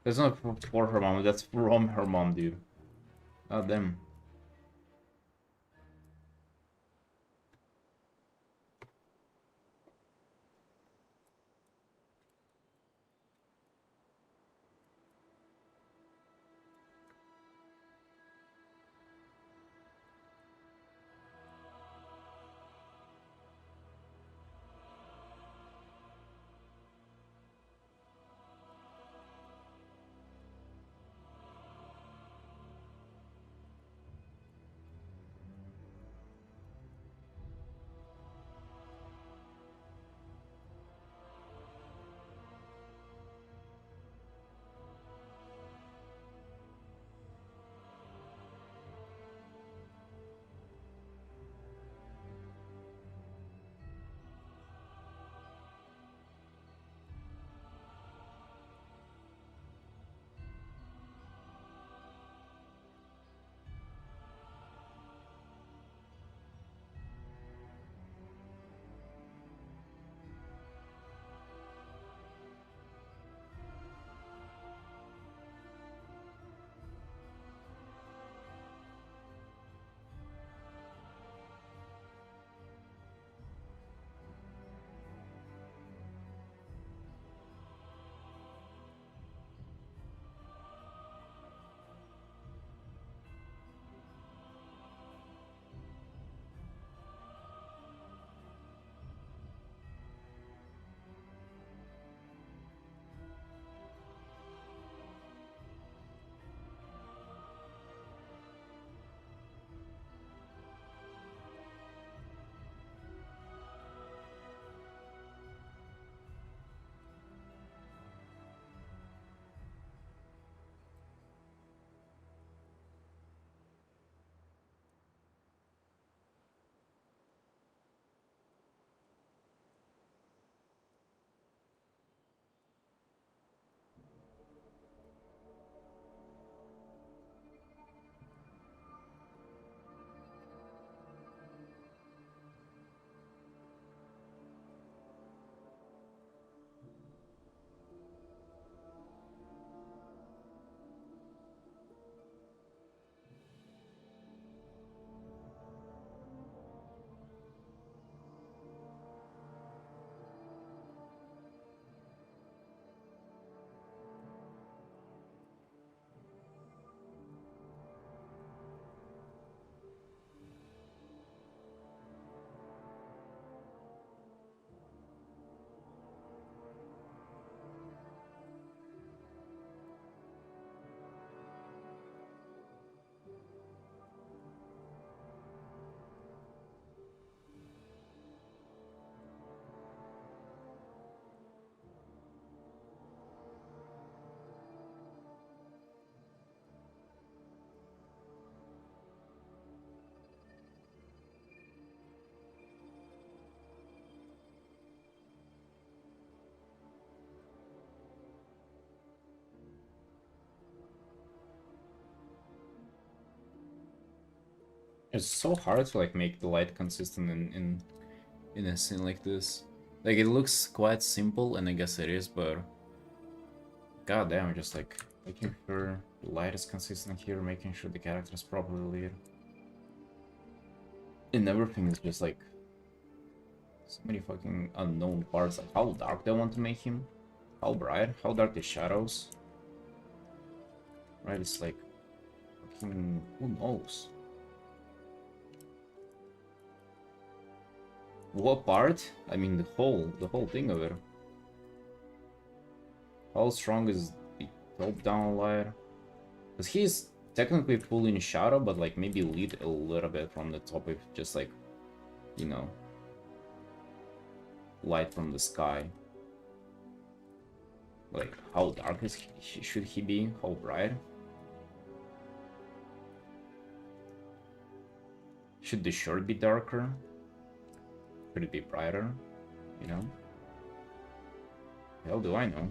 That's not for her mom, that's from her mom, dude. God damn. It's so hard to like make the light consistent in a scene like this. Like it looks quite simple, and I guess it is, but god damn, just like making sure the light is consistent here, making sure the character is properly lit. And everything is just like so many fucking unknown parts. Like how dark they want to make him, how bright, how dark the shadows. Right, it's like fucking who knows? What part? I mean the whole thing of it. How strong is the top down light? Because he's technically fully in shadow, but like maybe lit a little bit from the top if just like, you know, light from the sky. Like how dark is should he be? How bright? Should the shirt be darker? Should it be brighter? You know? Hell do I know?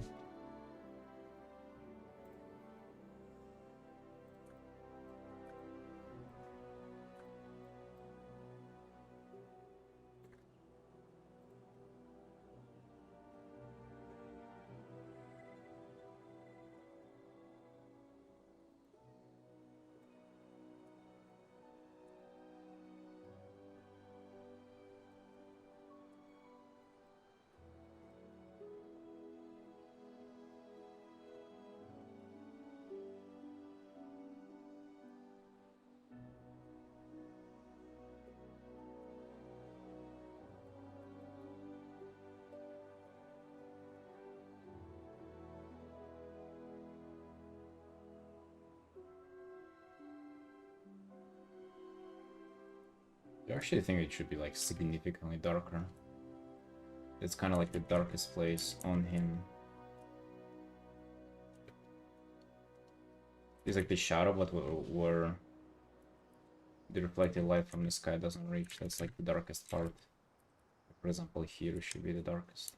I actually think it should be like significantly darker. It's kind of like the darkest place on him. It's like the shadow, but where the reflected light from the sky doesn't reach. That's like the darkest part. For example, here should be the darkest.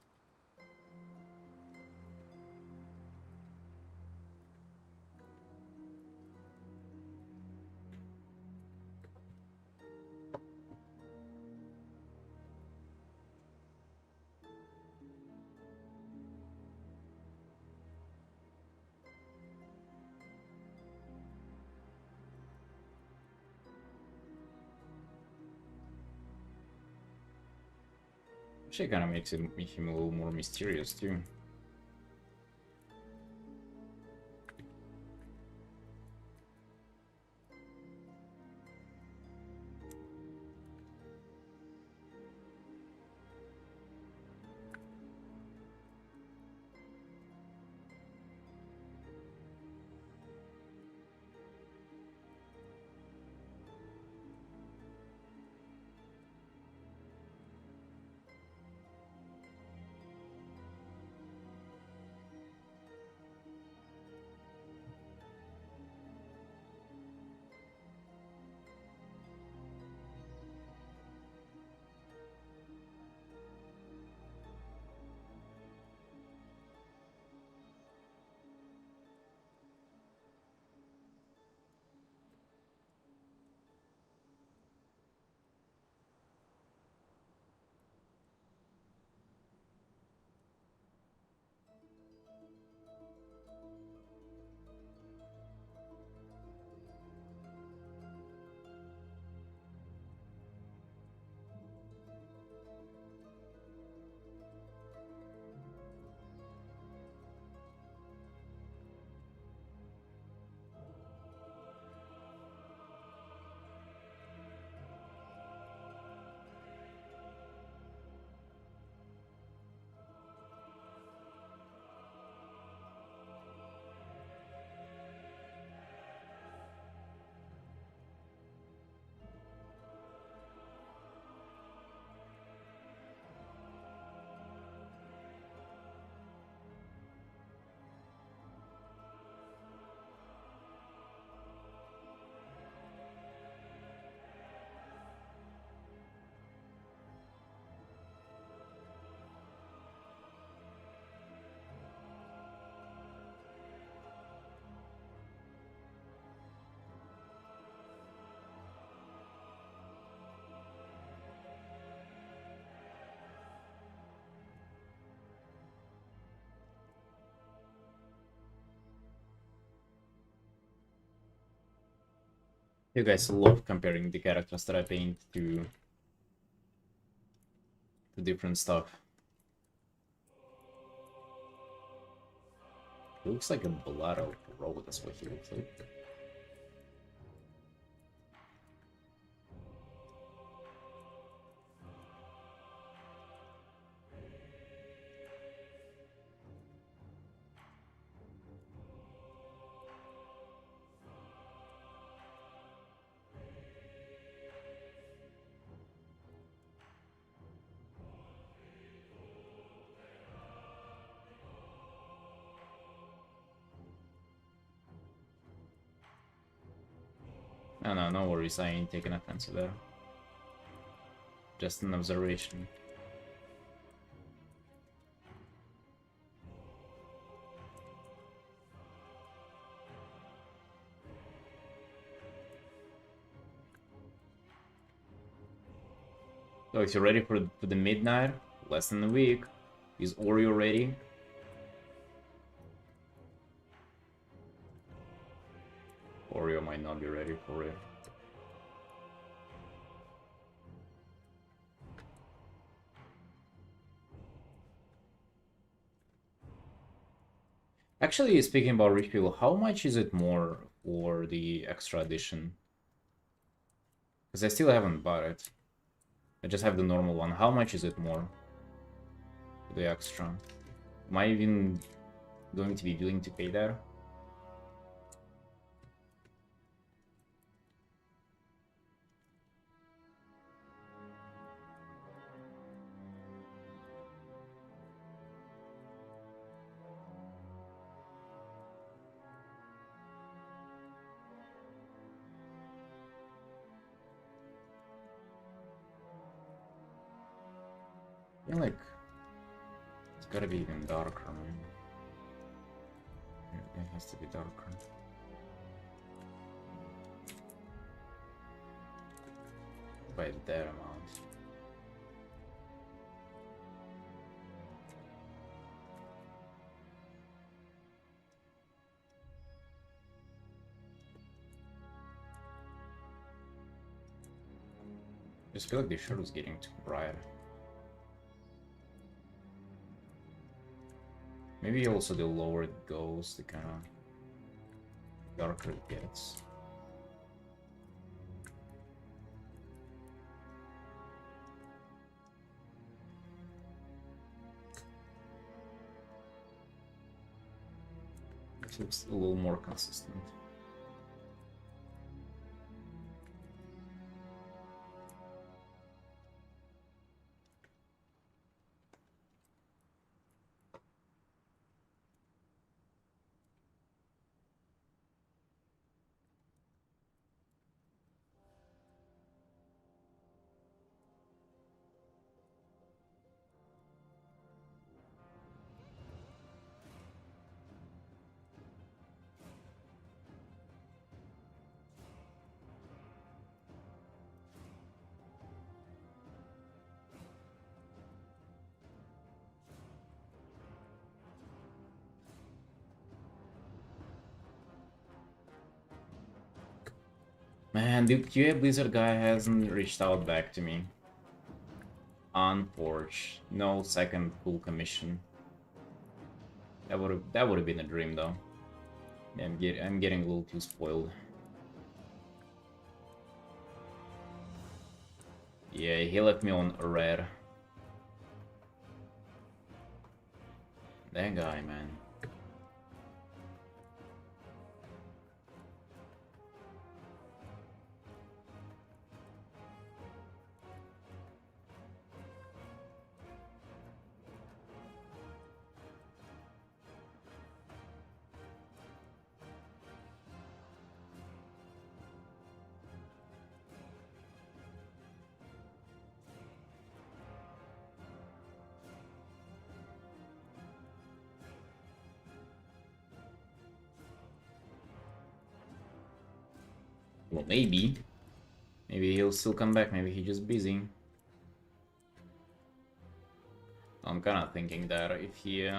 Actually, kind of makes him a little more mysterious too. You guys love comparing the characters that I paint to different stuff. He looks like a Blotto Pro, that's what he looks like. No, no worries, I ain't taking offense to that. Just an observation. So if you're ready for the midnight, less than a week, is Oreo ready? Oreo might not be ready for it. Actually, speaking about refill, how much is it more for the extra edition? Because I still haven't bought it. I just have the normal one. How much is it more? The extra. Am I even going to be willing to pay that? I feel like it's gotta be even darker, man. It has to be darker. By that amount. I just feel like the shirt is getting too bright. Maybe also the lower it goes, the kind of darker it gets. It looks a little more consistent. Man, the QA Blizzard guy hasn't reached out back to me. Unforge. No second full commission. That would have been a dream though. Yeah, I'm getting a little too spoiled. Yeah, he left me on red. That guy, man. Well, maybe. Maybe he'll still come back. Maybe he's just busy. I'm kind of thinking that if he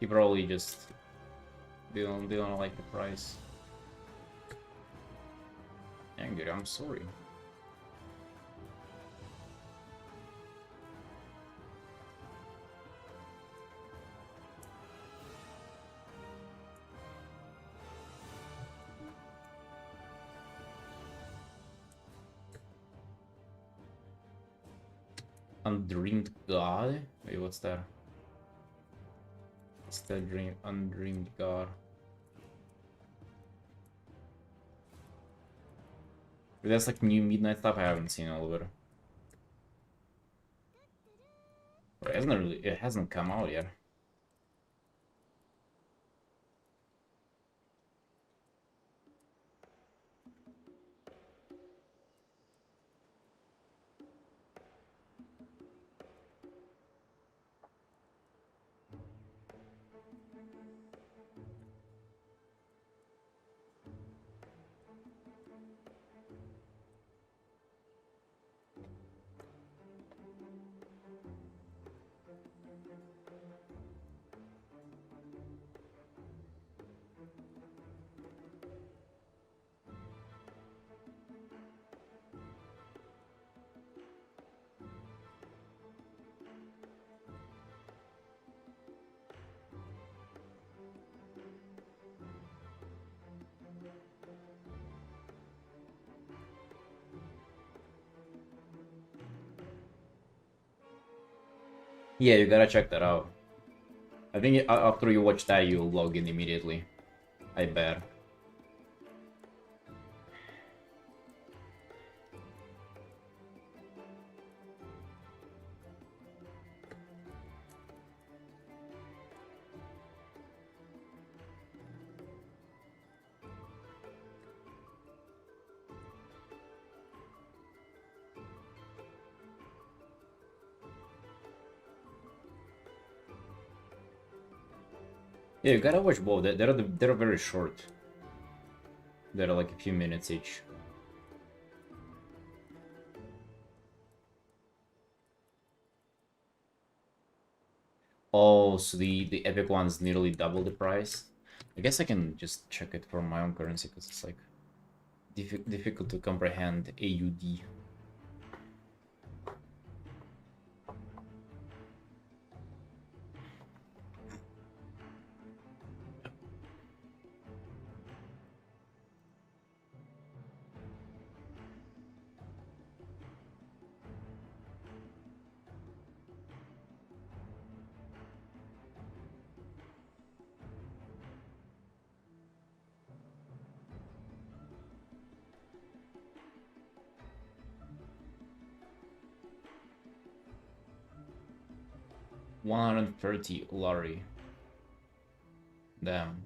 probably just didn't like the price. Angry, I'm sorry. Undreamed God? Wait, what's that? What's that dream? Undreamed God. But that's like new Midnight stuff I haven't seen all of it. Or it hasn't come out yet. Yeah, you gotta check that out. I think after you watch that, you'll log in immediately. I bet. Yeah, you gotta watch both. They're very short. They're like a few minutes each. Oh, so the epic one's nearly double the price. I guess I can just check it for my own currency because it's like difficult to comprehend AUD. $130 lari. Damn.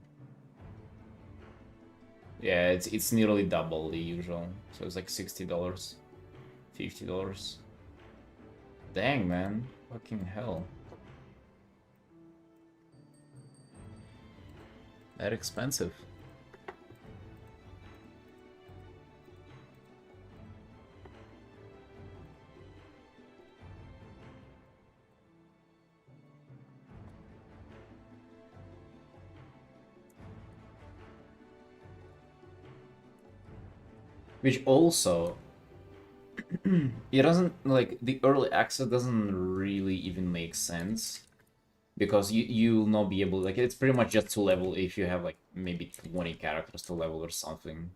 Yeah, it's nearly double the usual. So it's like $60, $50. Dang, man. Fucking hell. That expensive. Which also, it doesn't, like, the early access doesn't really even make sense. Because you'll not be able, like, it's pretty much just to level if you have, like, maybe 20 characters to level or something.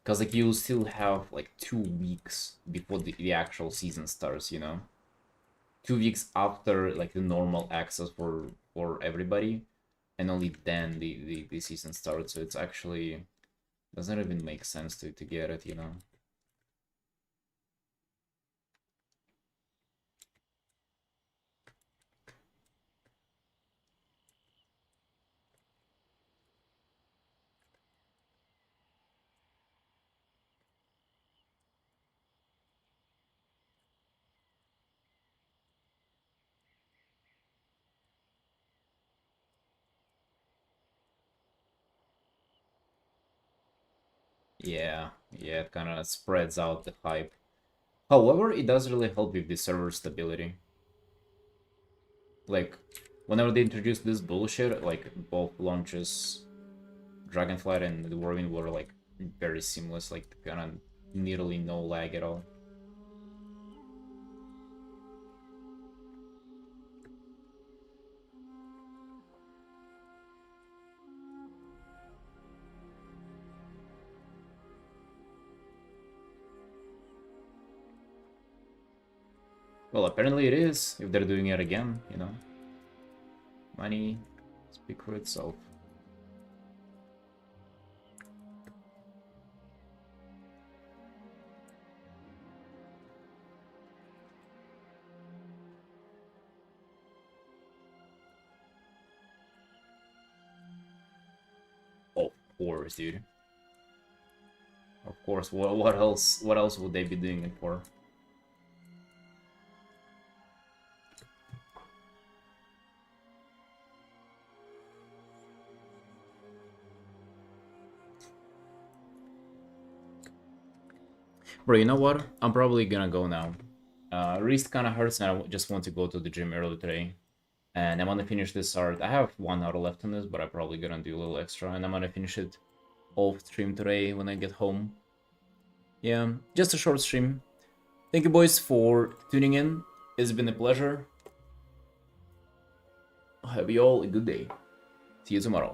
Because, like, you'll still have, like, 2 weeks before the actual season starts, you know? 2 weeks after, like, the normal access for everybody. And only then the season starts, so it's actually... doesn't even make sense to get it, you know? Yeah, it kind of spreads out the hype. However, it does really help with the server stability. Like, whenever they introduced this bullshit, like, both launches, Dragonflight and the Whirlwind were, like, very seamless, like kind of nearly no lag at all. Well, apparently it is, if they're doing it again, you know. Money speak for itself. Of course, dude. Of course. What else? What else would they be doing it for? Bro, you know what? I'm probably gonna go now. Wrist kind of hurts, and I just want to go to the gym early today. And I'm gonna finish this art. I have 1 hour left on this, but I'm probably gonna do a little extra, and I'm gonna finish it off stream today when I get home. Yeah, just a short stream. Thank you, boys, for tuning in. It's been a pleasure. Have you all a good day. See you tomorrow.